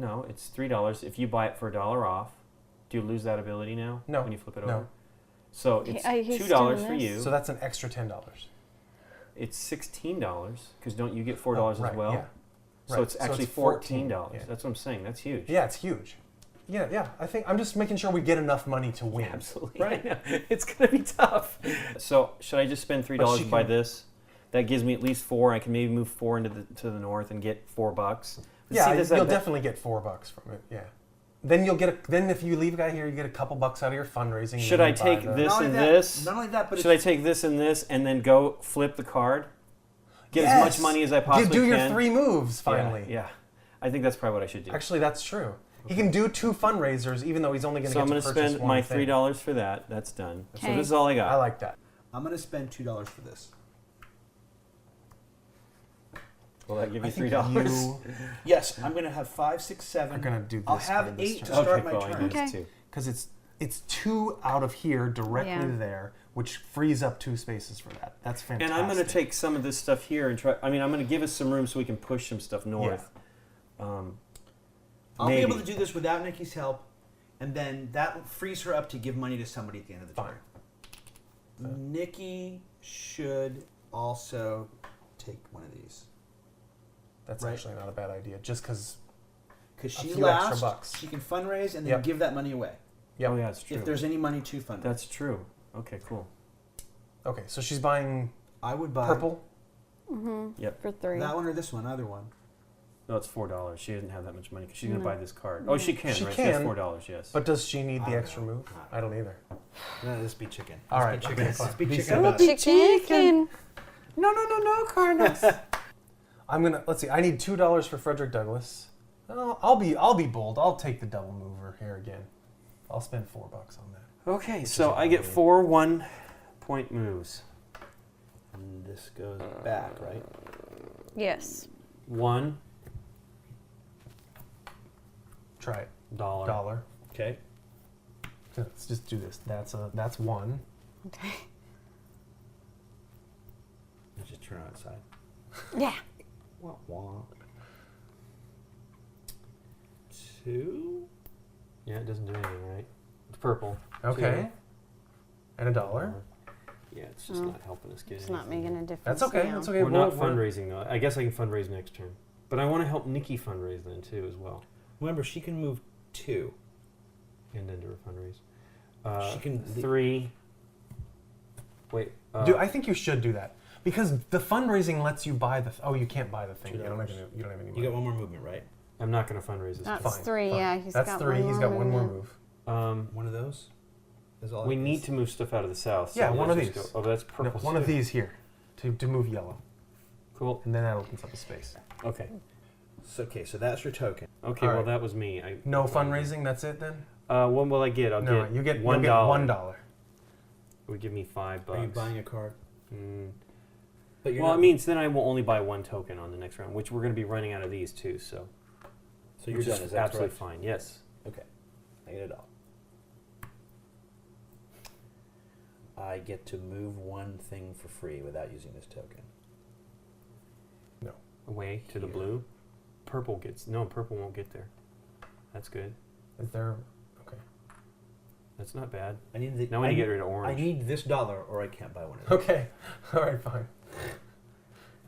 No, it's $3. If you buy it for $1 off, do you lose that ability now? No. When you flip it No. over? So it's he's $2 doing for this. you. So that's an extra $10. It's $16 because don't you get $4 right, as well? yeah. So Right, it's so actually it's 14, $14. yeah. That's what I'm saying. That's huge. Yeah, it's huge. Yeah. I think I'm just making sure we get enough money to win. Absolutely. Right. It's going to be tough. So should I just spend $3 she to buy can- this? That gives me at least 4. I can maybe move 4 into to the north and get $4. But Yeah, see, you'll definitely get $4 from it. Yeah. Then you'll get then if you leave a guy here, you get a couple bucks out of your fundraising. and Should then I you buy take the- this Not only and that- this? Not only that, but Should I take this and this and then go flip the card? Get as much Yes! money as I possibly do your can. 3 moves finally. Yeah. I think that's probably what I should do. Actually, that's true. He can do 2 fundraisers, even though he's only going to So get I'm to going to purchase spend one my thing. $3 for that. That's done. So Okay. this is all I got. I like that. I'm going to spend $2 for this. Will that give I you think $3? you Yes, I'm going to have 5, 6, 7. are going to do this. I'll have card this 8 to turn. start my well, I turn. guess Okay. too. Because it's 2 out of here directly Yeah. there, which frees up 2 spaces for that. That's fantastic. And I'm going to take some of this stuff here and try. I mean, I'm going to give us some room so we can push some stuff north. I'll be able to maybe. do this without Nikki's help, and then that frees her up to give money to somebody at the end of the Fine. turn. Nikki should also take one of these. That's Right. actually not a bad idea, just because. Because A she's few extra last, bucks. she can fundraise and then Yep. give that money away. Yep. Oh, yeah, it's true. If there's any money to fundraise. That's true. Okay, cool. Okay, so she's buying I would buy purple. For 3. that one or this one, either one. No, it's $4. She didn't have that much money because she's going to No. buy this card. Oh, she can, She right? can, That's $4, yes. But does she need I the don't extra know. move? I don't either. No, this be chicken. All Let's right, be chicken. okay, fine. Let's be Be chicken simple. about it. Chicken. No, Cardinals. I'm gonna let's see. I need $2 for Frederick Douglass. Oh, I'll be bold. I'll take the double mover here again. I'll spend $4 on that. Okay, Which so is I get fine. 4 1-point moves. And this goes back, right? Yes. 1 Try it. dollar. Dollar. Okay. Let's just do this. That's 1. Okay. Let's just turn outside. Yeah. Wah, wah. 2. Yeah, it doesn't do anything, right? It's purple. Okay. And $1. Yeah, it's just Oh. not helping us get It's not anything. making a difference. That's okay. now. That's okay. We're not fundraising though. I guess I can fundraise next turn. But I want to help Nikki fundraise then too as well. Remember, she can move 2. And enter a fundraise. She can- 3. Wait. I think you should do that because the fundraising lets you buy the. You can't buy the thing. You don't have any money. You got one more movement, right? I'm not going to fundraise this. That's Fine, 3, fine. yeah. He's That's got 3. He's got one more move. One of those? Is all We it need is? to move stuff out of the south. Yeah, one of let's these. just go- Oh, that's No, purple. one of too. these here to move yellow, Cool. and then that opens up a space. Okay. So that's your token. Okay. All Well, right. that was me. No fundraising. That's it then. What will I get? I'll No, get you get $1. $1. It would give me $5. Are you buying a card? Mm. But you're Well, not, it means then I will only buy 1 token on the next round, which we're going to be running out of these too. So. so you're which done. is Is that absolutely correct? fine. Yes. Okay. I get it all. I get to move one thing for free without using this token. Away to the Here. blue. Purple won't get there. That's good. Is there? Okay. That's not bad. I need the. Now we I need to need- get rid of orange. I need this dollar, or I can't buy one of these. Okay. All right. Fine.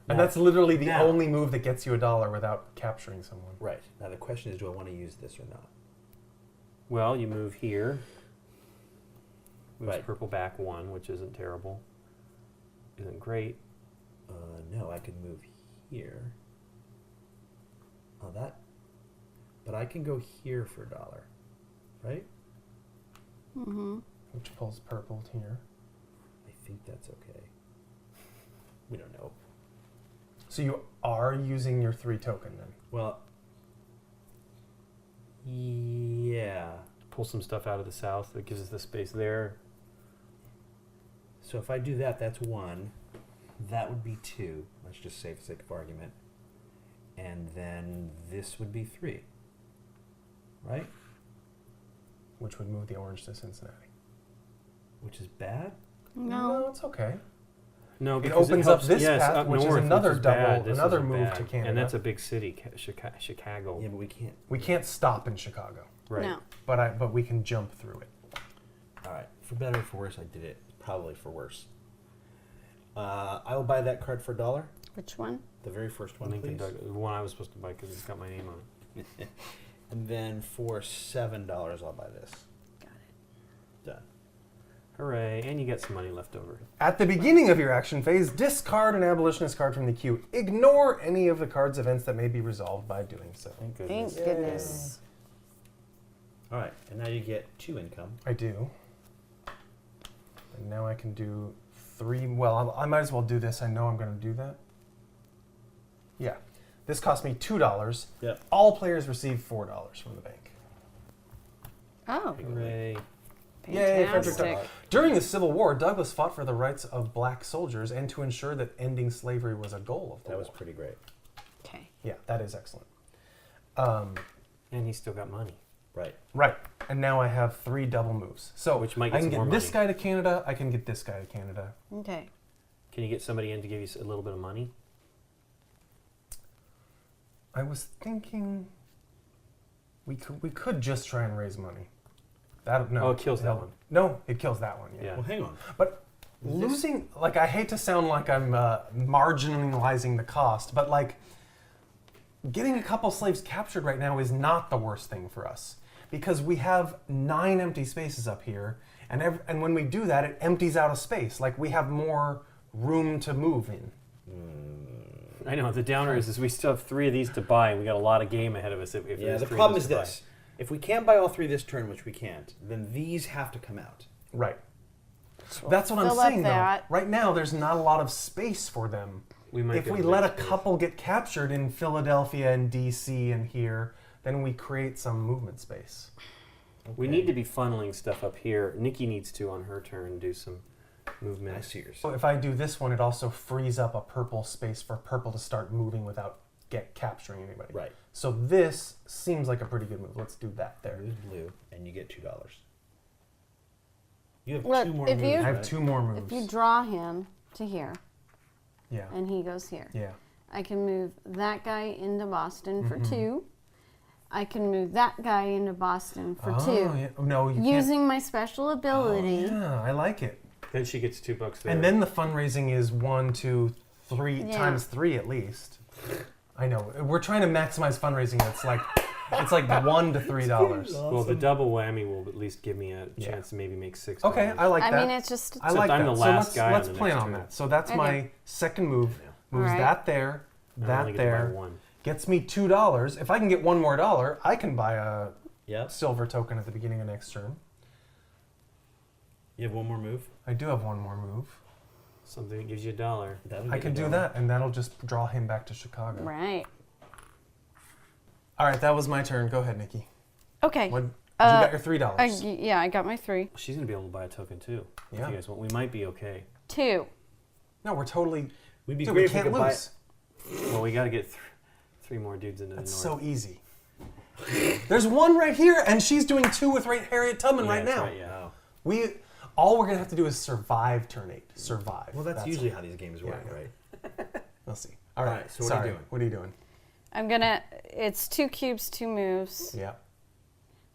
And Now- that's literally the now- only move that gets you $1 without capturing someone. Right. Now the question is, do I want to use this or not? Well, you move here. Moves Right. purple back 1, which isn't terrible. Isn't great. No, I can move here. Oh, that. But I can go here for $1, right? Mm-hmm. Which pulls purple here. I think that's okay. We don't know. So you are using your 3 token then. Well. Yeah. Pull some stuff out of the south that gives us the space there. So if I do that, that's 1. That would be 2. Let's just say for the sake of argument. And then this would be 3. Right? Which would move the orange to Cincinnati. Which is bad? No. it's okay. No, it because opens helps, up this yes, path, up which north, is another which is bad. double, This another is move bad. to Canada. And that's a big city, Chicago. Yeah, but we can't. We can't stop in Chicago, Right. No. but we can jump through it. All right. For better or for worse, I did it. Probably for worse. I will buy that card for $1. Which one? The very first one, Lincoln please. Douglas, the one I was supposed to buy because it's got my name on it. And then for $7, I'll buy this. Got it. Done. Hooray! And you get some money left over. At the beginning of your action phase, discard an abolitionist card from the queue. Ignore any of the card's events that may be resolved by doing so. Thank goodness. Thank goodness. All right. And now you get 2 income. I do. And now I can do 3. Well, I might as well do this. I know I'm going to do that. Yeah. This cost me $2. Yep. All players receive $4 from the bank. Oh, Hooray! Yay, Frederick fantastic. Douglass. During the Civil War, Douglass fought for the rights of black soldiers and to ensure that ending slavery was a goal of the That war. was pretty great. Okay. Yeah, that is excellent. And he's still got money. Right. Right. And now I have 3 double moves. So Which might I get can some more get this money. guy to Canada. I can get this guy to Canada. Okay. Can you get somebody in to give you a little bit of money? I was thinking we could just try and raise money. That no. Oh, it kills that one. No, it kills that one. Yeah. Yeah. Well, hang on. But losing, like, I hate to sound like I'm marginalizing the cost, but like getting a couple slaves captured right now is not the worst thing for us because we have 9 empty spaces up here, and when we do that, it empties out a space. Like we have more room to move in. I know. The downer is we still have 3 of these to buy, and we got a lot of game ahead of us. If Yeah, there's the 3 of problem those is to buy. this. If we can't buy all 3 this turn, which we can't, then these have to come out. Right. That's what I'm fill up saying, though. that. Right now, there's not a lot of space for them. We might If be we able to let a make space. couple get captured in Philadelphia and D.C. and here, then we create some movement space. We need to be funneling stuff up here. Nikki needs to, on her turn, do some movement. I see yours. So if I do this one, it also frees up a purple space for purple to start moving without capturing anybody. Right. So this seems like a pretty good move. Let's do that there. There's blue, and you get $2. You have Look, 2 more if moves. you- I have right? 2 more moves. If you draw him to here Yeah. and he goes here, Yeah. I can move that guy into Boston for Mhm. 2. I can move that guy into Boston for 2. Yeah. No, you can't. Using my special ability. Oh, yeah, I like it. Then she gets $2 there. And then the fundraising is 1, 2, 3 Yeah. times 3 at least. I know. We're trying to maximize fundraising. It's like $1 to $3. well, the double whammy will at least give me a Yeah. chance to maybe make $6. Okay, I like I that. mean, it's just. I like I'm that. the So last guy on let's the plan next on turn. that. So that's Okay. my second move. Moves Alright. that there, I only that get to buy there. 1. Gets me $2. If I can get one more dollar, I can buy a Yep. silver token at the beginning of next turn. You have 1 more move. I do have one more move. Something that gives you $1. That'll I get can you do $1. that, and that'll just draw him back to Chicago. Right. All right, that was my turn. Go ahead, Nikki. Okay. What? You got your $3. Yeah, I got my 3. She's going to be able to buy a token too. Yeah. If you guys want. We might be okay. 2. No, we're totally. We'd be Dude, great we if we can't could buy. lose. Well, we got to get 3 more dudes into That's the north. so easy. There's one right here, and she's doing 2 with Harriet Tubman Yeah, right that's now. Right, yeah. All we're gonna have to do is survive turn 8. Survive. Well, that's usually how these games work, Yeah. right? We'll see. All right. so what are you sorry. doing? What are you doing? I'm gonna. It's 2 cubes, 2 moves. Yeah.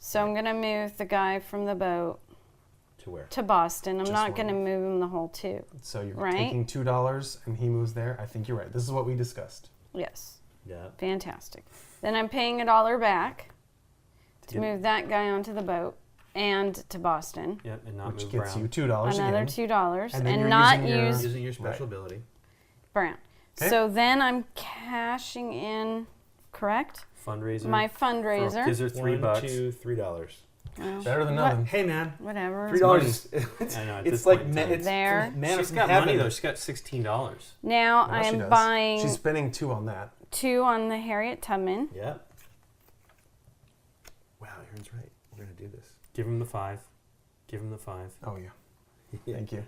So I'm gonna move the guy from the boat To where? to Boston. I'm Just not one gonna move. move him the whole 2. So you're Right. taking $2, and he moves there. I think you're right. This is what we discussed. Yes. Yeah. Fantastic. Then I'm paying $1 back to Get- move that guy onto the boat and to Boston. Yep, and not Which move gets brown. you $2 Another again. $2 And then you're not using your- use Using your special Right. ability. brown. Okay. So then I'm cashing in, correct? Fundraiser. My Gives fundraiser. her $3. $1, $2, $3. Well, Better than what- nothing. Hey, man. Whatever. $3. I know, at It's this like point in time. it's There. Man She's of got heaven. money though. She's got $16. Now Well, I she am does. buying She's spending 2 on that. 2 on the Harriet Tubman. Yeah. Wow, Aaron's right. We're gonna do this. Give him the 5. Give him the 5. Oh yeah. Thank you.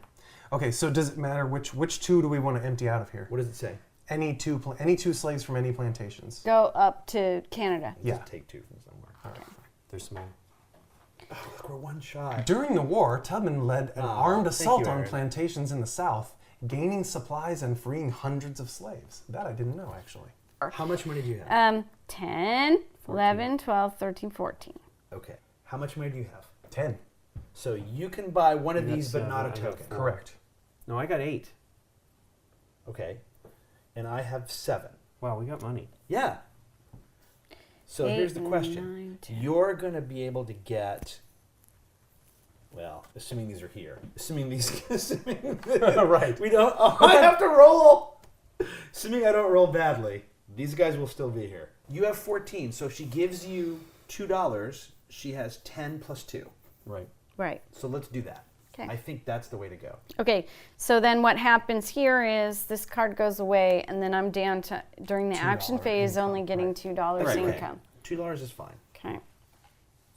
Okay, so does it matter which 2 do we want to empty out of here? What does it say? Any two slaves from any plantations. Go up to Canada. Yeah. Just take 2 from somewhere. All right. They're small. Oh, look, we're 1 shy. During the war, Tubman led an Oh, armed thank assault you, on Aaron. plantations in the South gaining supplies and freeing hundreds of slaves. That I didn't know, actually. How much money do you have? 10, 11, 12, 13, 14. Okay. How much money do you have? 10. So you can buy one of You got these, but not a 7, I got token. 4. Correct. No, I got 8. Okay. And I have 7. Wow, we got money. Yeah. So 8, here's the question. 9, 10. You're going to be able to get, well, assuming these are here. Assuming Right. we don't, oh, I have to roll. Assuming I don't roll badly, these guys will still be here. You have 14, so if she gives you $2, she has 10 plus 2. Right. Right. So let's do that. Okay. I think that's the way to go. Okay, so then what happens here is this card goes away, and then I'm down to, during the action $2 phase, income, only getting right. $2 Right, okay. income. $2 is fine. Okay.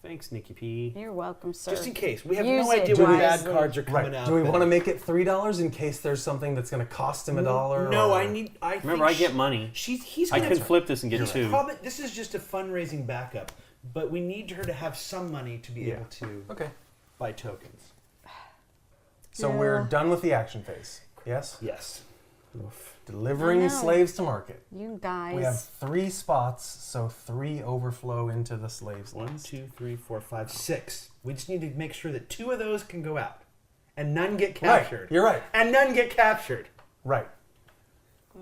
Thanks, Nikki P. You're welcome, sir. Just in case. We have Use no it idea when bad wisely. cards are coming Right. out. Do we but- want to make it $3 in case there's something that's going to cost him $1? No, or- I Remember, I get money. He's I gonna can flip this and get 2. This is just a fundraising backup, but we need her to have some money to be Yeah. able to Okay. buy tokens. So Yeah. we're done with the action phase. Yes? Yes. Delivering I know. slaves to market. You guys. We have 3 spots, so 3 overflow into the slaves 1, list. 2, 3, 4, 5, 6. We just need to make sure that 2 of those can go out, and none get Right. captured. You're right. And none get captured. Right.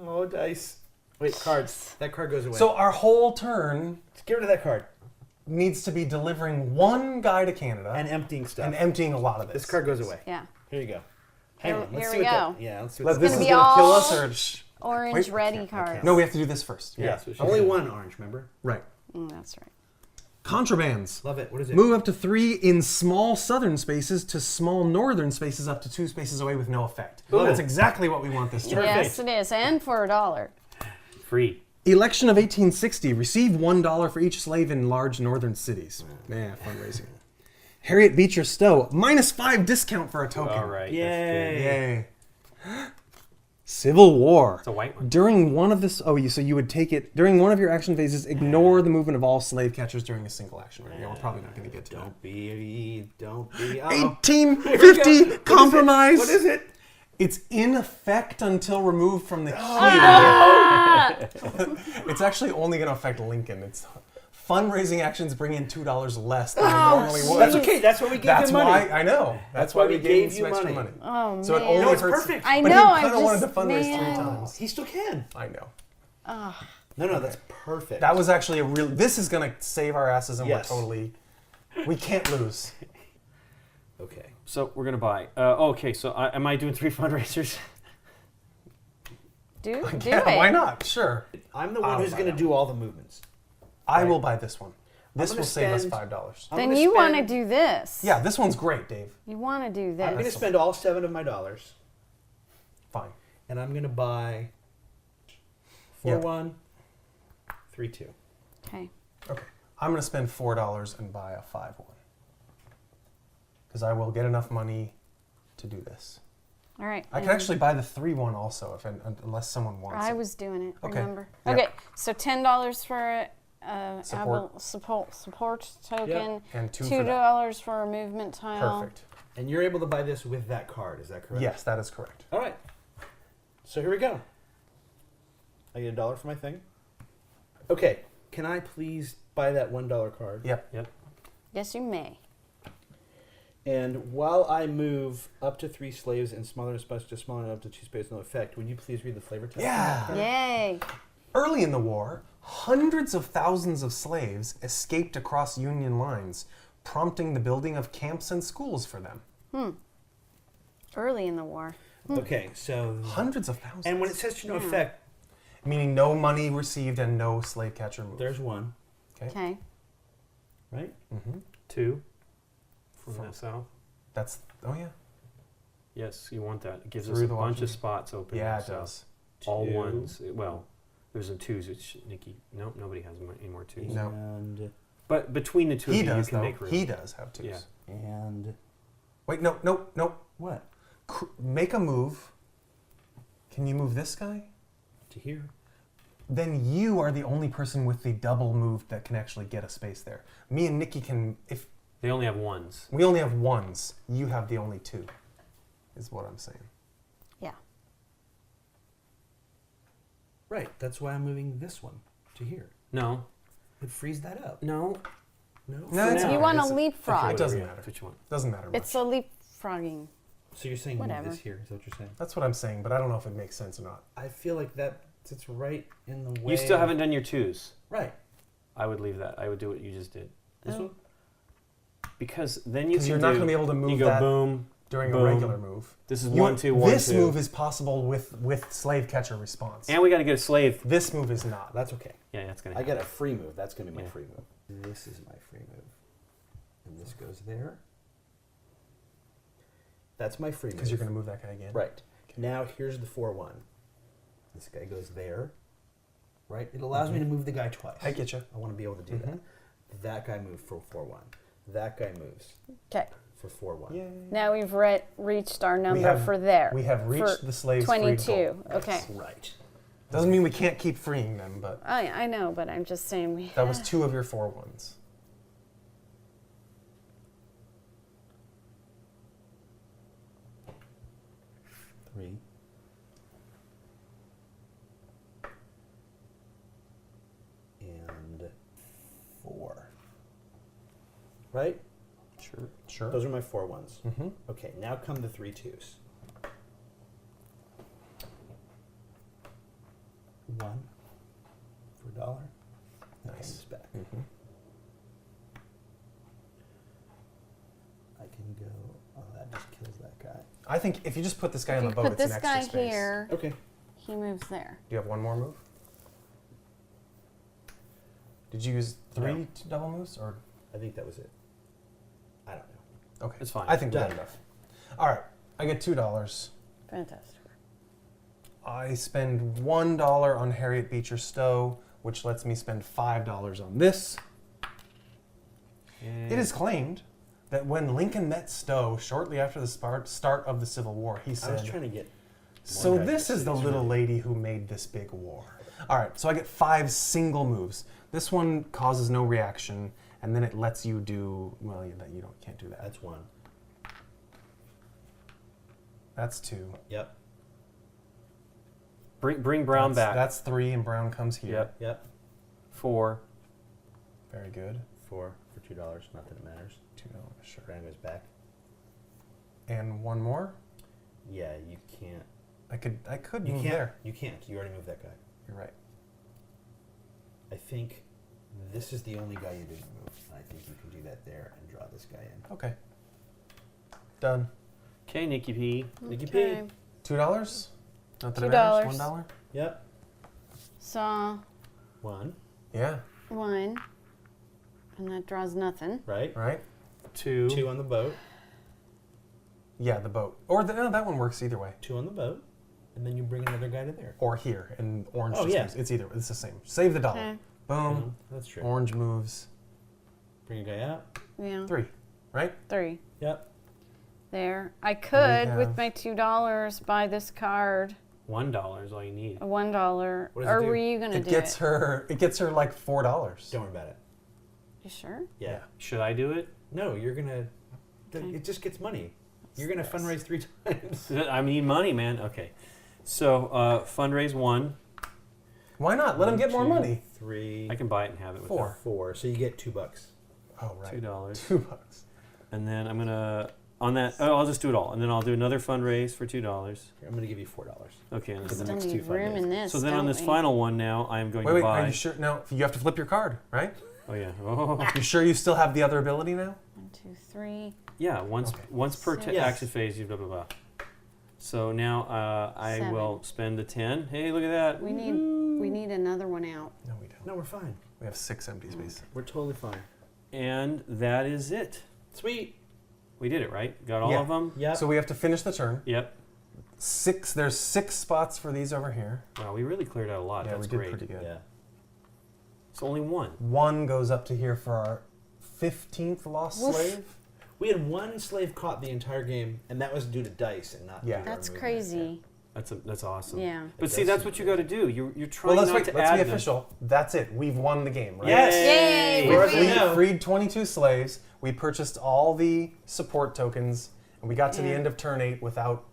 Oh, dice. Wait, cards. That card goes away. So our whole turn Just get rid of that card needs to be delivering one guy to Canada and emptying stuff. and emptying a lot of this. This card goes away. Yeah. Here you go. Hang Here- on. Let's here see we what go. Let's see Let what this gonna is be going to kill all- us, or Orange, Wait, ready cards. no? We have to do this first. Yeah, Yes, we should. only one orange, remember? Right. That's right. Contrabands. Love it. What is it? Move up to 3 in small southern spaces to small northern spaces up to 2 spaces away with no effect. Ooh. That's exactly what we want this turn. Yes, it is. And for $1. Free. Election of 1860. Receive $1 for each slave in large northern cities. Man, fundraising. Harriet Beecher Stowe. -5 discount for a token. All right. Yay. Yay. Civil War. It's a white one. During one of this, so you would take it during one of your action phases. Ignore the movement of all slave catchers during a single action. Right? Yeah, we're probably not going to get to that. Don't be. 1850 compromise. What is it? It's in effect until removed from the queue. It's actually only going to affect Lincoln. It's fundraising actions bring in $2 less than they normally would. That's okay. That's why we gave That's him money. why I know. That's why we gave you some extra money. money. Oh, So it man. only No, it's hurts. perfect. I But know, he I kind of wanted to just- fundraise man. 3 times. He still can. I know. No, that's perfect. That was actually a real. This is going to save our asses, and Yes. we're totally. We can't lose. okay. So we're gonna buy. Okay. So am I doing 3 fundraisers? Do Yeah, it. why not? Sure. I'm the one I'll who's buy going to that do all the movements. I will buy this one. This gonna will save us spend- $5. I'm Then gonna you want to spend- do this. Yeah, this one's great, Dave. You want to do I'm going to this. spend all 7 of my dollars, Fine. and I'm going to buy 4-1, 3-2. Okay. Okay. I'm going to spend $4 and buy a 5-1. Because I will get enough money to do this. All right. I can actually buy the 3-1 also, unless someone wants I it. was doing it. Okay. Remember? Yeah. Okay. So $10 for Support. support token. And 2 for that. $2 for a movement tile. Perfect. And you're able to buy this with that card, is that correct? Yes, that is correct. All right. So here we go. I get $1 for my thing. Okay. Can I please buy that $1 card? Yep. Yes, you may. And while I move up to 3 slaves and smaller space to smaller and up to 2 spaces, no effect, would you please read the flavor text? Yeah. Yay. Early in the war, hundreds of thousands of slaves escaped across Union lines, prompting the building of camps and schools for them. Early in the war. Okay, so... Hundreds of thousands. And when it says to no effect, Meaning no money received and no slave catcher moved. there's 1, Okay. right? 2 from From- the south. That's, oh yeah. Yes, you want that. It gives Through us a the bunch Washington. of spots open. Yeah, in it the south. does. All 2. ones. Well, there's a 2s, which Nikki. No, nobody has any more 2s. No. And... But between the 2 He of you, you does, can though. make room. He does have 2s. Yeah. And... Wait, no. What? Make a move. Can you move this guy? To here. Then you are the only person with the double move that can actually get a space there. Me and Nikki can, if They only have 1s. we only have 1s, you have the only 2, is what I'm saying. Yeah. Right. That's why I'm moving this one to here. No. It frees that up. No. No. No, it's now. You okay. want to It's- leapfrog. It doesn't Yeah, matter. that's what you want. Doesn't matter much. It's a leapfrogging. So you're saying Whatever. move this here? Is that what you're saying? That's what I'm saying, but I don't know if it makes sense or not. I feel like that sits right in the way. You still haven't done your 2s. Right. I would leave that. I would do what you just did. This Oh. one. Because then you Because can you're not do- going to be able to move you go that boom. during boom. a regular move. This is You- 1, 2, 1, 2. This move is possible with slave catcher response. And we got to get a slave. This move is not. That's okay. Yeah, that's gonna. I get a free move. That's going to be my Yeah. free move. This is my free move. And this goes there. That's my free move. Because you're going to move that guy again. Right. Now here's the 4-1. This guy goes there. Right? It allows me to move the guy twice. I get you. I want to be able to do that. That guy moved for 4-1. That guy moves Okay. for 4-1. Yay. Now we've reached our number have- for there. We have reached for the slave's freed 22. goal. Okay. Right. Doesn't mean we can't keep freeing them, but I know, but I'm just saying we. that was 2 of your 4-1s. Three. And 4. Right? Sure. Sure. Those are my 4-1s. Mm-hmm. Okay, now come the 3-2s. 1 for $1. Nice. This back. Mm-hmm. I can go. Oh, that just kills that guy. I think if you just put this guy on If the you boat, put it's an this extra guy space. here, Okay. he moves there. Do you have one more move? Did you use 3 No. double moves, or I think that was it. I don't know. okay? It's fine. I think we Done. got enough. All right, I get $2. Fantastic. I spend $1 on Harriet Beecher Stowe, which lets me spend $5 on this. It is claimed that when Lincoln met Stowe shortly after the start of the Civil War, he I was said, trying to get. "So one guy this to is the see little through. lady who made this big war." All right, so I get 5 single moves. This one causes no reaction, and then it lets you do well. You can't do that. That's 1. That's 2. Yep. Bring Brown back. That's 3, and Brown comes here. Yep. Yep. 4. Very good. 4 for $2. Not that it matters. $2, sure. Brown goes back. And one more. Yeah, you can't. I could You move can't. there. You can't. You already moved that guy. You're right. I think this is the only guy you didn't move. I think you can do that there and draw this guy in. Okay. Done. Okay, Nikki P. Nikki Okay. P. $2. Not that it $2. matters. $1. Yep. So 1. Yeah. 1, and that draws nothing. Right. Right. 2. 2 on the boat. Yeah, the boat. Or no, that one works either way. 2 on the boat. And then you bring another guy to there. Or here, and orange. Oh, just yeah. moves. It's either. It's the same. Save the dollar. Okay. Boom. That's true. Orange moves. Bring a guy out. Yeah. 3. Right. 3. Yep. There. I could, have- with my $2, buy this card. $1 is all you need. A $1. What does it Or do? were you gonna It do gets it? her. It gets her like $4. Don't worry about it. You sure? Yeah. Should I do it? No, you're gonna. Okay. It just gets money. You're gonna fundraise 3 times. I need money, man. Okay. So fundraise 1. Why not? Let him get more 1, 2, money. 3. I can buy it and have it with 4. 4. So you get $2. Oh right. $2. $2. And then I'm gonna on that. Oh, I'll just do it all, and then I'll do another fundraise for $2. Here, I'm gonna give you $4. Okay. And For the Still next 2 need room in fundraisers. this. so then on don't this we? final one now, I am going Wait, to wait. buy. Are you sure? Now you have to flip your card, right? Oh yeah. Oh. You sure you still have the other ability now? 1, 2, 3. Yeah. Once Okay. once per Six. Yes. action phase, you blah blah blah. So now I 7. will spend the 10. Hey, look at that. We need another one out. No, we don't. No, we're fine. We have 6 empty spaces. We're totally fine. And that is it. Sweet. We did it, right? Got all Yeah. of them? Yep. So we have to finish the turn. Yep. 6. There's 6 spots for these over here. Wow, we really cleared out a lot. Yeah, That's we did great. pretty good. Yeah. It's only 1. 1 goes up to here for our 15th lost Woof. slave. We had 1 slave caught the entire game, and that was due to dice and not. Yeah. due to our That's movement. crazy. That's awesome. Yeah. But It see, does that's seem what you crazy. got to do. You're trying Well, not to let's add be them. official. That's it. We've won the game, right? Yes. Yay! We're we at the win. now. We freed 22 slaves. We purchased all the support tokens, and we got to the Yeah. end of turn 8 without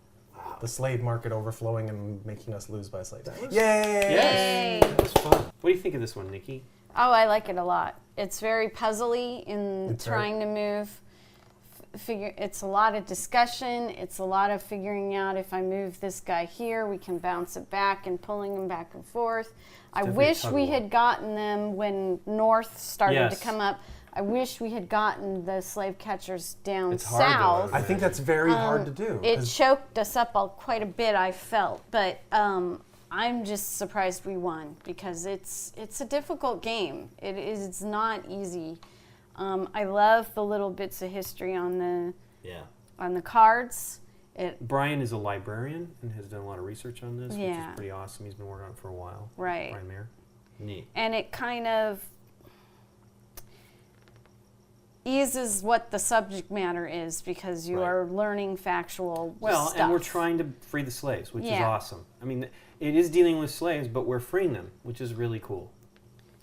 the slave market overflowing and making us lose by slaves. Yay! Yay! That was fun. What do you think of this one, Nikki? Oh, I like it a lot. It's very puzzly in It's trying to move. It's a lot of discussion. It's a lot of figuring out if I move this guy here, we can bounce it back and pulling him back and forth. I definitely a wish tug of we war. had gotten them when North started Yes. to come up. I wish we had gotten the slave catchers down It's hard to south. I think that's very hard to do. It 'cause choked us up quite a bit, I felt, but I'm just surprised we won because it's a difficult game. It's not easy. I love the little bits of history on the cards. Brian is a librarian and has done a lot of research on this, which Yeah. is pretty awesome. He's been working on it for a while. Right. Brian Mayer. Neat. And it kind of eases what the subject matter is because you Right. are learning factual Well, stuff. and we're trying to free the slaves, which is Yeah. awesome. I mean, it is dealing with slaves, but we're freeing them, which is really cool.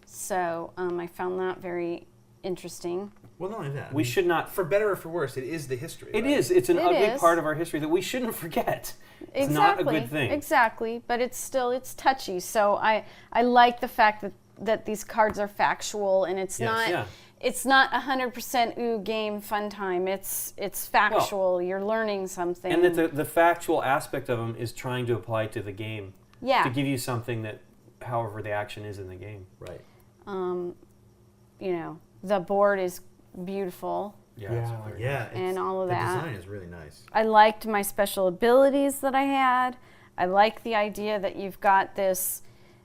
So I found that very interesting. Well, not only that. We should not. For better or for worse, it is the history. It right? is. It's an It ugly is. part of our history that we shouldn't forget. It's Exactly. not a good thing. Exactly, but it's touchy. So I like the fact that these cards are factual and it's Yes. not Yeah. it's not 100% ooh game fun time. It's factual. You're learning something. And that the factual aspect of them is trying to apply to the game yeah. to give you something that, however, the action is in the game. Right. The board is beautiful Yeah, it's I like very Yeah. nice. and all of the that. design is really nice. I liked my special abilities that I had. I like the idea that you've got this.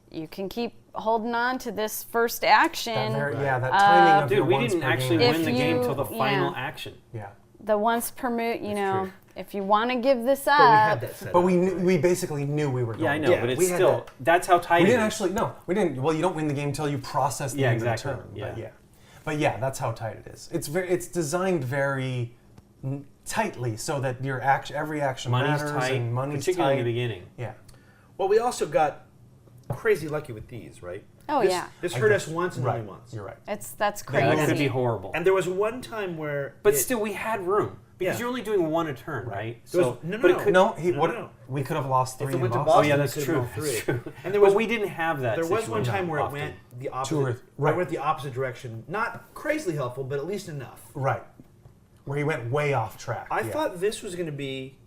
You can keep holding on to this first action. that timing of Dude, your we once didn't per actually game. win the If game you- till the final yeah. action. Yeah, The once per move, It's true. if you want to give this But we had up, that set but up. we basically knew we were going. Yeah, I know, Yeah, but it's we had still, that. that's how tight We it didn't is. actually. No, we didn't. Well, you don't win the game until you process the Yeah, end exactly. of the turn. Yeah. But yeah, that's how tight it is. It's designed very tightly so that every action Money's matters tight, and money's particularly tight. in the beginning. Yeah. Well, we also got crazy lucky with these, right? oh This- yeah, This I hurt guess. us once and Right. only once. You're right. that's That crazy. could be horrible. And there was one time where. But it- still, we had room. Because Yeah. you're only doing one a turn, right? There was- So, no, no, but it no. could, No, No. we could have lost If three it in went to Boston. Oh, Boston, yeah, we that's could've true. gone That's three. true. And there was But we didn't have that There was one situation time where it often. went the Two opposite. or- right. It went the opposite direction. Not crazily helpful, but at least enough. Right. Where he went way off track. I yeah. thought this was going to be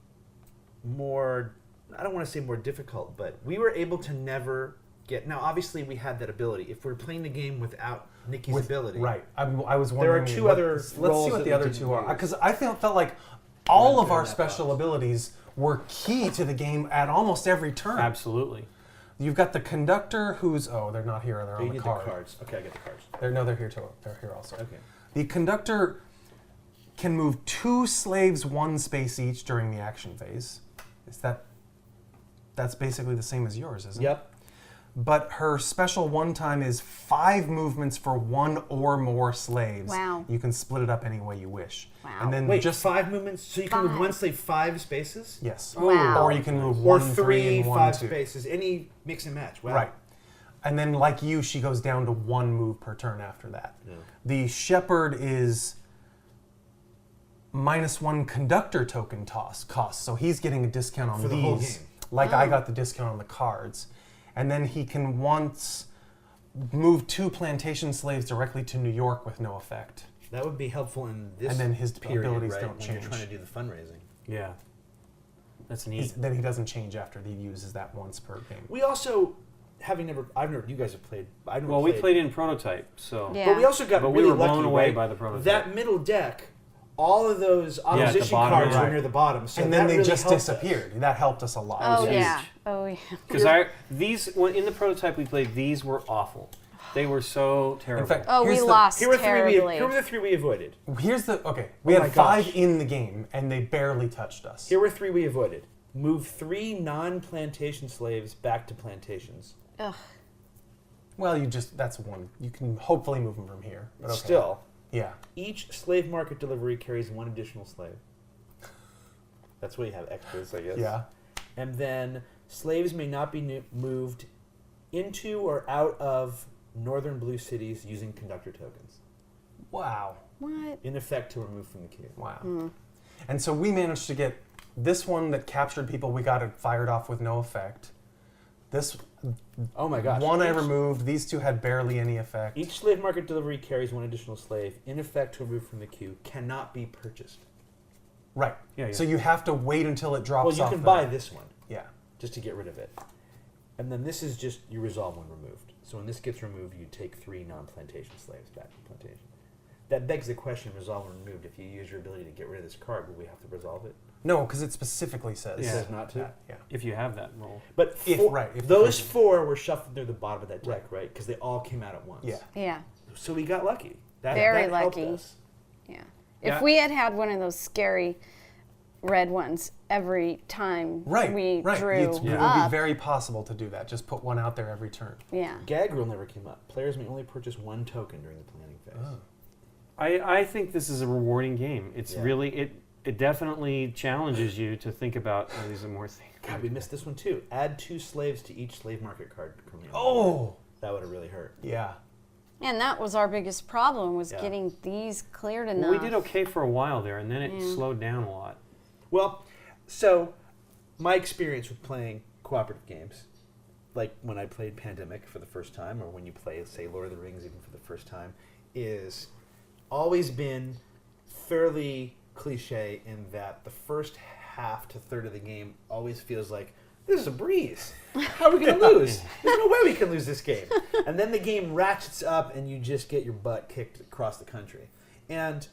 more. I don't want to say more difficult, but we were able to never get. Now, obviously, we had that ability. If we're playing the game without Nikki's ability, Right. I was There wondering. are two what- other Let's see roles what that the we other didn't two are. use. Because I felt like all of Right our in that special box. abilities were key to the game at almost every turn. Absolutely. You've got the conductor, who's they're not here. They're You on get the card. cards. Okay, I get the cards. They're here too. They're here also. Okay. The conductor can move 2 slaves 1 space each during the action phase. That's basically the same as yours, isn't it? Yep. But her special one time is 5 movements for 1 or more slaves. Wow. You can split it up any way you wish. Wow. And then Wait, just 5 movements? So you can move Five. one slave 5 spaces? yes. Wow. Or you can move Or 1, 3, three, and 1, 5 2. spaces. Any mix and match. Wow. Right. And then, like you, she goes down to 1 move per turn after that. Yeah. The shepherd is -1 conductor token cost, so he's getting a discount on For the these. whole game. Like I got the discount on the cards. And then he can once move 2 plantation slaves directly to New York with no effect. That would be helpful in this And then his period, abilities right? don't when you're change. trying to do the fundraising. Yeah. That's neat. Then he doesn't change after he uses that once per game. We also, you guys have played. I've never Well, we played in prototype, so. Yeah. But we also got But we really were blown lucky, away right? by the prototype. That middle deck, all of those at the opposition bottom, cards were right. near the bottom. So And then that they really just helped us. disappeared. That helped us a lot. Oh huge. yeah. Oh yeah. Because in the prototype we played, these were awful. They were so terrible. In fact, Oh, we here's the- lost Here were terribly. the 3 we avoided. We Oh my had 5 gosh. in the game, and they barely touched us. Here were 3 we avoided. Move 3 non-plantation slaves back to plantations. Ugh. Well, that's one. You can hopefully move them from here. But okay. Still, Yeah. each slave market delivery carries 1 additional slave. That's why you have extras, I guess. Yeah. And then slaves may not be moved into or out of northern blue cities using conductor tokens. Wow. What? In effect, to remove from the queue. Wow. And so we managed to get This one that captured people, we got it fired off with no effect. This Oh my gosh. one I removed. These two had barely any effect. Each slave market delivery carries one additional slave. In effect, removed from the queue, cannot be purchased. Right. Yeah, yeah. So you have to wait until it drops Well, you off. can the- buy this one Yeah. just to get rid of it. And then this is just you resolve when removed. So when this gets removed, you take 3 non-plantation slaves back to plantation. That begs the question, resolve when removed. If you use your ability to get rid of this card, will we have to resolve it? No, because it specifically says. It says not to? that, yeah. If you have that roll. But If- four, right, if those the person- 4 were shuffled near the bottom of that deck, right? Because they all came out at once. Yeah. Yeah. So we got lucky. That, Very that helped lucky. us. Yeah. Yeah. If we had had one of those scary red ones every time Right. we right. drew It would be up, very possible to do that. Just put one out there every turn. yeah. Gag rule never came up. Players may only purchase 1 token during the planning phase. Oh. I think this is a rewarding game. It's Yeah. really it definitely challenges you to think about these are more things. God, we missed this one too. Add 2 slaves to each slave market card. Currently on the Oh. board. That would have really hurt. Yeah. And that was our biggest problem, was Yeah. getting these cleared enough. Well, we did okay for a while there, and then it Yeah. slowed down a lot. Well, so my experience with playing cooperative games, like when I played Pandemic for the first time, or when you play, say, Lord of the Rings even for the first time, is always been fairly cliche in that the first half to third of the game always feels like this is a breeze. How are we going to lose? There's no way we can lose this game. And then the game ratchets up and you just get your butt kicked across the country. And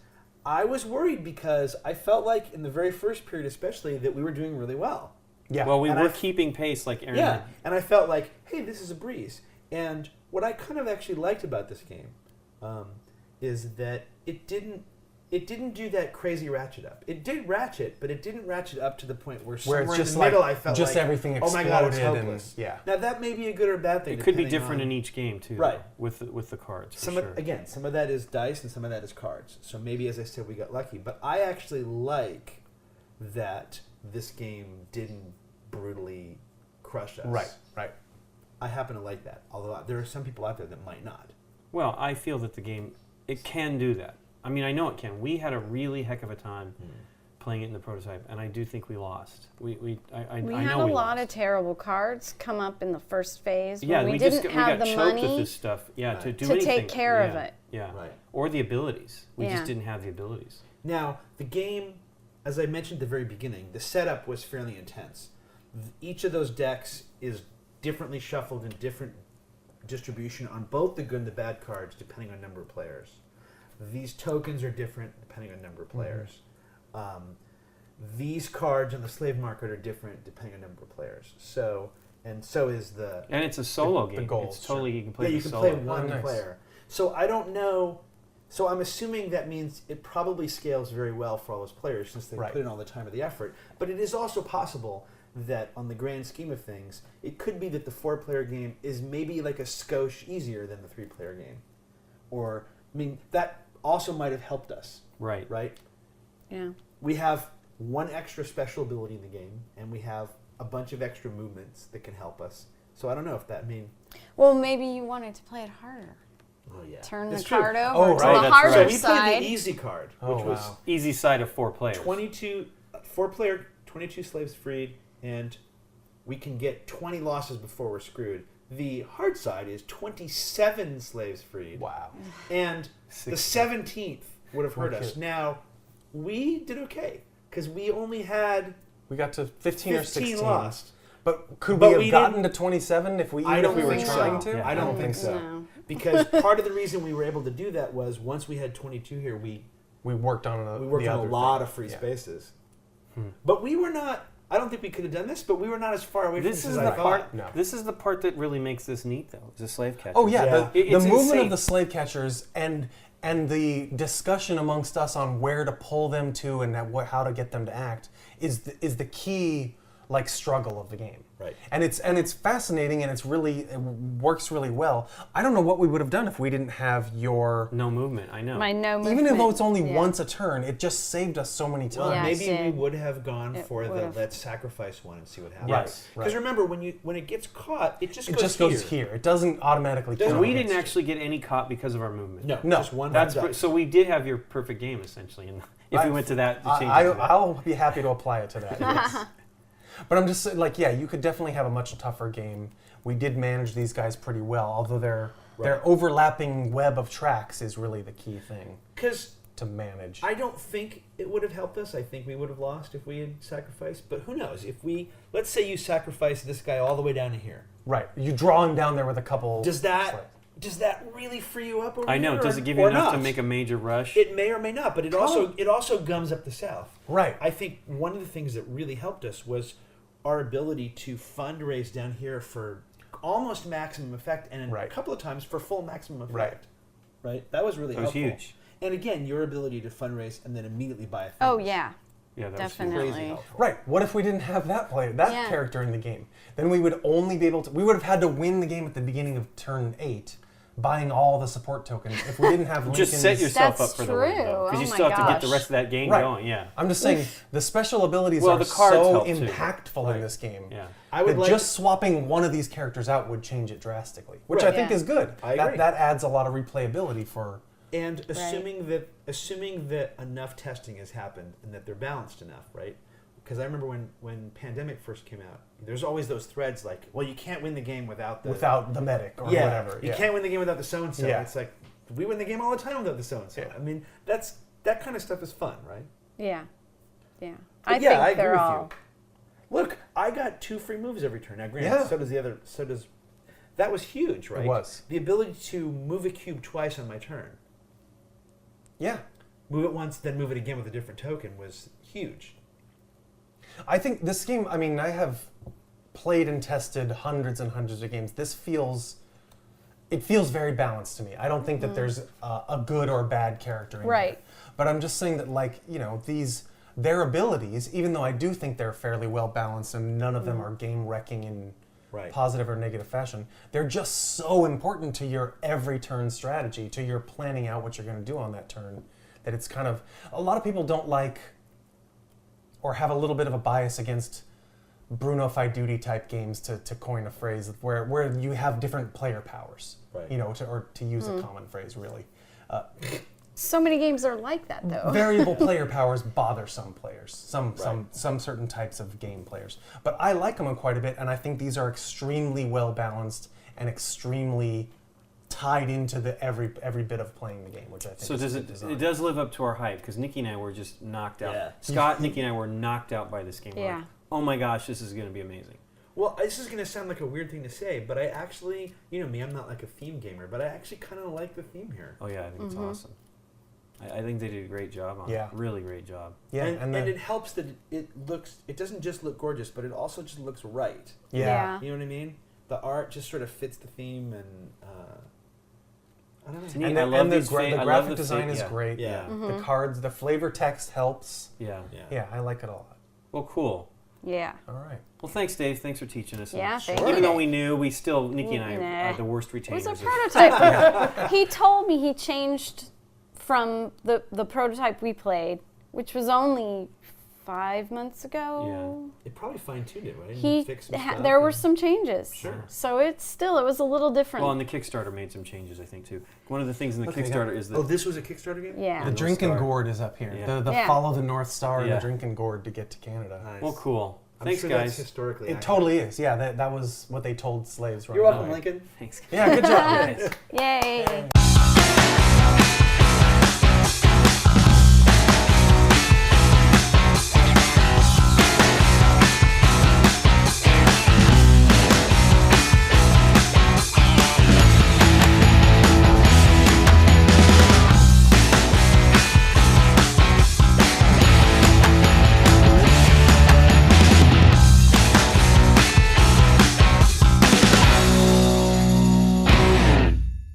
I was worried because I felt like in the very first period especially that we were doing really well. Yeah. Well, we And were I- keeping pace, like Aaron. Yeah, did. and I felt like, hey, this is a breeze. And what I kind of actually liked about this game is that it didn't do that crazy ratchet up. It did ratchet, but it didn't ratchet up to the point where somewhere it's just in the middle like- I felt just like, everything oh my god, it's exploded and- hopeless. yeah. Now that may be a good or bad thing. It could be depending different on- in each game too, Right. though, with the cards. For Some sure. again, some of that is dice and some of that is cards. So maybe, as I said, we got lucky. But I actually like that this game didn't brutally crush us. Right. Right. I happen to like that. Although there are some people out there that might not. Well, I feel that the game it can do that. I mean, I know it can. We had a really heck of a time playing it in the prototype, and I do think we lost. I We know had a we lot lost. of terrible cards come up in the first phase Yeah, when we just didn't got, have we got the choked with money. this stuff. Yeah, to Right. do to anything. take care of Yeah, it. Yeah, Right. or the abilities. We Yeah. just didn't have the abilities. Now, the game, as I mentioned at the very beginning, the setup was fairly intense. Each of those decks is differently shuffled in different distribution on both the good and the bad cards, depending on number of players. These tokens are different depending on number of players. These cards on the slave market are different depending on number of players. So is the And it's a solo The game. goals, It's totally you can play yeah, the you can solo. play one nice. player. So I don't know. So I'm assuming that means it probably scales very well for all those players since they Right. put in all the time or the effort. But it is also possible that on the grand scheme of things, it could be that the 4-player game is maybe like a skosh easier than the 3-player game. Or, I mean, that also might have helped us, Right. right? Yeah. We have one extra special ability in the game, and we have a bunch of extra movements that can help us. So I don't know if that means... Well, maybe you wanted to play it harder. Oh, yeah. Turn That's the true. card over Oh, to right, the that's harder So right. we side. played the easy card, Oh, which was wow. Easy side of 4 players. 4-player, 22 slaves freed, and we can get 20 losses before we're screwed. The hard side is 27 slaves freed. Wow. And the 17th would have hurt us. Okay. Now, we did okay, because we only had We got to 15 or 15 16. lost. But could But we we have gotten didn't- to 27 if we I even don't if we were think so. trying to? Yeah. I don't think so. No. Because part of the reason we were able to do that was once we had 22 here, we worked on we worked the on a other lot thing. of free Yeah. spaces. But we were not... I don't think we could have done this, but we were not as far away This from is this the as I part. thought. No. This is the part that really makes this neat, though. The slave catcher. Oh yeah, Yeah. the It's movement insane. of the slave catchers and the discussion amongst us on where to pull them to and how to get them to act is the key like struggle of the game. Right. And it's fascinating, and it works really well. I don't know what we would have done if we didn't have your. No movement. I know. My no movement. Even though it's only Yeah. once a turn, it just saved us so many times. Well, Yeah, it maybe we did. would have gone It for the would've. let's sacrifice one and see what happens. Yes. Because Right. remember, when it gets caught, it just It goes just goes here. It doesn't automatically Doesn't- count we didn't against actually get any caught because of our movement. No, No. just one. That's die. so we did have your perfect game essentially, and if we went to that, to change it to that. I'll be happy to apply it to that. Yes. But I'm just like, yeah, you could definitely have a much tougher game. We did manage these guys pretty well, although their overlapping web of tracks is really the key thing Because to manage. I don't think it would have helped us. I think we would have lost if we had sacrificed. But who knows? Let's say you sacrifice this guy all the way down to here. Right. You draw him down there with a couple. Does that really free you up? Over I know. here, Does or- it give you or enough to not? make a major rush? It may or may not, but it also gums up the south. Right. I think one of the things that really helped us was our ability to fundraise down here for almost maximum effect, and a couple of times for full maximum effect. Right. That was really That was helpful. huge. And again, your ability to fundraise and then immediately buy a thing. Oh was yeah, Yeah, that definitely. crazy helpful. Right. What if we didn't have that Yeah. character in the game? Then we would only be able to. We would have had to win the game at the beginning of turn 8, buying all the support tokens. If we didn't have was Lincoln's, just set yourself That's up for the true. win, because you Oh still my have to get the gosh. rest of that game Right. going. Yeah. I'm just saying the special abilities Well, are the cards so help too. impactful Right. in this game. Yeah. I would that like just swapping one of these characters out would change it drastically, which Right. I think Yeah. is good. I that agree. that adds a lot of replayability for. and assuming that enough testing has happened and that they're balanced enough, right? Because I remember when Pandemic first came out, there's always those threads like, well, you can't win the game without the medic or yeah, whatever. you can't win the game without the so and so. Yeah. It's like we win the game all the time without the so and so. Yeah. I mean, that kind of stuff is fun, right? Yeah, yeah. But I yeah, think I agree they're with all. you. Look, I got 2 free moves every turn. Now, granted, Yeah. so does the other. So does that was huge, right? It was. The ability to move a cube twice on my turn. Yeah. Move it once, then move it again with a different token was huge. I think this game, I mean, I have played and tested hundreds and hundreds of games. It feels very balanced to me. I don't think that there's a good or bad character in Right. here. But I'm just saying that, like, you know, their abilities, even though I do think they're fairly well balanced and none of them are game wrecking in Right. positive or negative fashion, they're just so important to your every turn strategy, to your planning out what you're going to do on that turn, that it's kind of, a lot of people don't like or have a little bit of a bias against Bruno Faiduti type games, to coin a phrase, where you have different player powers, Right. you know, to use a common phrase, really. So many games are like that, though. Variable player powers bother some players, some Right. certain types of game players. But I like them quite a bit, and I think these are extremely well balanced and extremely tied into the every bit of playing the game, which I think So is does good it? design. It does live up to our hype, because Nikki and I were just knocked out. Yeah. Scott, Nikki, and I were knocked out by this game. We're Yeah. like, oh my gosh, this is going to be amazing. Well, this is going to sound like a weird thing to say, but I actually, you know me, I'm not like a theme gamer, but I actually kind of like the theme here. Oh yeah, I think it's awesome. I think they did a great job on Yeah. it. Really great job. Yeah, and then- it helps that it doesn't just look gorgeous, but it also just looks right. yeah. You know what I mean? The art just sort of fits the theme, and I don't It's know. neat. And I the, love and the, these gra- fa- the I love graphic the design fa- is yeah. great. Yeah. The cards, the flavor text helps. Yeah. Yeah, I like it a lot. Well, cool. Yeah. All right. Well, thanks, Dave. Thanks for teaching us. Yeah, And thank Sure. you. Even though we knew, we still, Nikki and I Nah. are the worst It retainers. was a of- prototype. He told me he changed from the prototype we played, which was only 5 months ago. It probably fine-tuned it, right? He And fixed some stuff there were and- some changes. Sure. So it was a little different. Well, and the Kickstarter made some changes, I think, too. One of the things in the Okay, Kickstarter is that Oh, this was a Kickstarter game? yeah. The North Drinking Star. Gourd is up here. Yeah. The Yeah. follow the North Star and Yeah. the Drinking Gourd to get to Canada. Nice. well, cool. I'm Thanks, sure guys. That's historically It accurate. totally is. Yeah, that was what they told slaves. You're running welcome, away. Lincoln. Thanks. Yeah, good job. Guys. Yay.